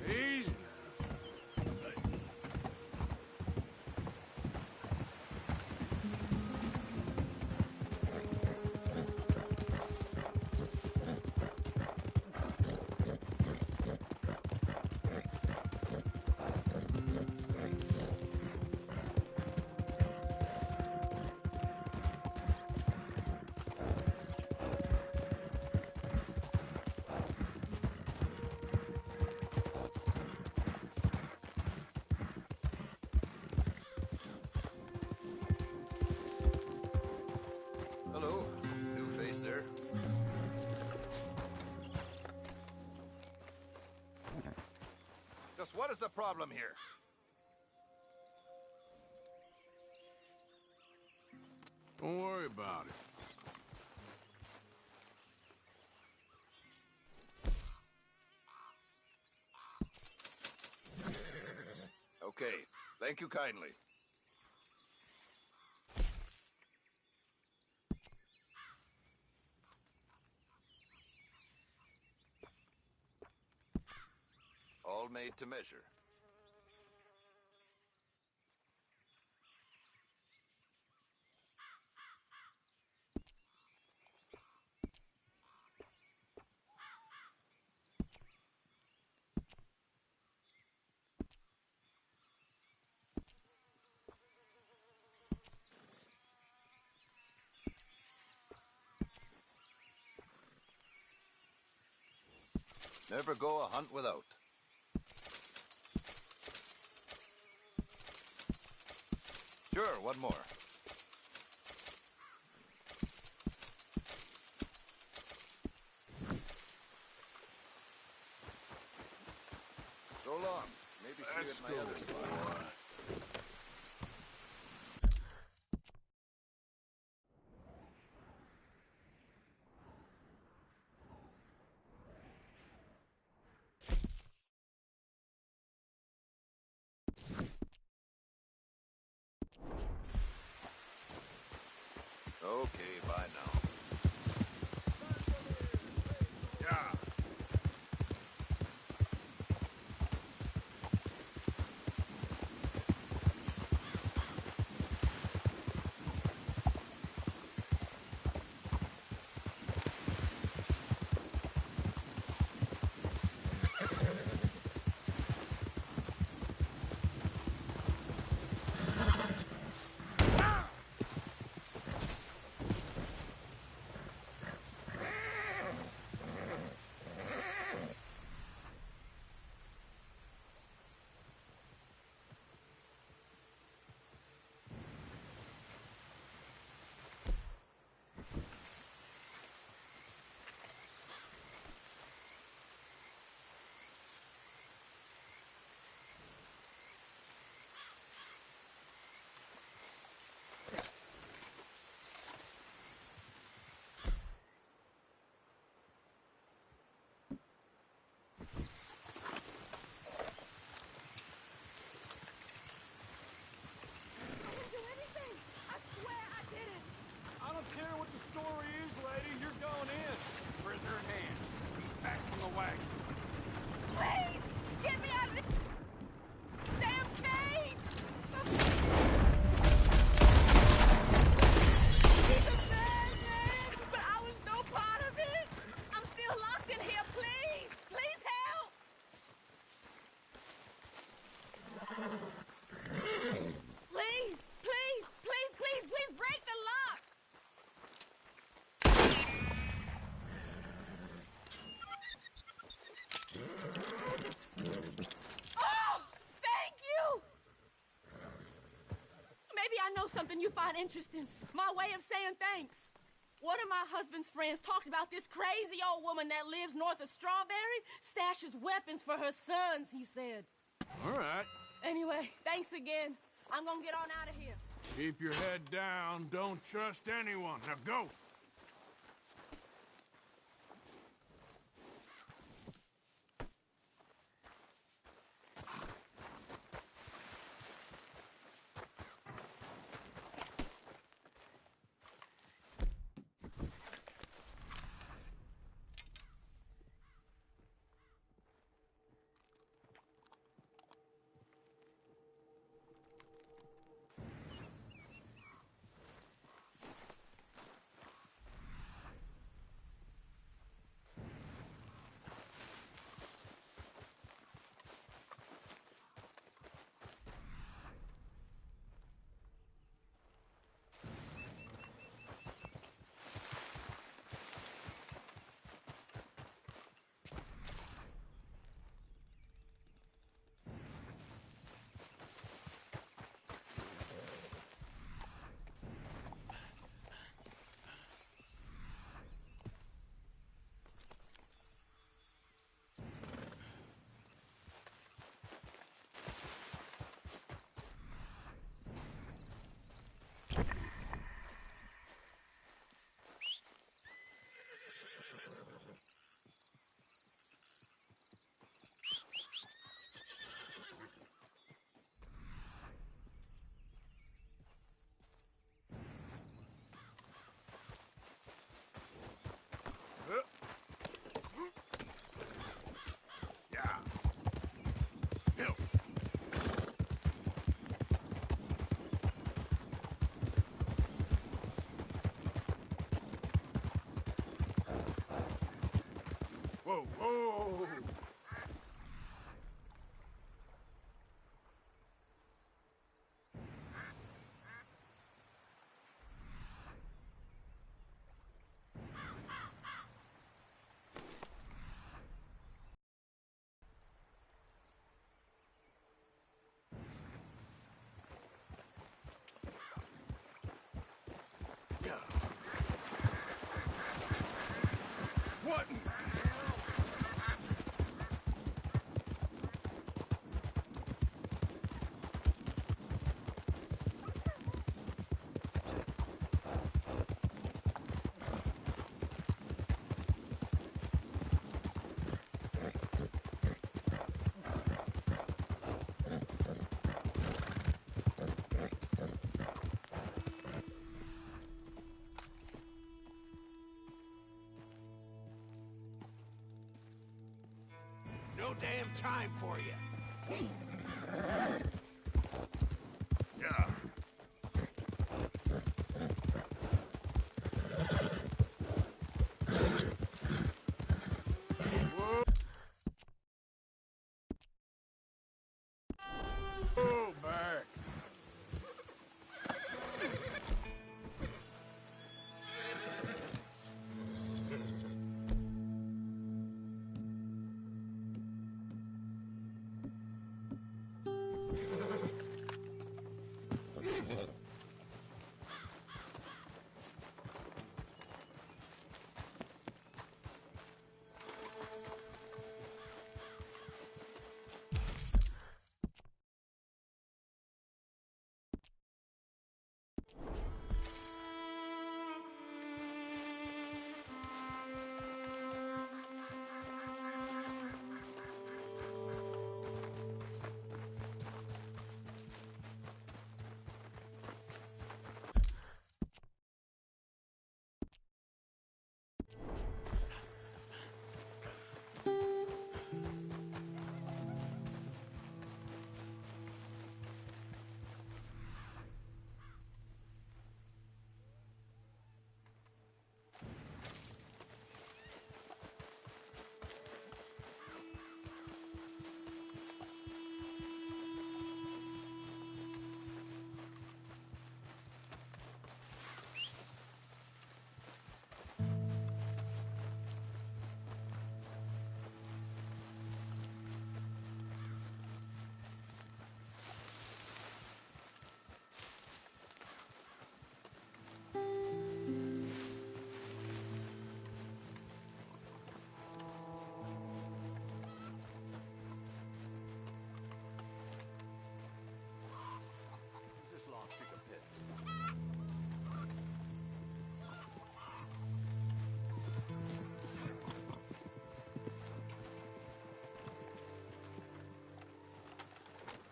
Easy. Hello. New face there. Just what is the problem here? Don't worry about it. Okay. Thank you kindly. all made to measure. Never go a hunt without. Sure, one more. So long. Maybe see you at my other spot. Okay, bye now. Yeah. I don't care what the story is, lady. You're going in. Prisoner in hand. Back from the wagon. Please! Get me out of this damn cage! He's a bad man, but I was no part of it! I'm still locked in here, please! Please help! Please, please, please, please, please break the lock! Oh, thank you! Maybe I know something you find interesting. My way of saying thanks. One of my husband's friends talked about this crazy old woman that lives north of Strawberry, stashes weapons for her sons, he said. All right. Anyway, thanks again. I'm gonna get on out of here. Keep your head down. Don't trust anyone. Now go. damn time for you. Yeah. Whoa, back.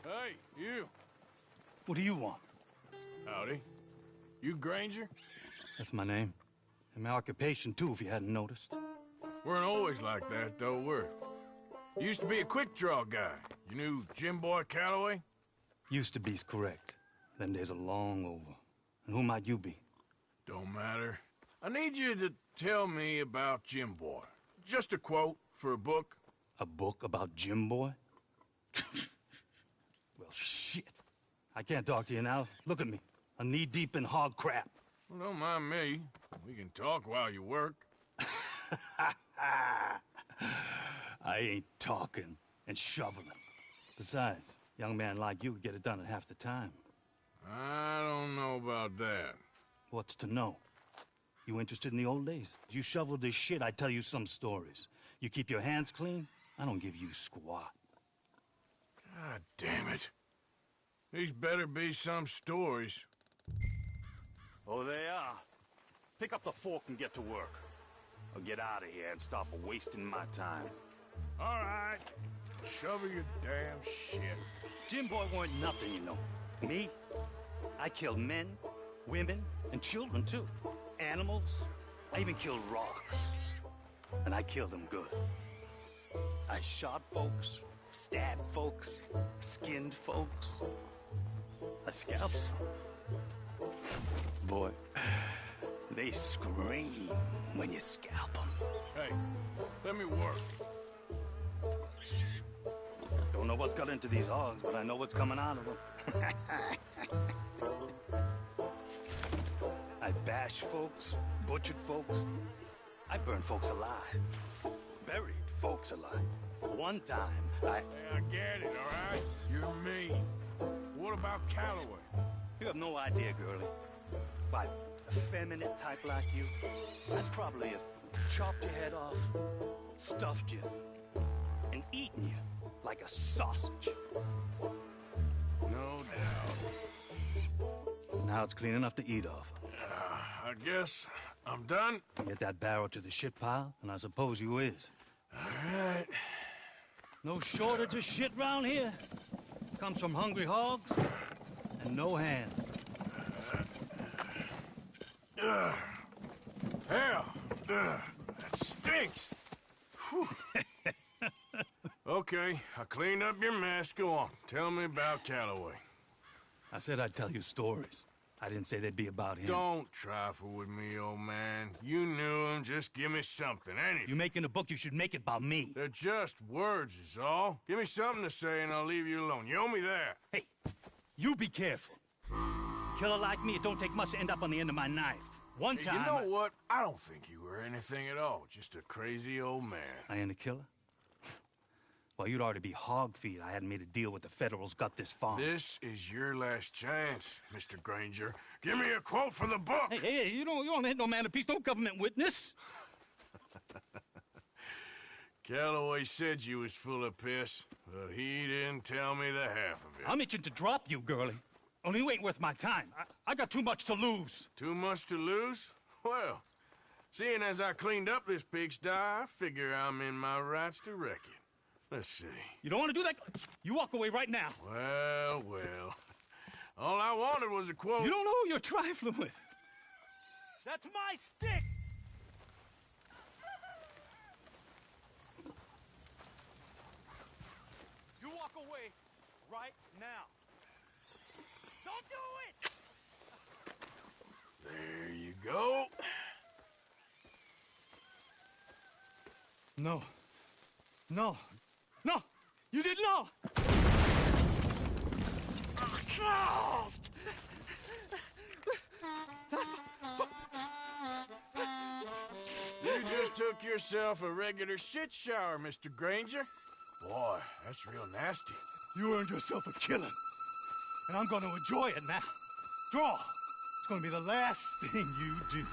Hey, you. What do you want? Howdy. You Granger? That's my name. And my occupation, too, if you hadn't noticed. Weren't always like that, though, were you? Used to be a quick-draw guy. You knew Jim Boy Calloway? Used to be's correct. Then there's a long over. And who might you be? Don't matter. I need you to tell me about Jim Boy. Just a quote for a book. A book about Jim Boy? Well, shit. I can't talk to you now. Look at me. I'm knee-deep in hog crap. Well, don't mind me. We can talk while you work. I ain't talking and shoveling. Besides, young man like you could get it done in half the time. I don't know about that. What's to know? You interested in the old days? You shoveled this shit, I tell you some stories. You keep your hands clean, I don't give you squat. God damn it. These better be some stories. Oh, they are. Pick up the fork and get to work. Or get out of here and stop wasting my time. All right. Shovel your damn shit. Jim Boy weren't nothing, you know. Me? I killed men, women, and children, too. Animals. I even killed rocks. And I killed them good. I shot folks, stabbed folks, skinned folks. I scalped some. Boy, they scream when you scalp them. Hey, let me work. Don't know what's got into these hogs, but I know what's coming out of them. I bashed folks, butchered folks. I burned folks alive. Buried folks alive. One time, Hey, I get it, all right? You're mean. What about Calloway? You have no idea, girlie. By a feminine type like you, I'd probably have chopped your head off, stuffed you, and eaten you like a sausage. No doubt. Now it's clean enough to eat off. I guess I'm done. Get that barrel to the shit pile, and I suppose you is. All right. No shortage of shit round here. Comes from hungry hogs and no hands. Hell, that stinks. Whew. Okay. Okay, I cleaned up your mess. Go on. Tell me about Calloway. I said I'd tell you stories. I didn't say they'd be about him. Don't trifle with me, old man. You knew him. Just give me something, anything. You making a book, you should make it about me. They're just words, is all. Give me something to say and I'll leave you alone. You owe me that. Hey, you be careful. Killer like me, it don't take much to end up on the end of my knife. One Hey, time... you know what? I don't think you were anything at all. Just a crazy old man. I ain't a killer? Well, you'd already be hog feed. I hadn't made a deal with the Federals, got this far. This is your last chance, Mr. Granger. Give me a quote for the book. Hey, you don't hit no man of peace, no government witness. Calloway said you was full of piss, but he didn't tell me the half of it. I'm itching to drop you, girlie. Only you ain't worth my time. I got too much to lose. Too much to lose? Well, seeing as I cleaned up this pigsty, I figure I'm in my rights to wreck it. Let's see. You don't want to do that? You walk away right now. Well. All I wanted was a quote. You don't know who you're trifling with. That's my stick! You walk away right now. Don't do it! There you go. No. No. No! You did not! You just took yourself a regular shit shower, Mr. Granger. Boy, that's real nasty. You earned yourself a killing. And I'm gonna enjoy it now. Draw! It's gonna be the last thing you do.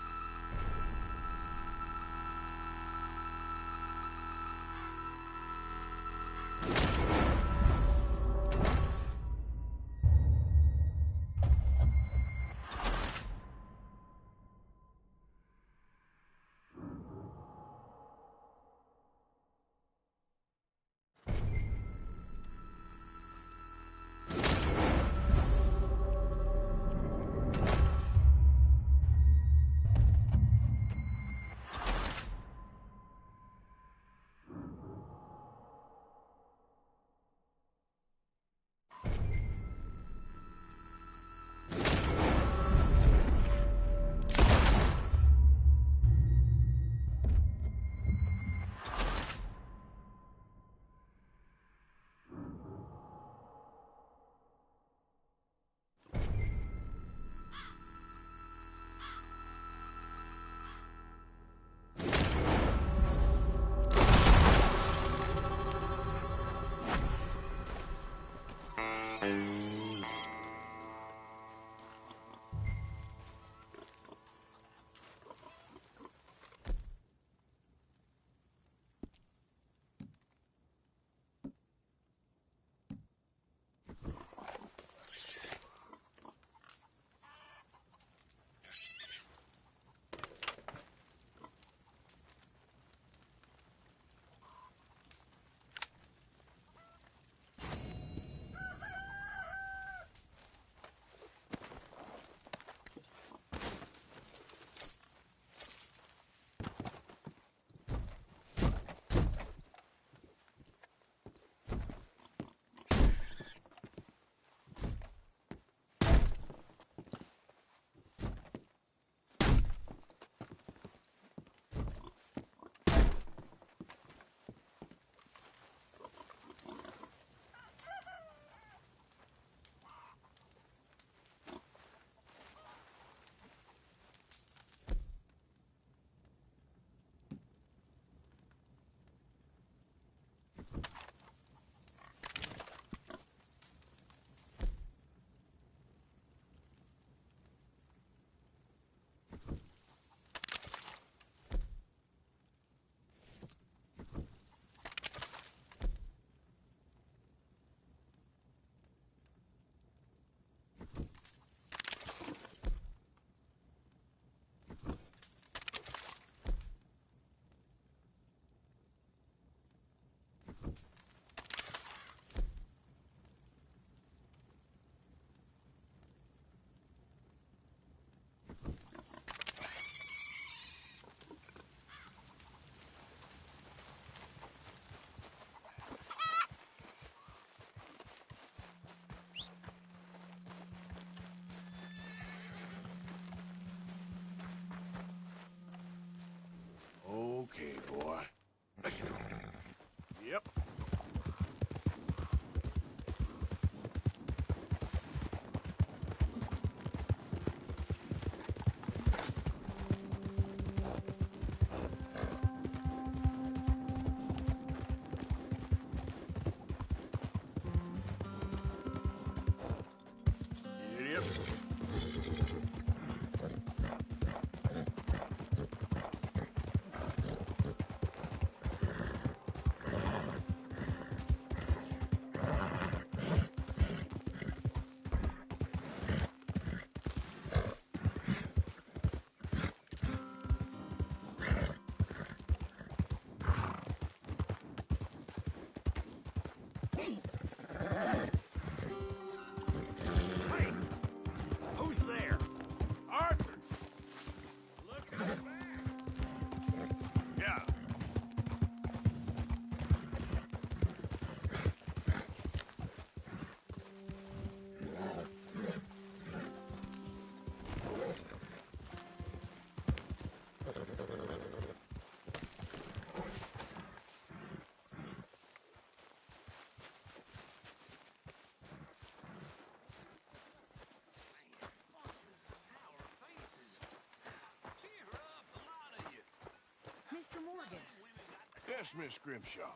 Yes, Miss Grimshaw.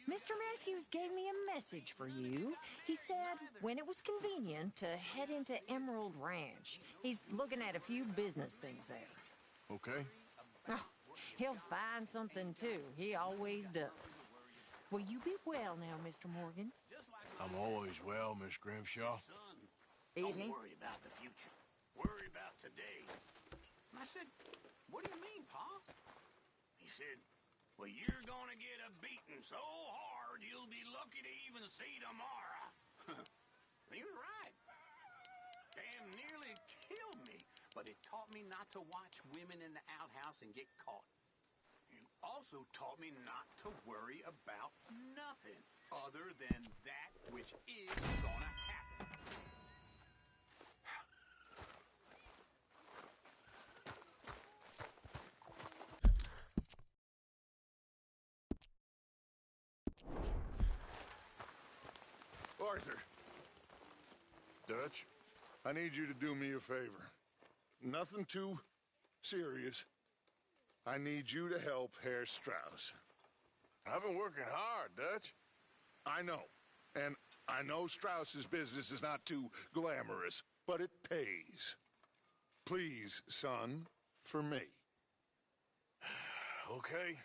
Mr. Matthews gave me a message for you. He said when it was convenient to head into Emerald Ranch. He's looking at a few business things there. Okay. Oh, he'll find something, too. He always does. Will you be well now, Mr. Morgan? I'm always well, Miss Grimshaw. Evening. Don't worry about the future. Worry about today. I said, what do you mean, Pa? He said, well, you're gonna get a beating so hard you'll be lucky to even see tomorrow. He was right. Damn nearly killed me, but it taught me not to watch women in the outhouse and get caught. You also taught me not to worry about nothing other than that which is gonna happen. Arthur. Dutch, I need you to do me a favor. Nothing too serious. I need you to help Herr Strauss. I've been working hard, Dutch. I know. And I know Strauss's business is not too glamorous, but it pays. Please, son, for me. Okay.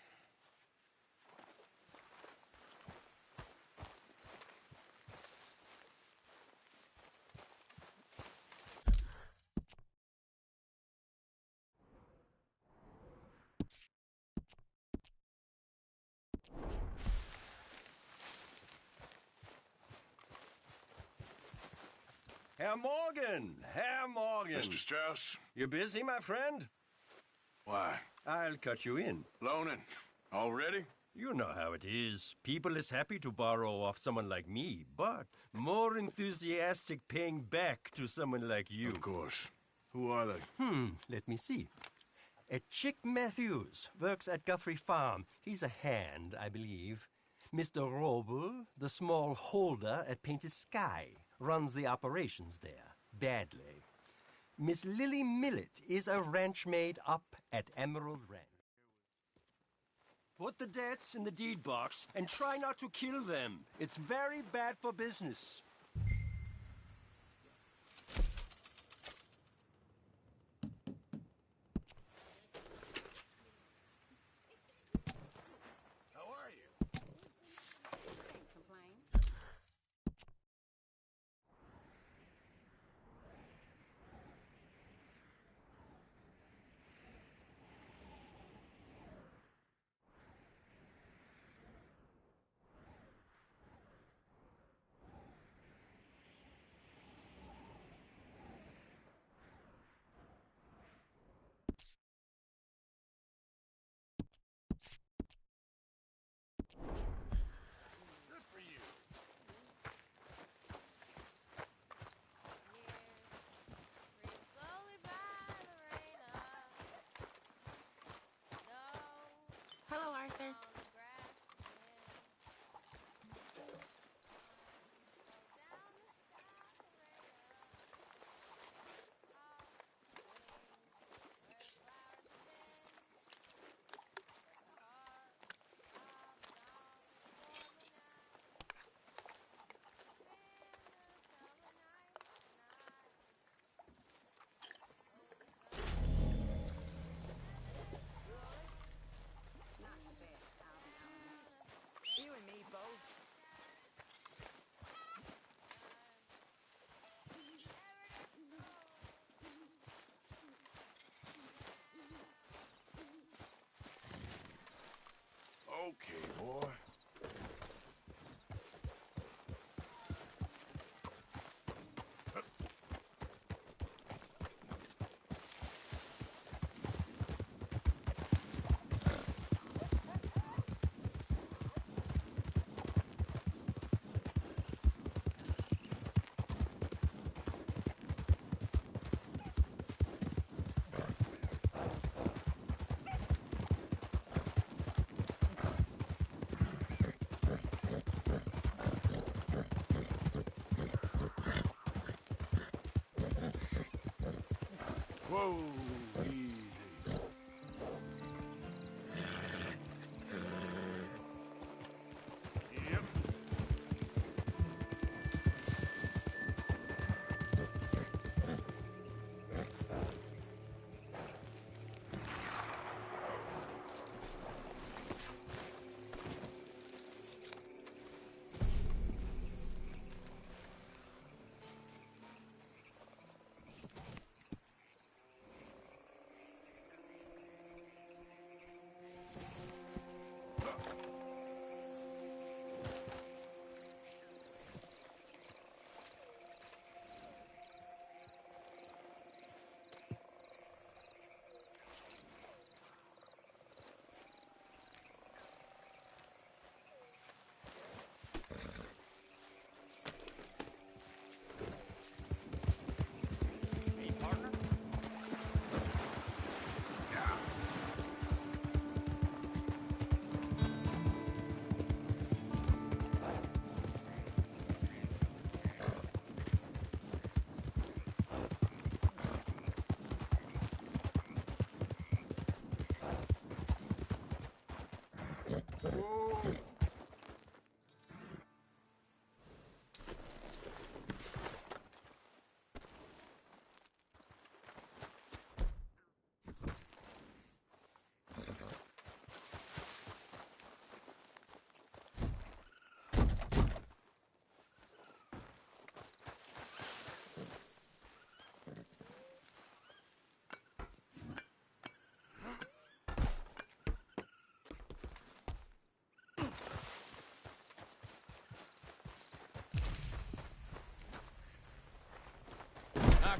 Herr Morgan! Herr Morgan! Mr. Strauss? You busy, my friend? Why? I'll cut you in. Loaning. Already? You know how it is. People is happy to borrow off someone like me, but more enthusiastic paying back to someone like you. Of course. Who are they? Let me see. Chick Matthews works at Guthrie Farm. He's a hand, I believe. Mr. Roble, the small holder at Painted Sky, runs the operations there, badly. Miss Lily Millet is a ranch maid up at Emerald Ranch. Put the debts in the deed box and try not to kill them. It's very bad for business. How are you? Can't complain. Good for you. Hello, Arthur. You and me both. Okay, boy. Whoa, easy.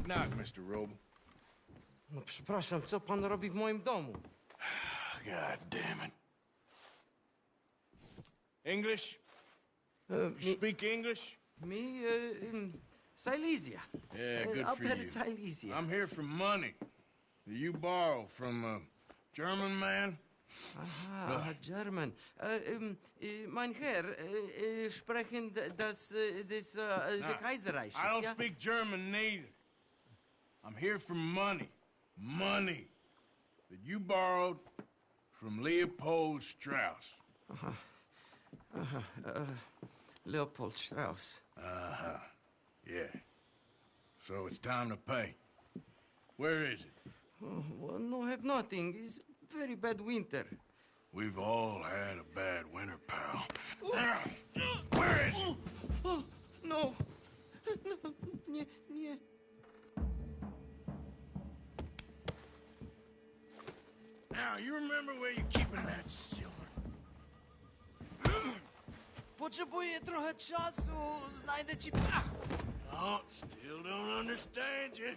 Knock, knock, Mr. Roble. No przepraszam, co pan robi w moim domu? God damn it. English? You speak English? Me, Silesia. Yeah, good for Upper you. Silesia. I'm here for money that you borrow from a German man. Aha, German. Mein Herr, sprechen das the Kaiserreich. I don't ja? speak German neither. I'm here for money. Money that you borrowed from Leopold Strauss. Leopold Strauss. Uh-huh. Yeah. So it's time to pay. Where is it? Oh, well, no, have nothing. It's very bad winter. We've all had a bad winter, pal. Where is it? Oh, no. No, nie. Now, you remember where you're keeping that silver? Potrzebuję trochę czasu. Znajdę ci... Oh, still don't understand you.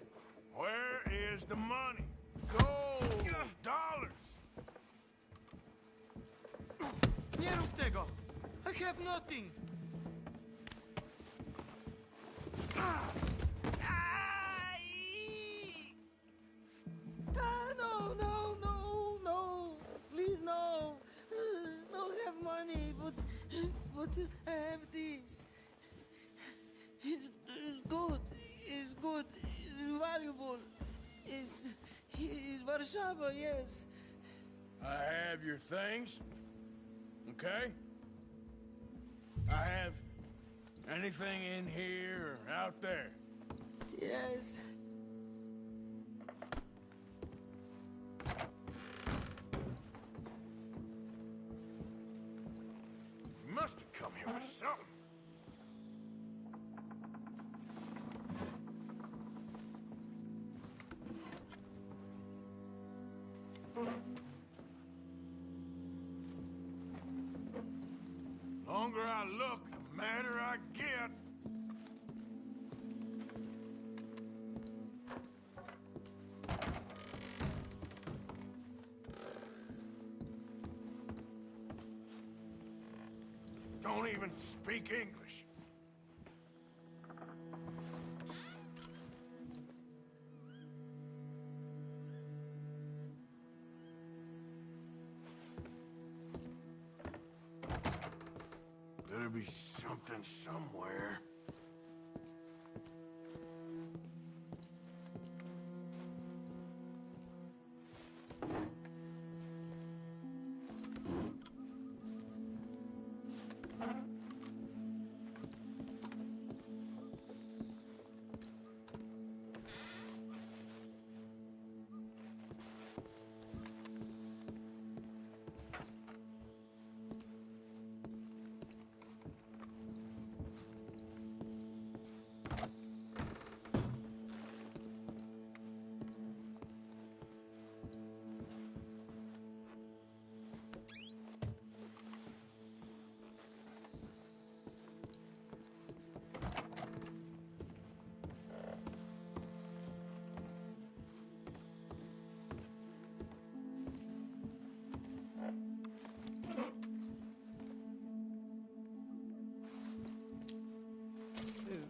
Where is the money? Gold, dollars. Nie rób tego. I have nothing. No. Please, no. Don't have money, but I have this. It's good. It's good. It's valuable. It's Warszawa, yes. I have your things, okay? I have anything in here or out there. Yes. You must have come here with something. Longer I look, the madder I get. Don't even speak English. Better be something somewhere.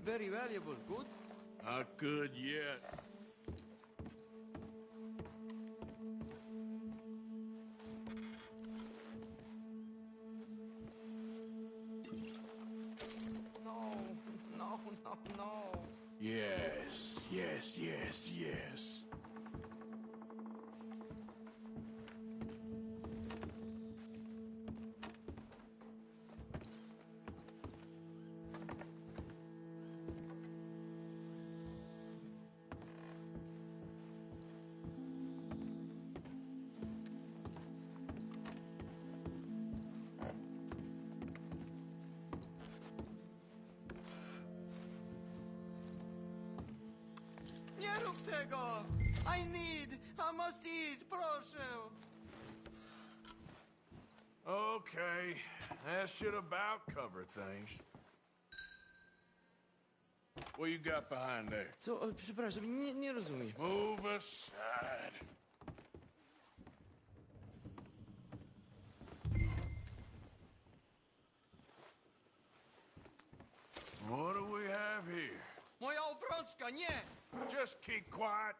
Very valuable. Good? Not good yet. No. Yes. Nie rób tego! I must eat, proszę! Okay, that should about cover things. What you got behind there? Co? Przepraszam, nie rozumiem. Move aside. What do we have here? Moja obrączka, nie! Just keep quiet.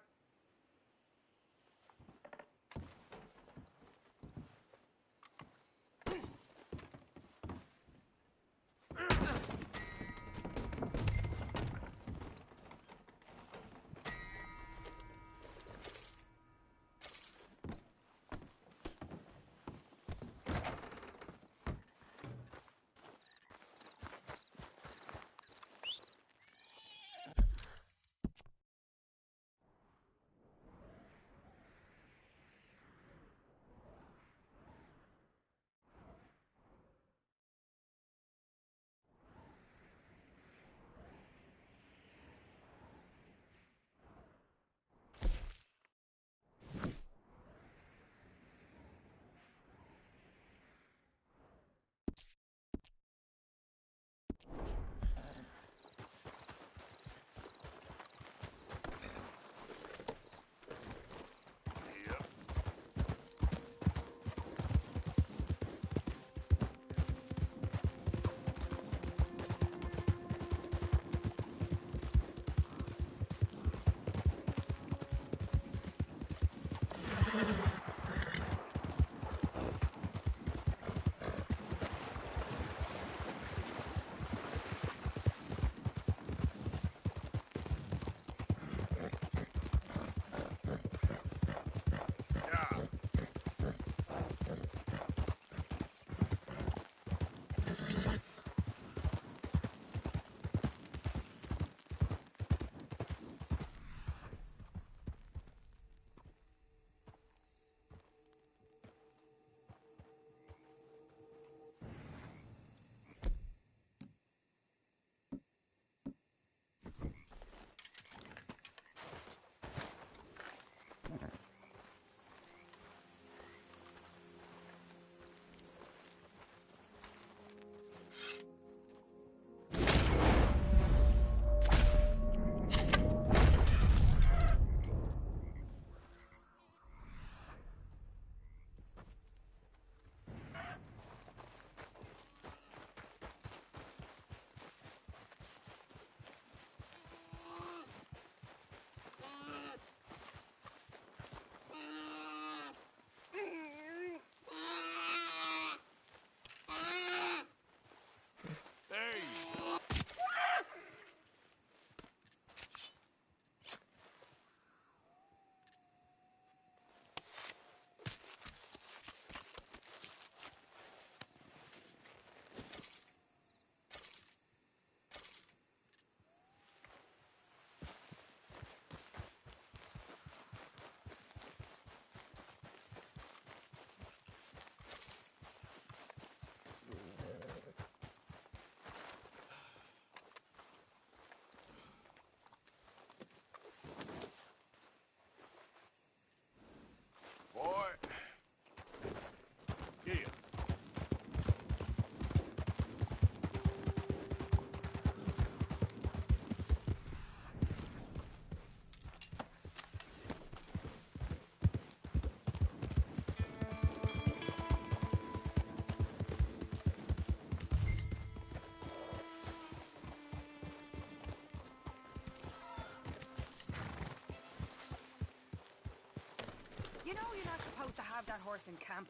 You know you're not supposed to have that horse in camp.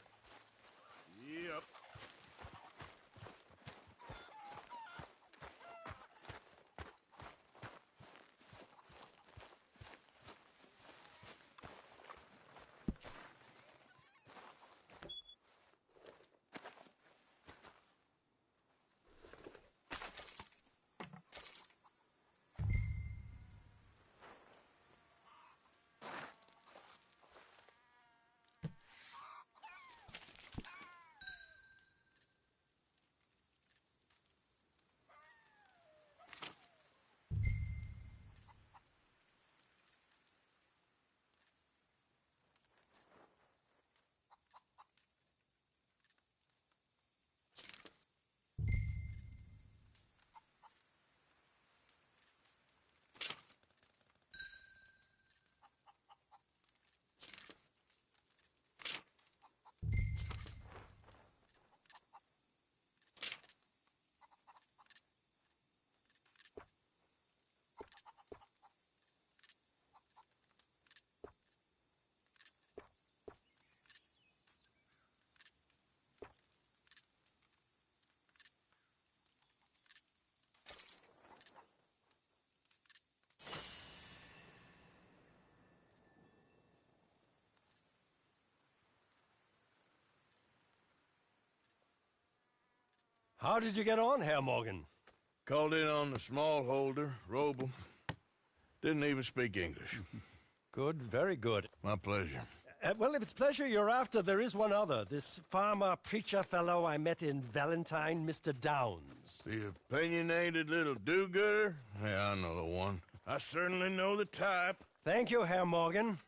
Yep. How did you get on, Herr Morgan? Called in on the smallholder, Roble. Didn't even speak English. Good, very good. My pleasure. Well, if it's pleasure you're after, there is one other. This farmer preacher fellow I met in Valentine, Mr. Downs. The opinionated little do-gooder? Yeah, I know the one. I certainly know the type. Thank you, Herr Morgan.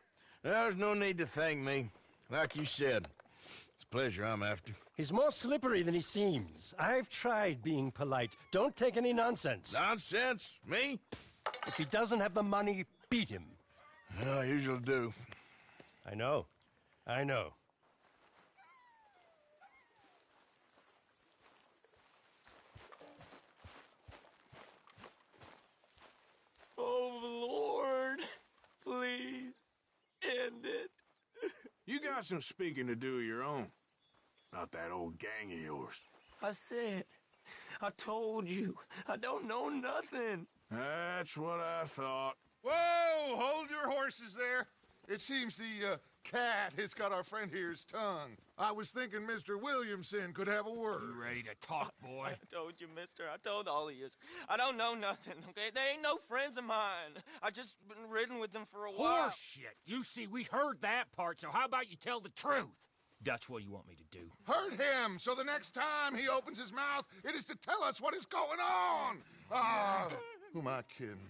There's no need to thank me. Like you said, it's pleasure I'm after. He's more slippery than he seems. I've tried being polite. Don't take any nonsense. Nonsense? Me? If he doesn't have the money, beat him. Yeah, I usually do. I know. I know. Oh, Lord. Please. End it. You got some speaking to do of your own. Not that old gang of yours. I said, I told you, I don't know nothing. That's what I thought. Whoa! Hold your horses there. It seems the cat has got our friend here's tongue. I was thinking Mr. Williamson could have a word. You ready to talk, boy? I told you, mister. I told all of you. I don't know nothing, okay? They ain't no friends of mine. I just been ridden with them for a while. Horseshit. You see, we heard that part, so how about you tell the truth? Dutch, what do you want me to do? Hurt him, so the next time he opens his mouth, it is to tell us what is going on. Ah, who am I kidding?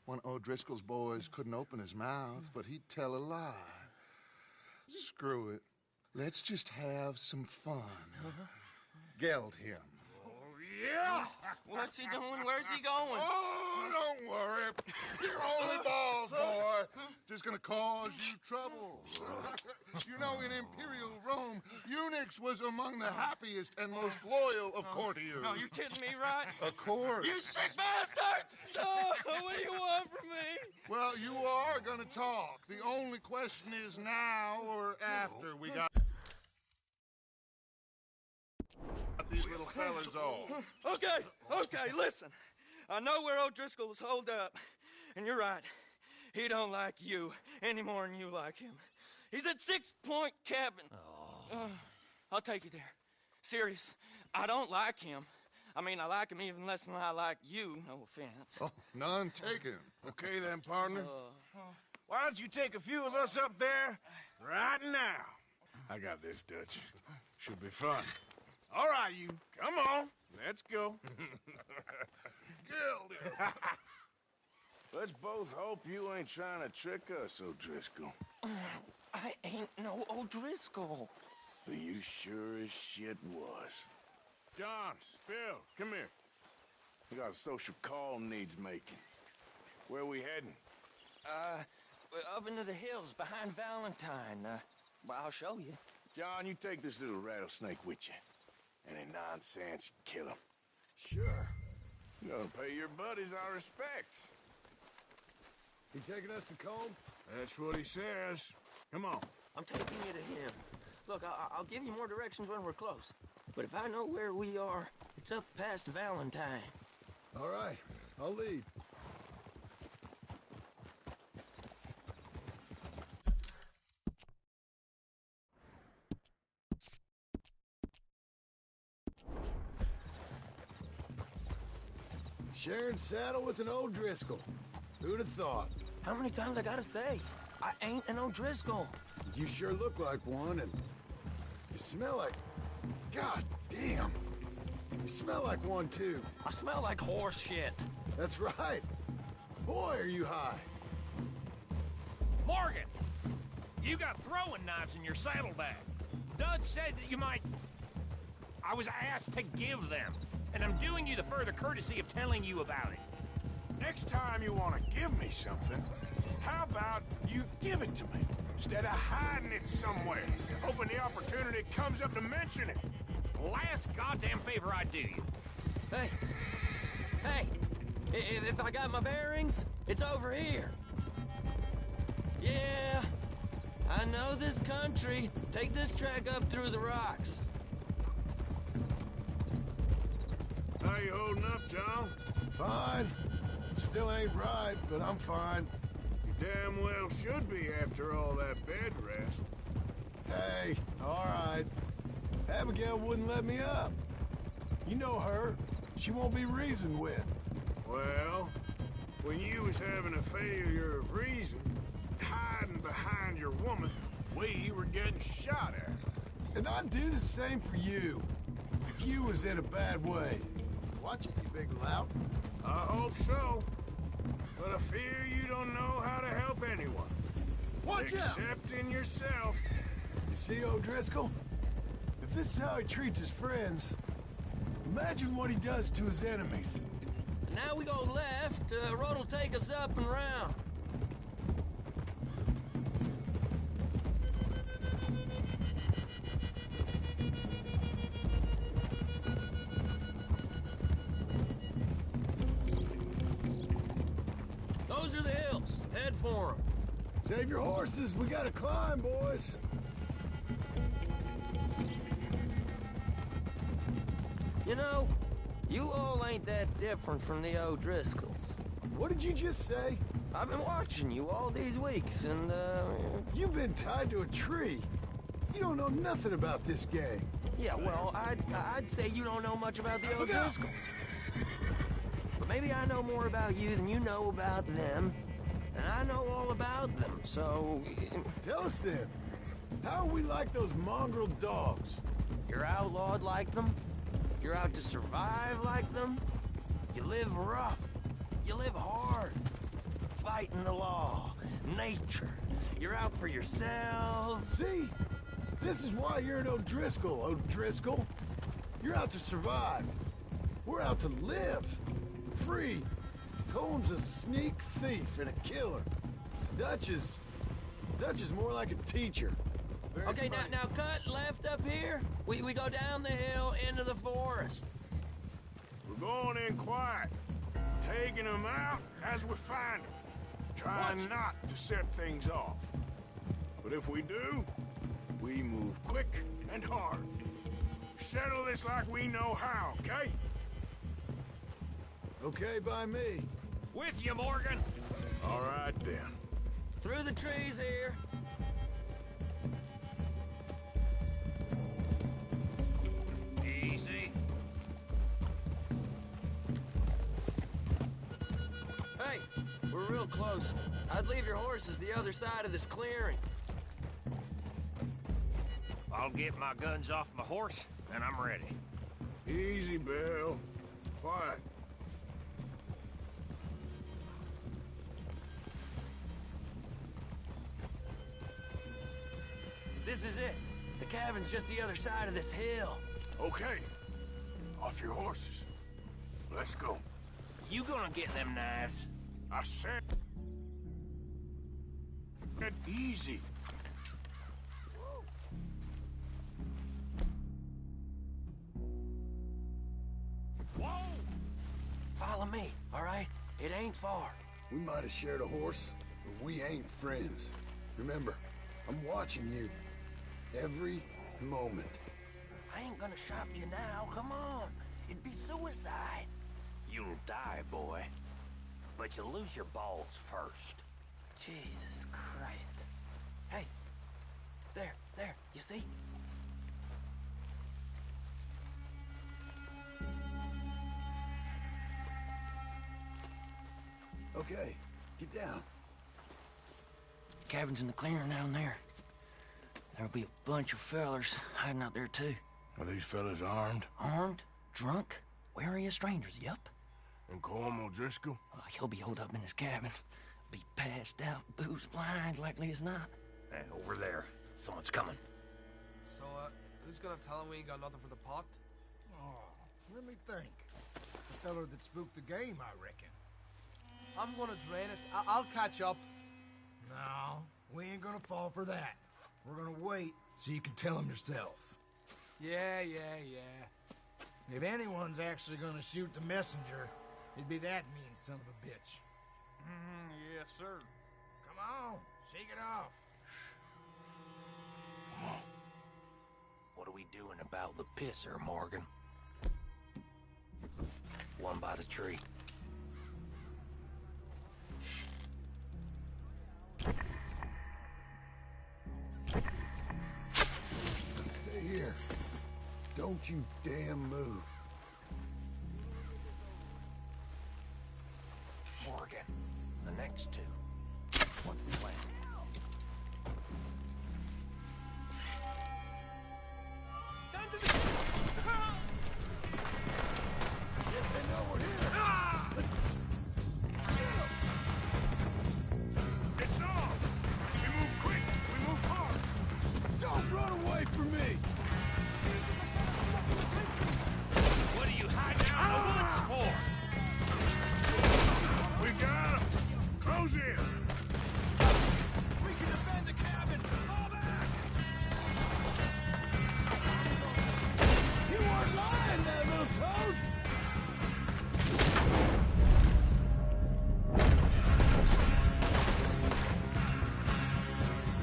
One of O'Driscoll's boys couldn't open his mouth, but he'd tell a lie. Screw it. Let's just have some fun. Geld him. Yeah! What's he doing? Where's he going? Oh, don't worry. You're only balls, boy. Just gonna cause you trouble. You know, in Imperial Rome, eunuchs was among the happiest and most loyal of courtiers. No, you kidding me, right? Of course. You sick bastards! Oh, what do you want from me? Well, you are gonna talk. The only question is now or after we got these little fellas all. Okay, listen. I know where O'Driscoll's holed up, and you're right. He don't like you any more than you like him. He's at 6 Point Cabin. I'll take you there. Serious, I don't like him. I mean, I like him even less than I like you, no offense. Oh, none taken. Okay then, partner. Why don't you take a few of us up there right now? I got this, Dutch. Should be fun. All right, you. Come on. Let's go. Let's both hope you ain't trying to trick us, O'Driscoll. I ain't no O'Driscoll. But you sure as shit was. John, Bill, come here. We got a social call needs making. Where we heading? Up into the hills behind Valentine. Well, I'll show you. John, you take this little rattlesnake with you. Any nonsense, kill him. Sure. You gotta pay your buddies our respects. He taking us to Combe? That's what he says. Come on. I'm taking you to him. Look, I'll give you more directions when we're close. But if I know where we are, it's up past Valentine. All right, I'll lead. Sharing saddle with an O'Driscoll. Who'd have thought? How many times I gotta say? I ain't an O'Driscoll. You sure look like one, and you smell like... God damn. You smell like one, too. I smell like horse shit. That's right. Boy, are you high. Morgan! You got throwing knives in your saddlebag. Dud said that you might... I was asked to give them, and I'm doing you the further courtesy of telling you about it. Next time you want to give me something, how about you give it to me, instead of hiding it somewhere, hoping the opportunity comes up to mention it? Last goddamn favor I do you. Hey, if I got my bearings, it's over here. Yeah, I know this country. Take this track up through the rocks. How you holding up, John? Fine. Still ain't right, but I'm fine. You damn well should be after all that bed rest. Hey, all right. Abigail wouldn't let me up. You know her. She won't be reasoned with. Well, when you was having a failure of reason, hiding behind your woman, we were getting shot at. And I'd do the same for you, if you was in a bad way. Watch it, you big lout. I hope so. But I fear you don't know how to help anyone. Watch out! Except in yourself. You see O'Driscoll? If this is how he treats his friends, imagine what he does to his enemies. Now we go left. Road'll take us up and round. Those are the hills. Head for them. Save your horses. We gotta climb, boys. You know, you all ain't that different from the O'Driscolls. What did you just say? I've been watching you all these weeks, and, You've been tied to a tree. You don't know nothing about this gang. Yeah, well, I'd say you don't know much about the O'Driscolls. But maybe I know more about you than you know about them. And I know all about them, so... Tell us then. How are we like those mongrel dogs? You're outlawed like them? You're out to survive like them? You live rough. You live hard. Fighting the law. Nature. You're out for yourselves. See? This is why you're an O'Driscoll, O'Driscoll. You're out to survive. We're out to live. Free. Cole's a sneak thief and a killer. Dutch is more like a teacher. Okay, now cut left up here. We go down the hill into the forest. We're going in quiet, taking them out as we find them, trying not to set things off. But if we do, we move quick and hard. Settle this like we know how, okay? Okay by me. With you, Morgan. All right, then. Through the trees here. Easy. Hey, we're real close. I'd leave your horses the other side of this clearing. I'll get my guns off my horse, and I'm ready. Easy, Bill. Quiet. This is it. The cabin's just the other side of this hill. Okay. Off your horses. Let's go. You gonna get them knives? I said... easy. Whoa! Follow me, all right? It ain't far. We might have shared a horse, but we ain't friends. Remember, I'm watching you. Every moment. I ain't gonna shop you now, come on. It'd be suicide. You'll die, boy. But you'll lose your balls first. Jesus Christ. Hey, there, you see? Okay, get down. Cabin's in the clearing down there. There'll be a bunch of fellers hiding out there, too. Are these fellas armed? Armed, drunk, wary of strangers, yup. And Colm O'Driscoll? He'll be holed up in his cabin. Be passed out, booze blind, likely as not. Hey, over there. Someone's coming. So, who's gonna tell him we ain't got nothing for the pot? Oh, let me think. The feller that spooked the game, I reckon. I'm gonna drain it. I'll catch up. No, we ain't gonna fall for that. We're gonna wait so you can tell him yourself. Yeah. If anyone's actually gonna shoot the messenger, it'd be that mean son of a bitch. Yes, sir. Come on, shake it off. Come on. What are we doing about the pisser, Morgan? One by the tree. Stay here. Don't you damn move. things too. What's the plan? It's on! We move quick, we move hard! Don't run away from me! What are you hiding out in the woods for? We got him! Close in! We can defend the cabin! Fall back! You weren't lying, that little toad!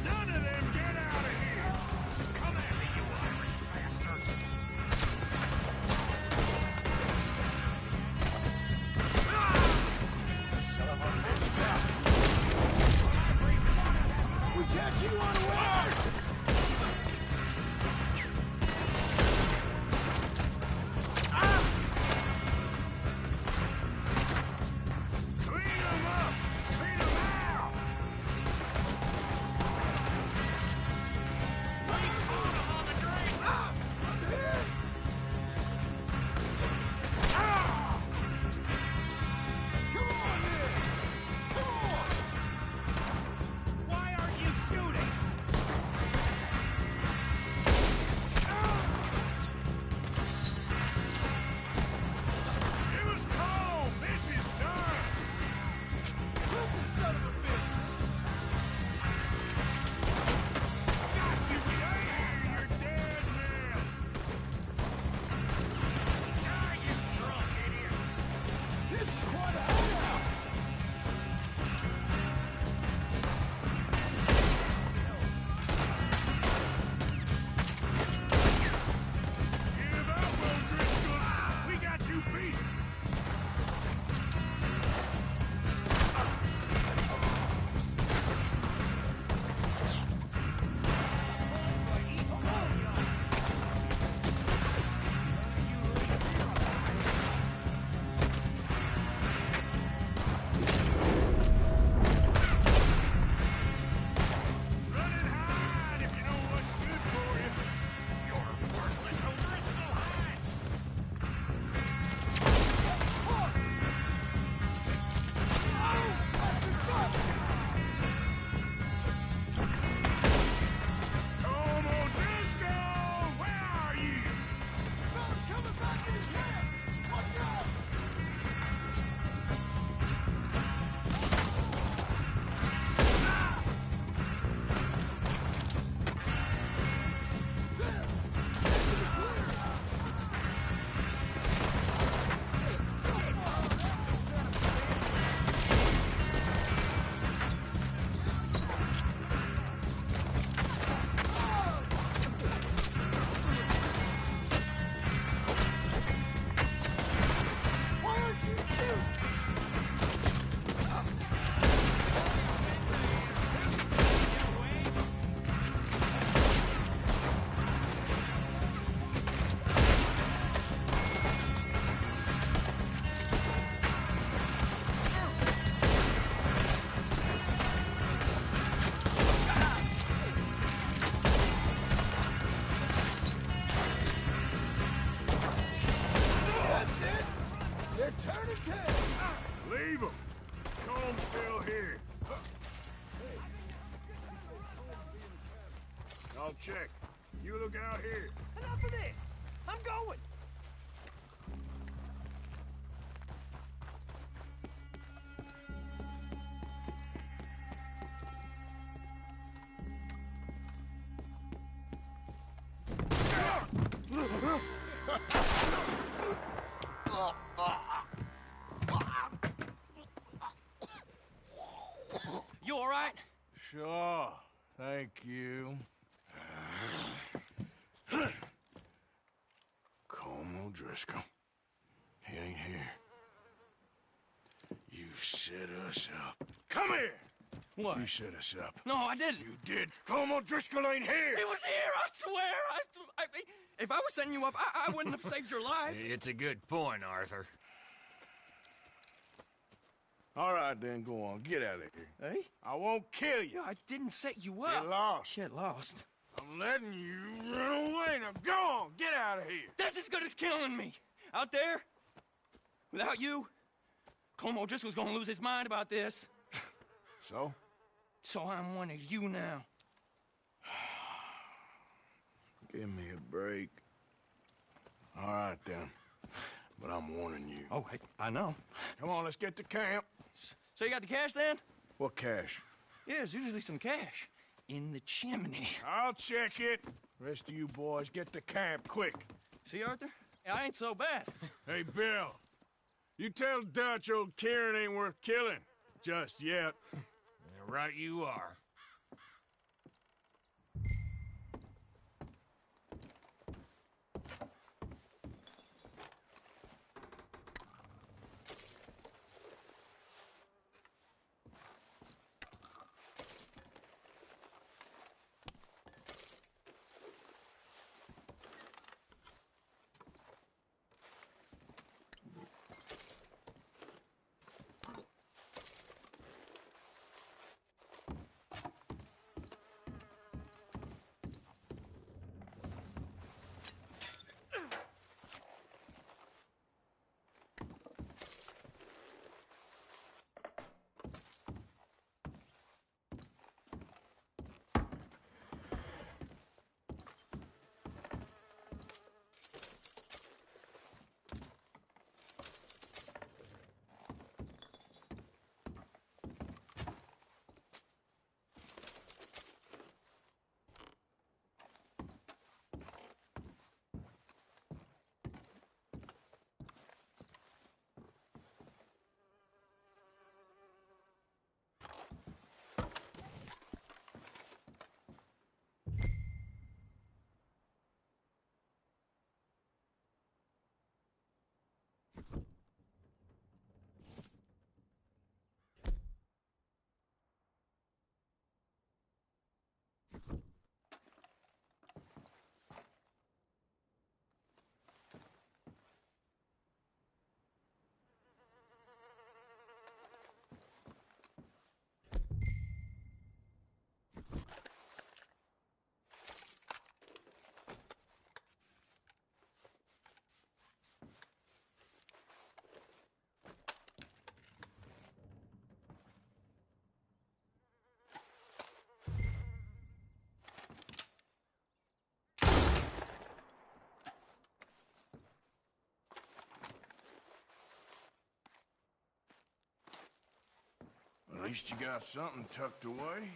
None of them get out of here! Come at me, you Irish bastards! We catch you unawares! Clean them up! Clean them out! We caught him on the drain! I'm hit! Come on, then! Come on! Why aren't you shooting? It was cold! This is done! Stupid son of a bitch! Got you! Stay here, you're dead man! Die, you drunk idiots! This is quite a hideout! Give up, O'Driscolls! We got you beat! Run and hide if you know what's good for you! You're worthless O'Driscoll hides! Come on, O'Driscoll! Where are you? Fellas coming back in the camp! Watch out! Why aren't you shooting? That's it! They're turning tail! Leave them! Comb's still here. I'll check. You look out here. Enough of this! I'm going! You all right? Sure. Thank you. Colm O'Driscoll. He ain't here. You set us up. Come here! What? You set us up. No, I didn't. You did. Colm O'Driscoll ain't here! He was here, I swear! If I was setting you up, I wouldn't have saved your life. It's a good point, Arthur. All right, then, go on. Get out of here. Hey? I won't kill you. I didn't set you up. Get lost. Get lost. I'm letting you run away. Now go on. Get out of here. That's as good as killing me. Out there, without you, Colm O'Driscoll's gonna lose his mind about this. So? So I'm one of you now. Give me a break. All right, then. But I'm warning you. Oh, hey, I know. Come on, let's get to camp. So you got the cash, then? What cash? Yeah, there's usually some cash. In the chimney. I'll check it. Rest of you boys, get to camp, quick. See, Arthur? I ain't so bad. Hey, Bill. You tell Dutch old Kieran ain't worth killing. Just yet. Yeah, right you are. At least you got something tucked away.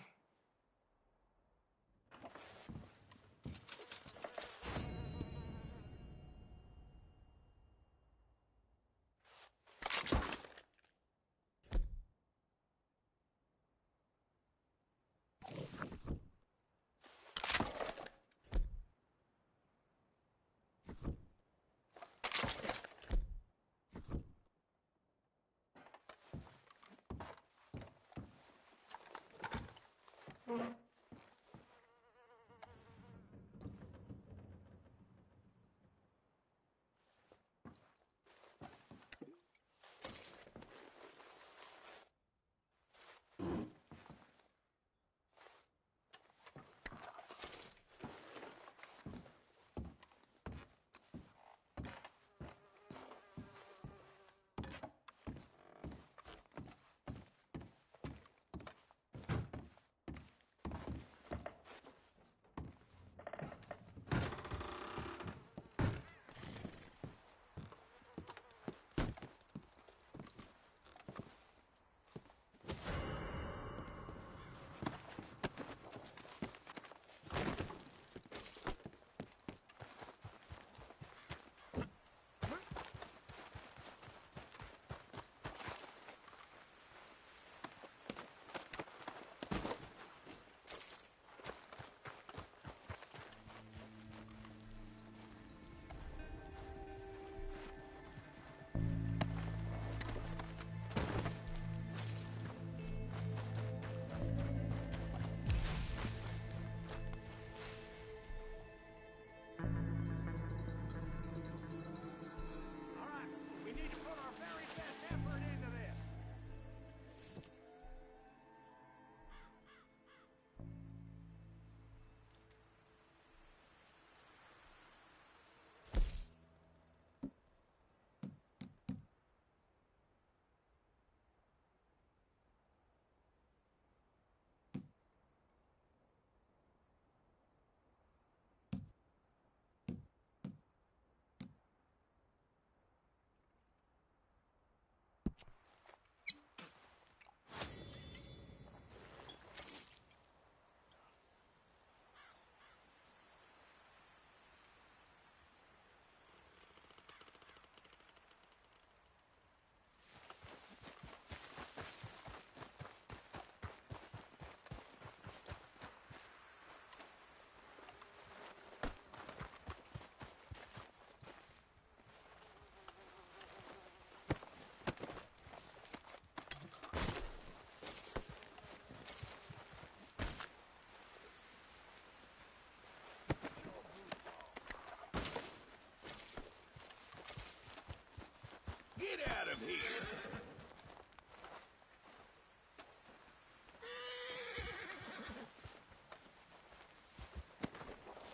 here.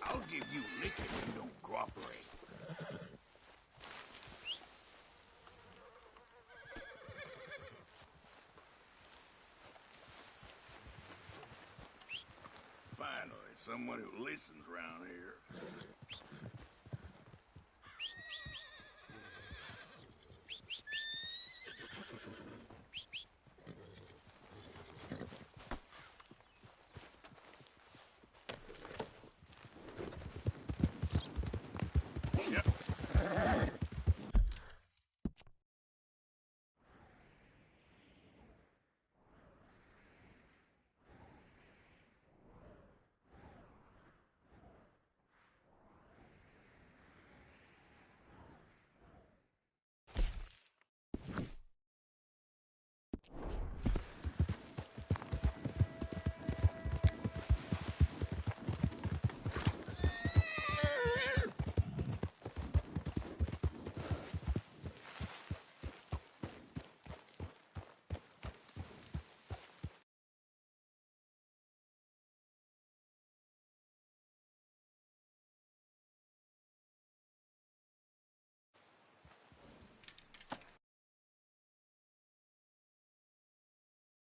I'll give you a lick if you don't cooperate. Finally, someone who listens around here.